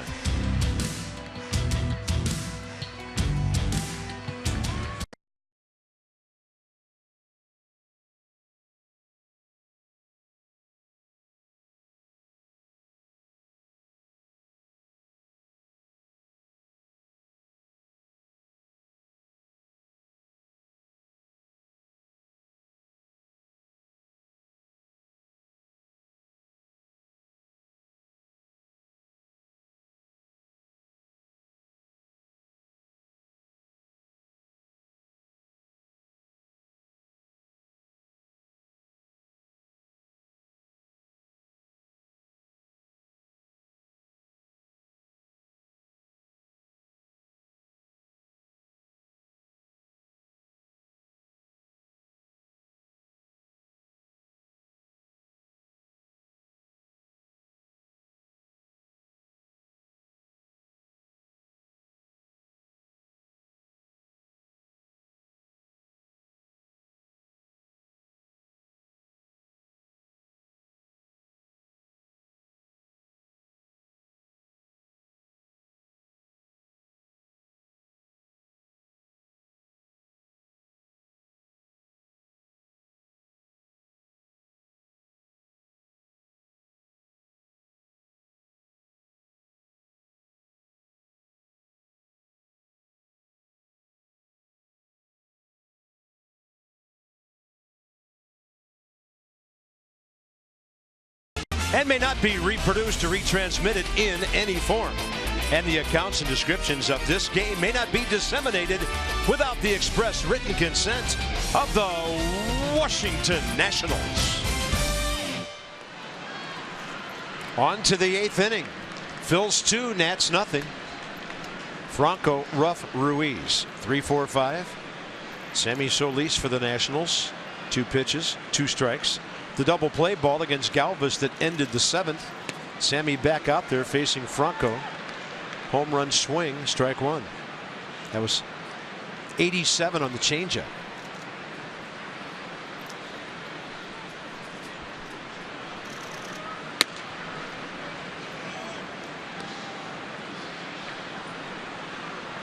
And may not be reproduced or retransmitted in any form. And the accounts and descriptions of this game may not be disseminated without the express written consent of the Washington Nationals. On to the 8th inning. Phil's 2, Nats nothing. Franco, Ruff, Ruiz. 3-4-5. Sammy Solis for the Nationals. 2 pitches, 2 strikes. The double play ball against Galvis that ended the 7th. Sammy back out there facing Franco. Home run swing, strike 1. That was 87 on the changeup.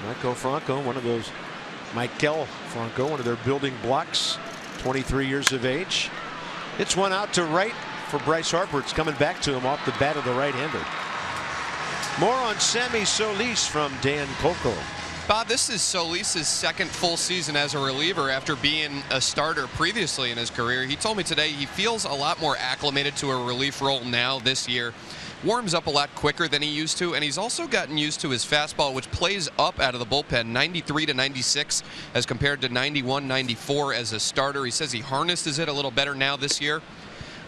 Michael Franco, one of those, Michael Franco, one of their building blocks, 23 years of age. It's one out to right for Bryce Harper. It's coming back to him off the bat of the right-hander. More on Sammy Solis from Dan Coco. Bob, this is Solis' second full season as a reliever after being a starter previously in his career. He told me today he feels a lot more acclimated to a relief role now this year. Warms up a lot quicker than he used to, and he's also gotten used to his fastball, which plays up out of the bullpen, 93 to 96 as compared to 91, 94 as a starter. He says he harnesses it a little better now this year.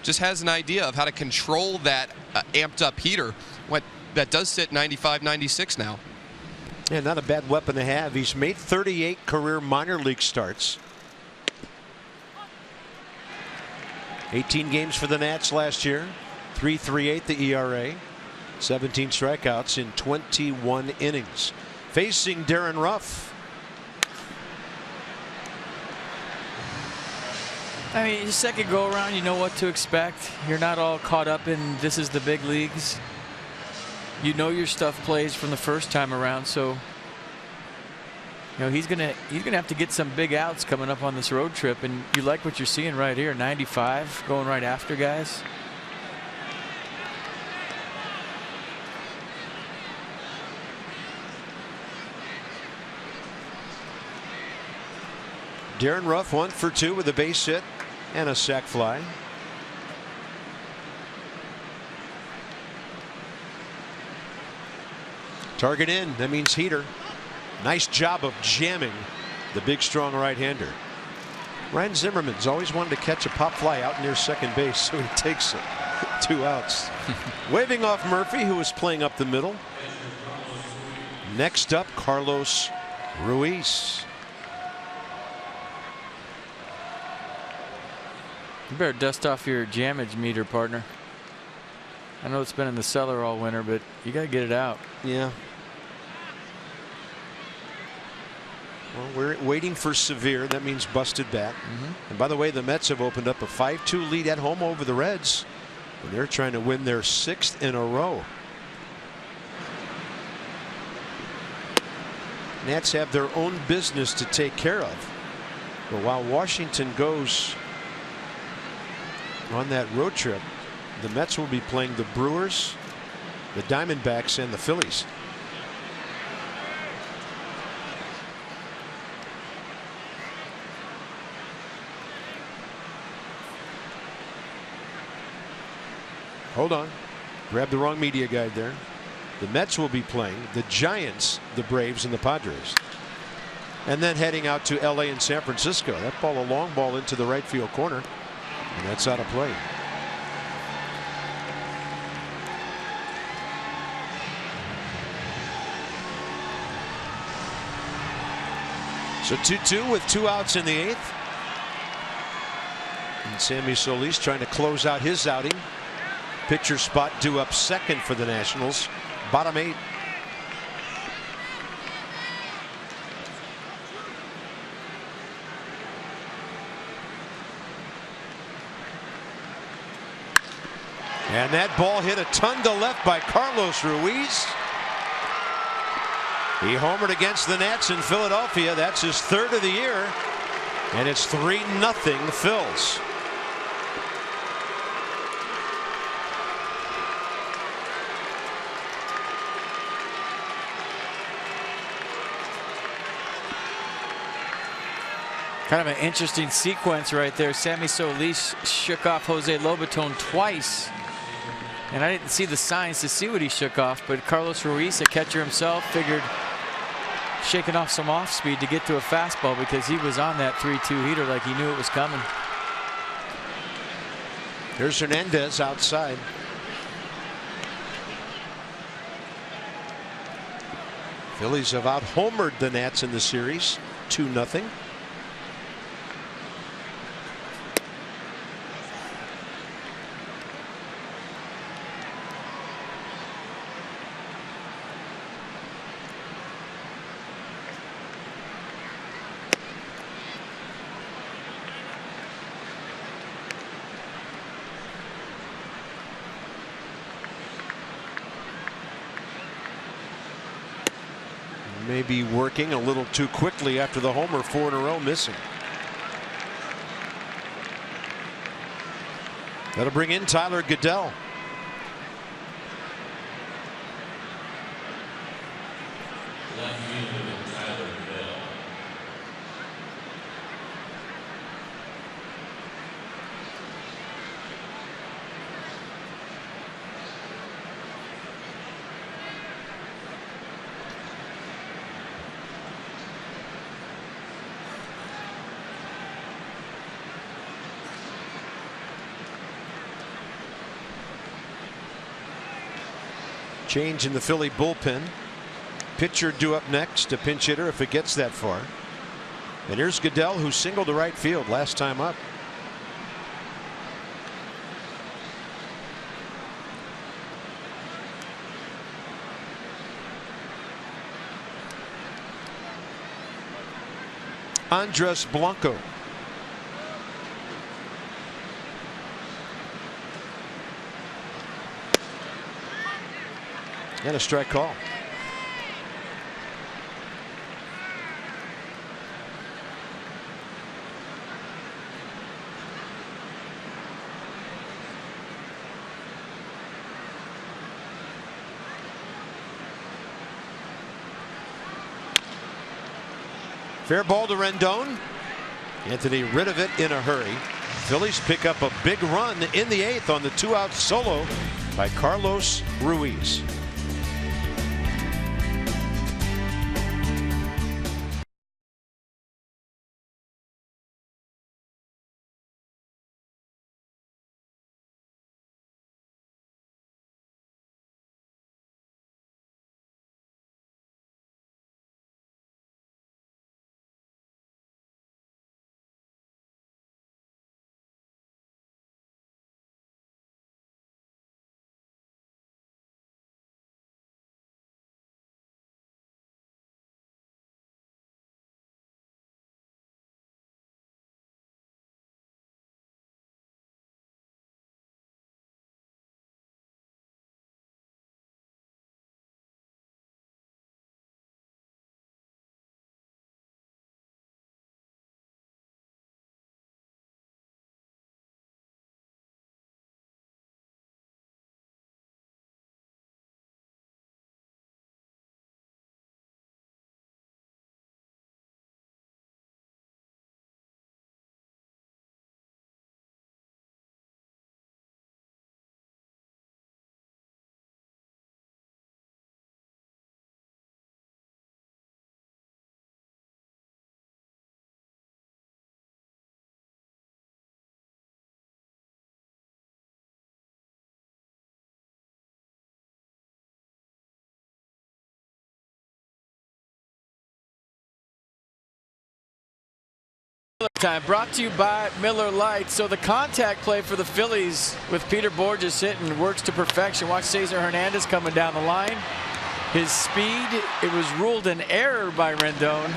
just has an idea of how to control that amped up heater that does sit 95, 96 now. Yeah, not a bad weapon to have. He's made 38 career minor league starts. 18 games for the Nats last year. 3.38 the ERA. 17 strikeouts in 21 innings. Facing Darren Ruff. I mean, your second go around, you know what to expect. You're not all caught up in this is the big leagues. You know your stuff plays from the first time around, so you know he's gonna have to get some big outs coming up on this road trip, and you like what you're seeing right here. 95 going right after guys. Darren Ruff 1 for 2 with a base hit and a sac fly. Target in. That means heater. Nice job of jamming the big strong right-hander. Ryan Zimmerman's always wanted to catch a pop fly out near second base, so he takes it. 2 outs. Waving off Murphy, who was playing up the middle. Next up, Carlos Ruiz. You better dust off your jammage meter, partner. I know it's been in the cellar all winter, but you got to get it out. Yeah. Well, we're waiting for severe. That means busted bat. And by the way, the Mets have opened up a 5-2 lead at home over the Reds. And they're trying to win their 6th in a row. Nats have their own business to take care of. But while Washington goes on that road trip, the Mets will be playing the Brewers, the Diamondbacks, and the Phillies. Hold on. Grab the wrong media guide there. The Mets will be playing the Giants, the Braves, and the Padres. And then heading out to LA and San Francisco. That ball, a long ball into the right field corner. And that's out of play. So 2-2 with 2 outs in the 8th. And Sammy Solis trying to close out his outing. Pitcher spot due up second for the Nationals. Bottom 8. And that ball hit a ton to left by Carlos Ruiz. He homered against the Nats in Philadelphia. That's his 3rd of the year. And it's 3-0 Phils. Kind of an interesting sequence right there. Sammy Solis shook off Jose Lobaton twice. And I didn't see the signs to see what he shook off, but Carlos Ruiz, the catcher himself, figured shaking off some off speed to get to a fastball because he was on that 3-2 heater like he knew it was coming. Here's Hernandez outside. Phillies have out-homered the Nats in the series, 2-0. Maybe working a little too quickly after the homer, 4 in a row missing. That'll bring in Tyler Goodell. Change in the Philly bullpen. Pitcher due up next, a pinch hitter if it gets that far. And here's Goodell, who singled to right field last time up. Andres Blanco. And a strike call. Fair ball to Rendon. Anthony rid of it in a hurry. Phillies pick up a big run in the 8th on the 2-out solo by Carlos Ruiz. Time brought to you by Miller Lite. So the contact play for the Phillies with Peter Borges hitting works to perfection. Watch Cesar Hernandez coming down the line. His speed, it was ruled an error by Rendon.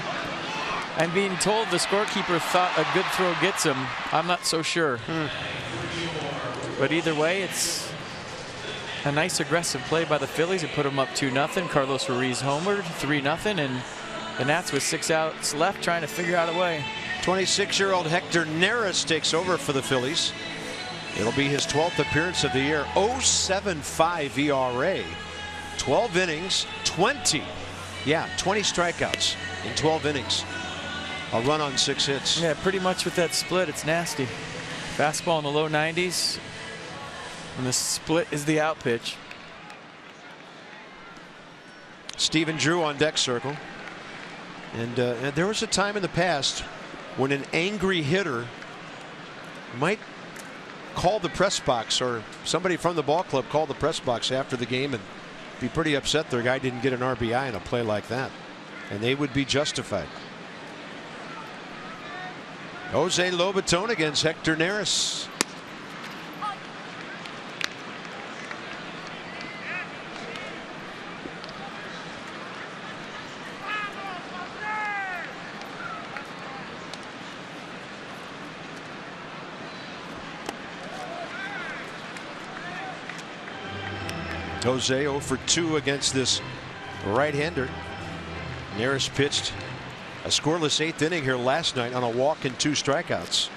I'm being told the scorekeeper thought a good throw gets him. I'm not so sure. But either way, it's a nice aggressive play by the Phillies. It put them up 2-0. Carlos Ruiz homered 3-0, and the Nats with 6 outs left trying to figure out a way. 26-year-old Hector Neris takes over for the Phillies. It'll be his 12th appearance of the year. 0.75 ERA. 12 innings, 20 strikeouts in 12 innings. A run on 6 hits. Yeah, pretty much with that split, it's nasty. Fastball in the low 90s. And the split is the out pitch. Stephen Drew on deck circle. And there was a time in the past when an angry hitter might call the press box, or somebody from the ball club called the press box after the game and be pretty upset their guy didn't get an RBI in a play like that, and they would be justified. Jose Lobaton against Hector Neris. Jose 0 for 2 against this right-hander. Neris pitched a scoreless 8th inning here last night on a walk and 2 strikeouts,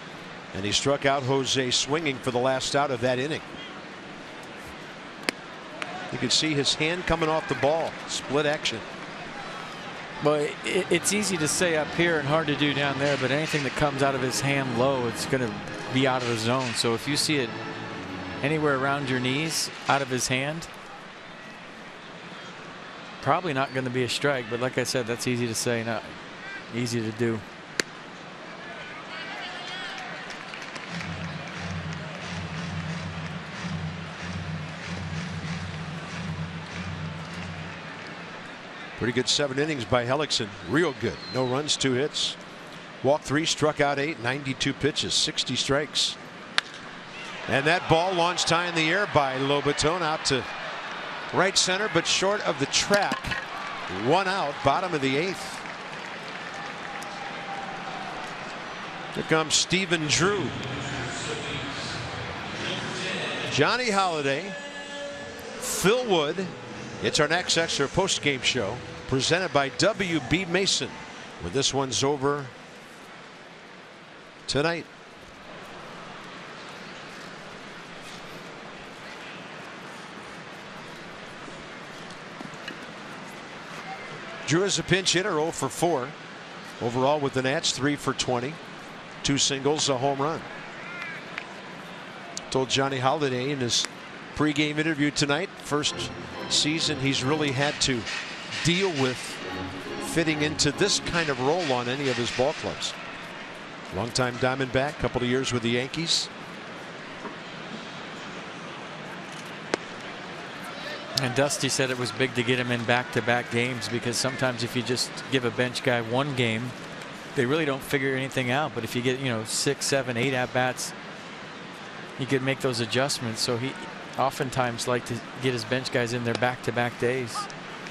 and he struck out Jose swinging for the last out of that inning. You can see his hand coming off the ball. Split action. Well, it's easy to say up here and hard to do down there, but anything that comes out of his hand low, it's going to be out of the zone. So if you see it anywhere around your knees out of his hand, probably not going to be a strike, but like I said, that's easy to say, not easy to do. Pretty good 7 innings by Hellickson. Real good. No runs, 2 hits. Walked 3, struck out 8, 92 pitches, 60 strikes. And that ball launched high in the air by Lobaton out to right center, but short of the track. 1 out, bottom of the 8th. Here comes Stephen Drew. Johnny Holiday, Phil Wood. It's our next extra post-game show presented by WB Mason. When this one's over tonight. Drew is a pinch hitter, 0 for 4. Overall with the Nats, 3 for 20. 2 singles, a home run. Told Johnny Holiday in his pregame interview tonight, first season he's really had to deal with fitting into this kind of role on any of his ball clubs. Longtime Diamondback, couple of years with the Yankees. And Dusty said it was big to get him in back-to-back games, because sometimes if you just give a bench guy 1 game, they really don't figure anything out. But if you get, 6, 7, 8 at-bats, he could make those adjustments. So he oftentimes liked to get his bench guys in there back-to-back days.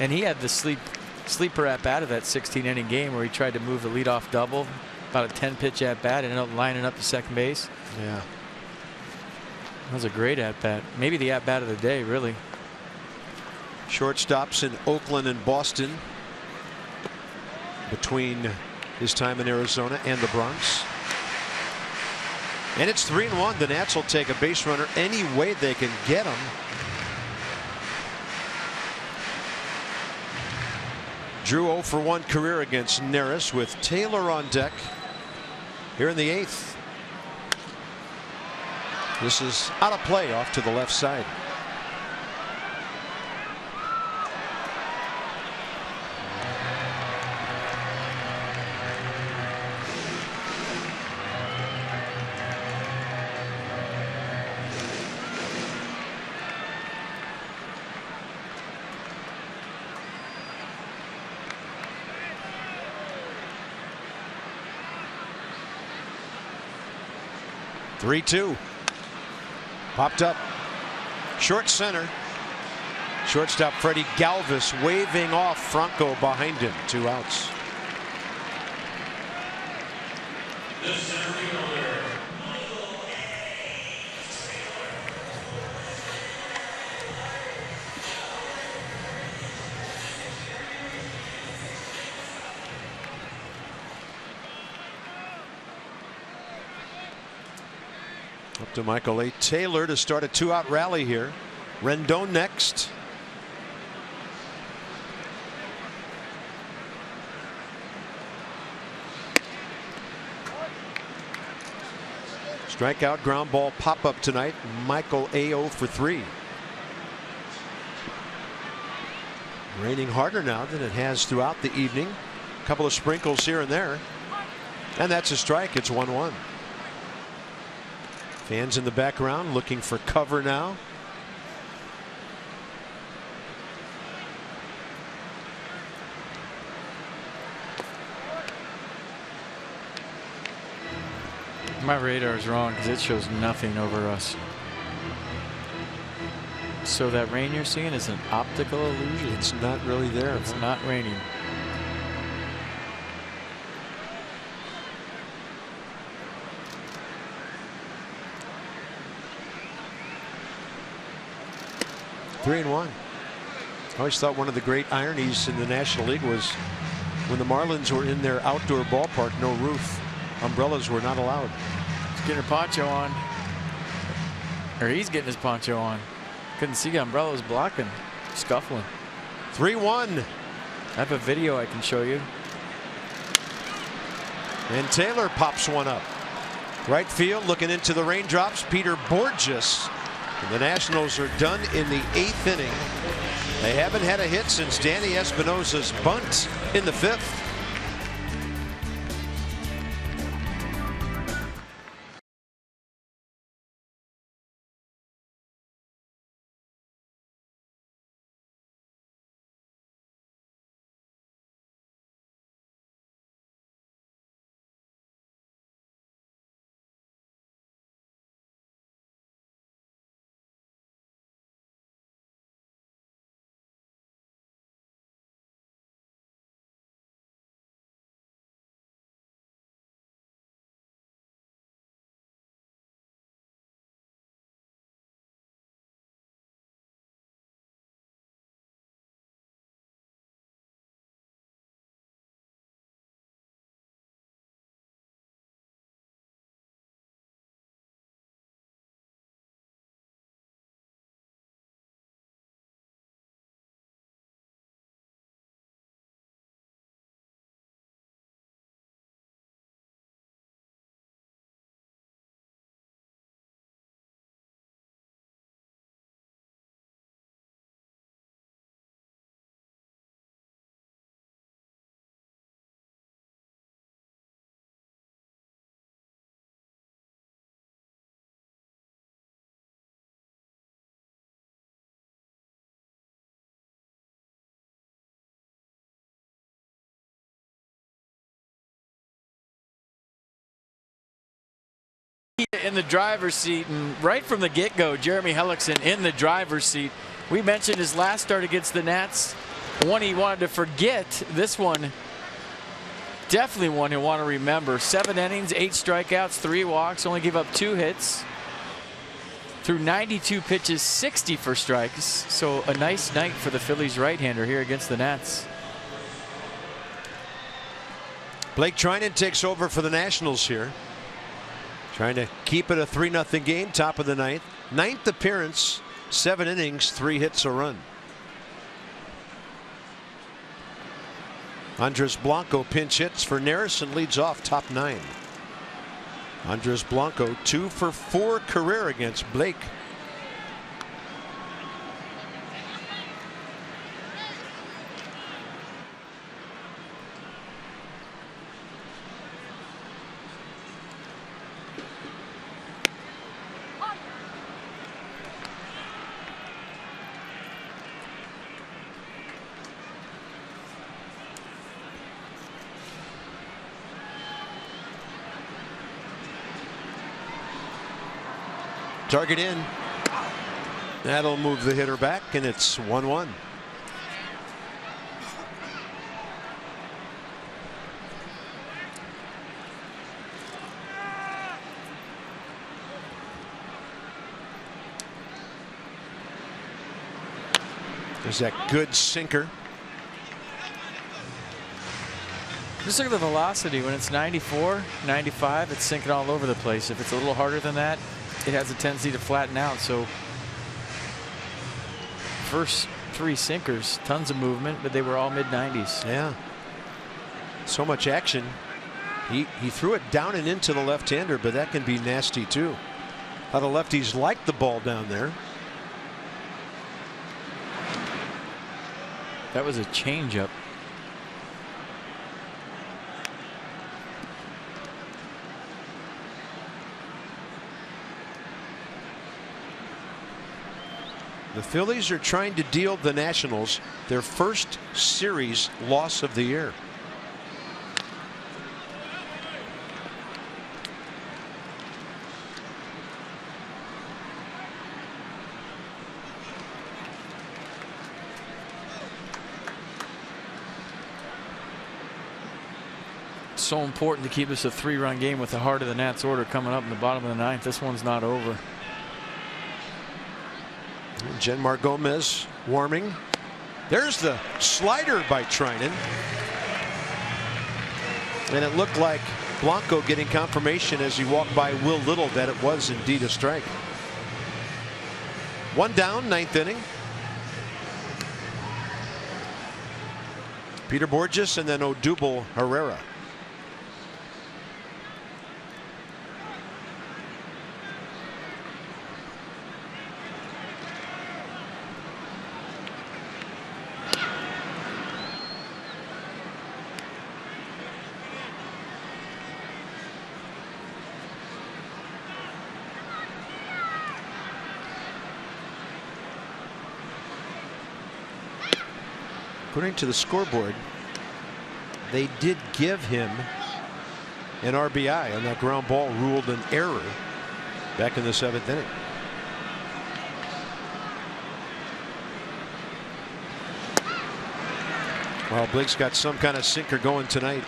And he had the sleeper at-bat of that 16-inning game where he tried to move the leadoff double, about a 10-pitch at-bat, and ended up lining up to second base. Yeah. That was a great at-bat. Maybe the at-bat of the day, really. Shortstops in Oakland and Boston between his time in Arizona and the Bronx. And it's 3-1. The Nats will take a base runner any way they can get him. Drew 0 for 1 career against Neris with Taylor on deck here in the 8th. This is out of play off to the left side. Three-2. Popped up. Short center. Shortstop Freddie Galvis waving off Franco behind him. 2 outs. Up to Michael A. Taylor to start a 2-out rally here. Rendon next. Strikeout, ground ball, pop up tonight. Michael A. 0 for 3. Raining harder now than it has throughout the evening. A couple of sprinkles here and there. And that's a strike. It's 1-1. Fans in the background looking for cover now. My radar is wrong because it shows nothing over us. So that rain you're seeing is an optical illusion. It's not really there. It's not raining. Three and 1. I always thought one of the great ironies in the National League was when the Marlins were in their outdoor ballpark, no roof, umbrellas were not allowed. He's getting her poncho on. Or he's getting his poncho on. Couldn't see umbrellas blocking, scuffling. 3-1. I have a video I can show you. And Taylor pops one up. Right field looking into the raindrops. Peter Borges. And the Nationals are done in the 8th inning. They haven't had a hit since Danny Espinosa's bunt in the 5th. in the driver's seat, and right from the get-go, Jeremy Hellickson in the driver's seat. We mentioned his last start against the Nats, one he wanted to forget. This one, definitely one he'll want to remember. 7 innings, 8 strikeouts, 3 walks, only gave up 2 hits. Through 92 pitches, 60 for strikes. So a nice night for the Phillies right-hander here against the Nats. Blake Treinen takes over for the Nationals here. Trying to keep it a 3-0 game, top of the ninth. 9th appearance, 7 innings, 3 hits, a run. Andres Blanco pinch hits for Neris and leads off top 9. Andres Blanco 2 for 4 career against Blake. Target in. That'll move the hitter back, and it's 1-1. There's that good sinker. Just look at the velocity. When it's 94, 95, it's sinking all over the place. If it's a little harder than that, it has a tendency to flatten out. So first 3 sinkers, tons of movement, but they were all mid-90s. Yeah. So much action. He threw it down and into the left-hander, but that can be nasty too. How the lefties like the ball down there. That was a changeup. The Phillies are trying to deal the Nationals their first series loss of the year. So important to keep us a 3-run game with the heart of the Nats order coming up in the bottom of the 9th. This one's not over. Genmar Gomez warming. There's the slider by Treinen. And it looked like Blanco getting confirmation as he walked by Will Little that it was indeed a strike. 1 down, 9th inning. Peter Borges and then Odubel Herrera. According to the scoreboard, they did give him an RBI on that ground ball ruled an error back in the 7th inning. Well, Blake's got some kind of sinker going tonight.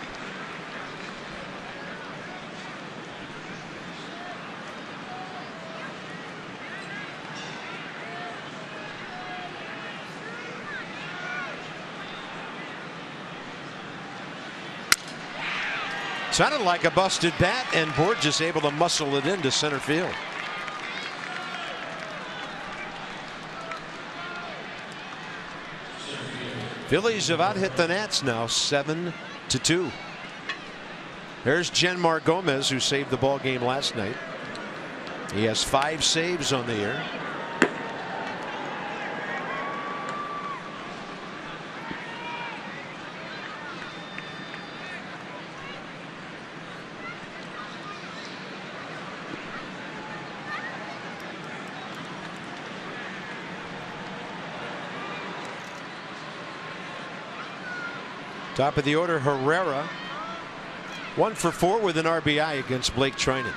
Sounded like a busted bat, and Borges able to muscle it into center field. Phillies have out-hit the Nats now 7-2. There's Genmar Gomez, who saved the ball game last night. He has 5 saves on the year. Top of the order, Herrera. 1 for 4 with an RBI against Blake Treinen.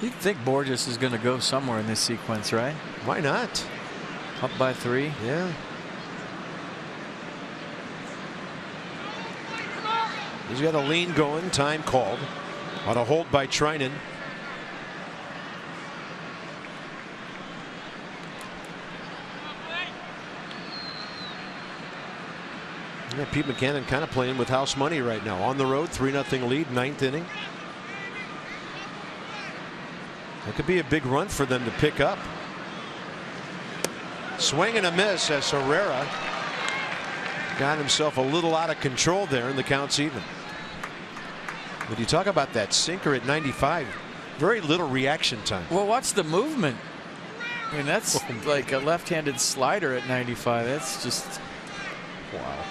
You'd think Borges is going to go somewhere in this sequence, right? Why not? Up by 3. Yeah. He's got a lean going. Time called on a hold by Trinan. Yeah, Pete McCannon kind of playing with house money right now. On the road, 3-0 lead, 9th inning. That could be a big run for them to pick up. Swing and a miss as Herrera got himself a little out of control there, and the count's even. But you talk about that sinker at 95, very little reaction time. Well, watch the movement. I mean, that's like a left-handed slider at 95. That's just wow.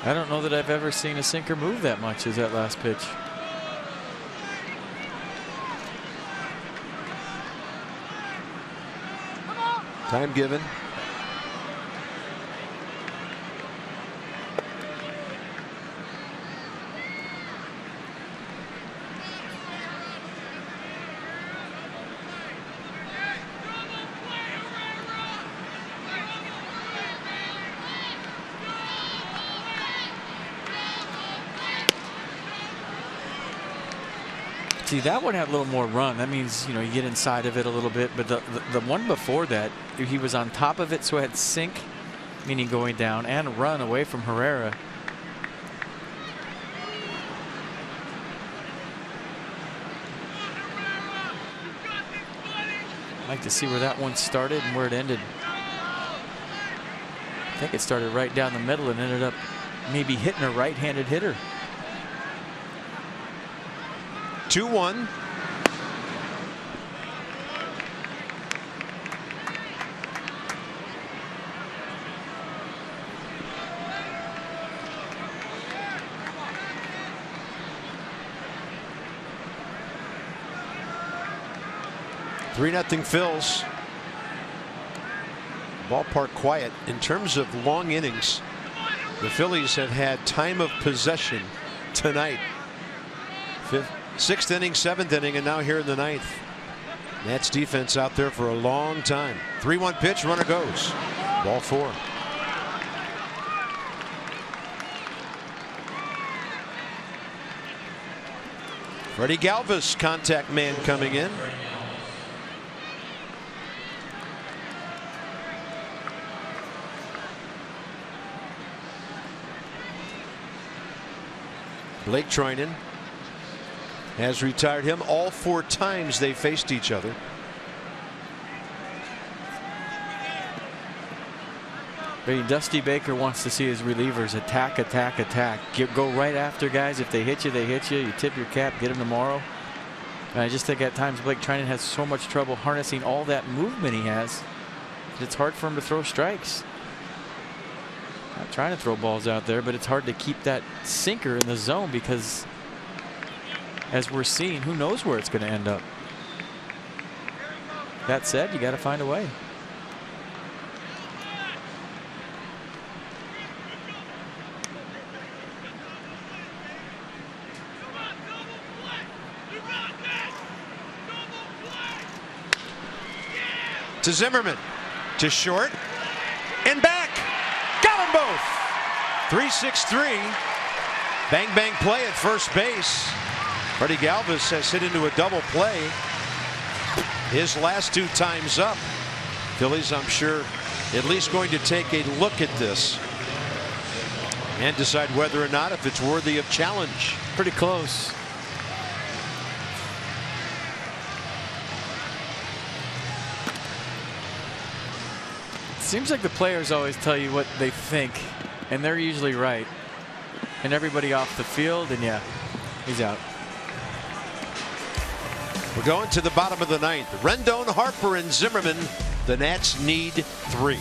I don't know that I've ever seen a sinker move that much as that last pitch. Time given. See, that one had a little more run. That means, you know, you get inside of it a little bit. But the one before that, he was on top of it, so it had sink, meaning going down, and run away from Herrera. I'd like to see where that one started and where it ended. I think it started right down the middle and ended up maybe hitting a right-handed hitter. 2-1. Three nothing Phils. Ballpark quiet. In terms of long innings, the Phillies have had time of possession tonight. 6th inning, 7th inning, and now here in the 9th. Nats defense out there for a long time. 3-1 pitch, runner goes. Ball 4. Freddie Galvis, contact man, coming in. Blake Trinan has retired him. All 4 times they faced each other. Dusty Baker wants to see his relievers attack, attack, attack. Go right after guys. If they hit you, they hit you. You tip your cap, get them tomorrow. And I just think at times Blake Trinan has so much trouble harnessing all that movement he has. It's hard for him to throw strikes. Not trying to throw balls out there, but it's hard to keep that sinker in the zone because, as we're seeing, who knows where it's going to end up. That said, you got to find a way. To Zimmerman, to short, and back. Got them both. 3-6-3. Bang bang play at first base. Freddie Galvis has hit into a double play his last 2 times up. Phillies, I'm sure, at least going to take a look at this and decide whether or not if it's worthy of challenge. Pretty close. Seems like the players always tell you what they think, and they're usually right. And everybody off the field, and yeah, he's out. We're going to the bottom of the 9th. Rendon, Harper, and Zimmerman. The Nats need 3.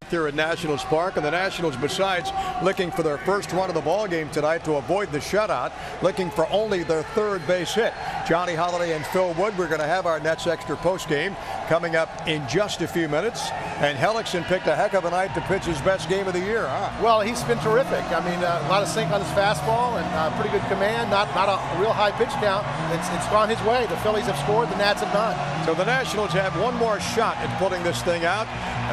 Here at Nationals Park, and the Nationals, besides looking for their first run of the ball game tonight to avoid the shutout, looking for only their third base hit. Johnny Holliday and Phil Wood, we're going to have our Nets Extra post game coming up in just a few minutes. And Hellickson picked a heck of a night to pitch his best game of the year, huh? Well, he's been terrific. I mean, a lot of sink on his fastball and pretty good command. Not a real high pitch count. It's gone his way. The Phillies have scored, the Nats have not. So the Nationals have one more shot at pulling this thing out.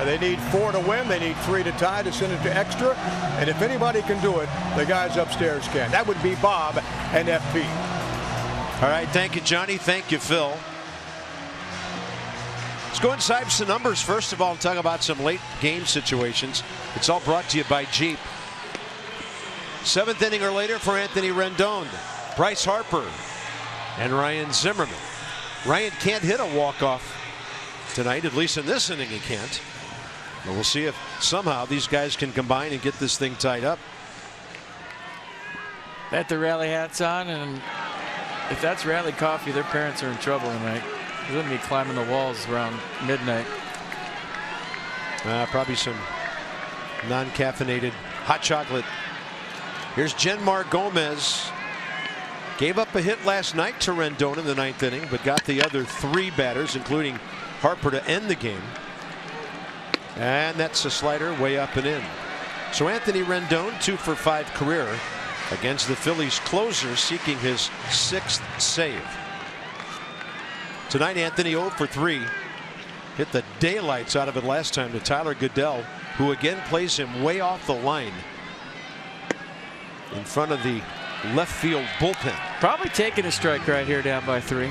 They need 4 to win. They need 3 to tie to send it to extra. And if anybody can do it, the guys upstairs can. That would be Bob and FP. All right, thank you, Johnny. Thank you, Phil. Let's go inside some numbers. First of all, talk about some late game situations. It's all brought to you by Jeep. 7th inning or later for Anthony Rendon, Bryce Harper, and Ryan Zimmerman. Ryan can't hit a walk-off tonight, at least in this inning he can't. But we'll see if somehow these guys can combine and get this thing tied up. Got the rally hats on, and if that's rally coffee, their parents are in trouble tonight. They're going to be climbing the walls around midnight. Probably some non-caffeinated hot chocolate. Here's Genmar Gomez. Gave up a hit last night to Rendon in the 9th inning, but got the other 3 batters, including Harper, to end the game. And that's a slider way up and in. So Anthony Rendon, 2 for 5 career against the Phillies closer, seeking his 6th save. Tonight, Anthony 0 for 3. Hit the daylights out of it last time to Tyler Goodell, who again plays him way off the line in front of the left field bullpen. Probably taking a strike right here down by 3.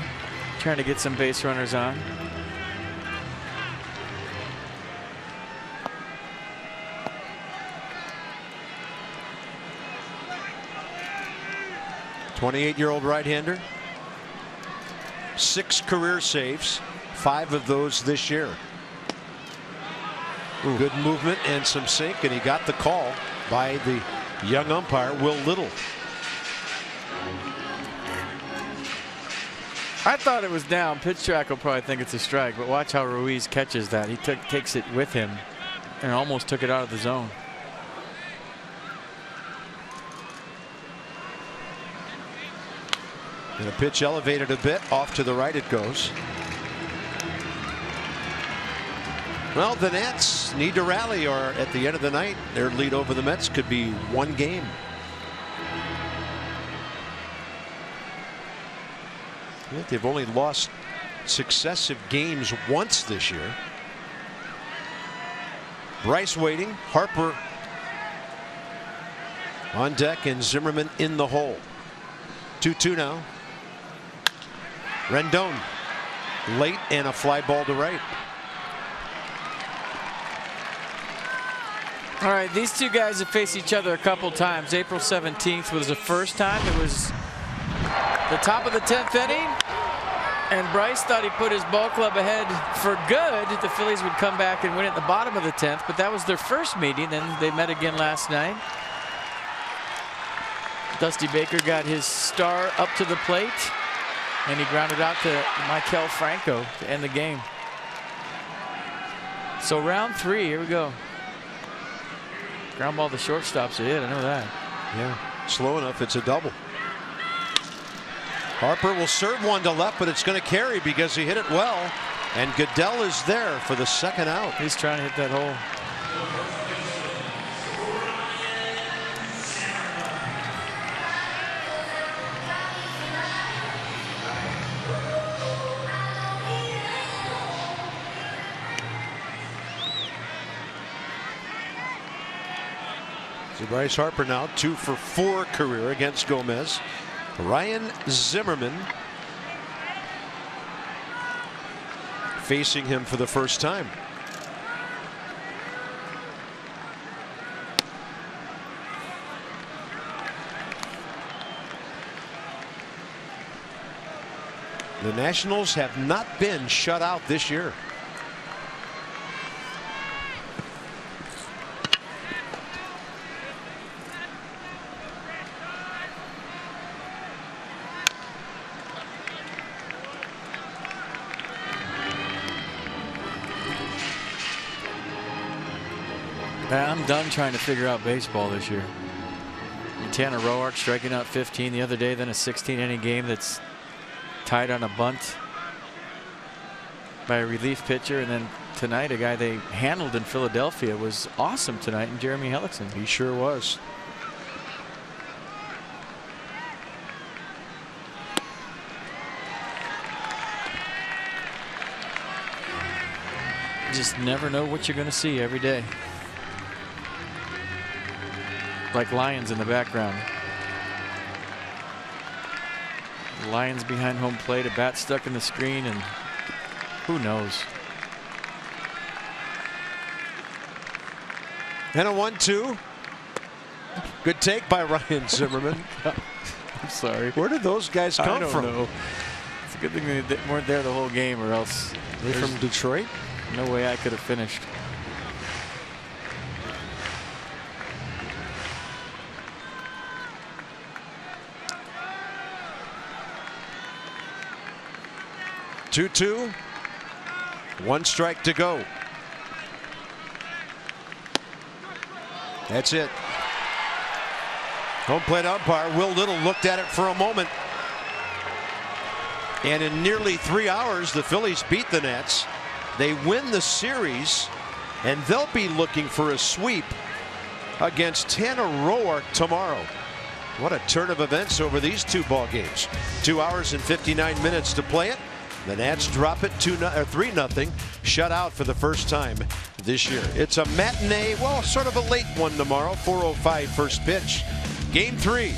Trying to get some base runners on. .28-year-old right-hander. 6 career saves, 5 of those this year. Ooh. Good movement and some sink, and he got the call by the young umpire, Will Little. I thought it was down. Pitch track will probably think it's a strike, but watch how Ruiz catches that. He takes it with him and almost took it out of the zone. And a pitch elevated a bit off to the right it goes. Well, the Nats need to rally, or at the end of the night their lead over the Mets could be 1 game. They've only lost successive games once this year. Bryce waiting, Harper on deck, and Zimmerman in the hole. 2-2 now. Rendon late and a fly ball to right. All right, these two guys have faced each other a couple times. April 17th was the first time. It was the top of the 10th inning, and Bryce thought he put his ball club ahead for good. The Phillies would come back and win at the bottom of the 10th, but that was their first meeting. Then they met again last night. Dusty Baker got his star up to the plate, and he grounded out to Maikel Franco to end the game. So round 3, here we go. Ground ball to shortstop's a hit, I know that. Yeah, slow enough, it's a double. Harper will serve one to left, but it's going to carry because he hit it well, and Goodell is there for the 2nd out. He's trying to hit that hole. So Bryce Harper now 2 for 4 career against Gomez. Ryan Zimmerman facing him for the first time. The Nationals have not been shut out this year. I'm done trying to figure out baseball this year. Tanner Roark striking out 15 the other day, then a 16-inning game that's tied on a bunt by a relief pitcher, and then tonight a guy they handled in Philadelphia was awesome tonight, and Jeremy Hellickson. He sure was. Just never know what you're going to see every day. Like Lions in the background. Lions behind home plate, a bat stuck in the screen, and who knows. And a 1-2. Good take by Ryan Zimmerman. I'm sorry. Where did those guys come from? I don't know. It's a good thing they weren't there the whole game, or else They're from Detroit? No way I could have finished. Two. 1 strike to go. That's it. Home plate umpire Will Little looked at it for a moment. And in nearly 3 hours, the Phillies beat the Nats. They win the series, and they'll be looking for a sweep against Tanner Roark tomorrow. What a turn of events over these 2 ball games. 2 hours and 59 minutes to play it. The Nats drop it 3-0, shut out for the first time this year. It's a matinee, well, sort of a late one tomorrow. 4:05 first pitch. Game 3.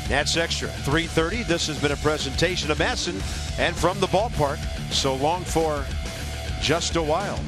Nats Extra 3:30. This has been a presentation of Masson and from the ballpark. So long for just a while.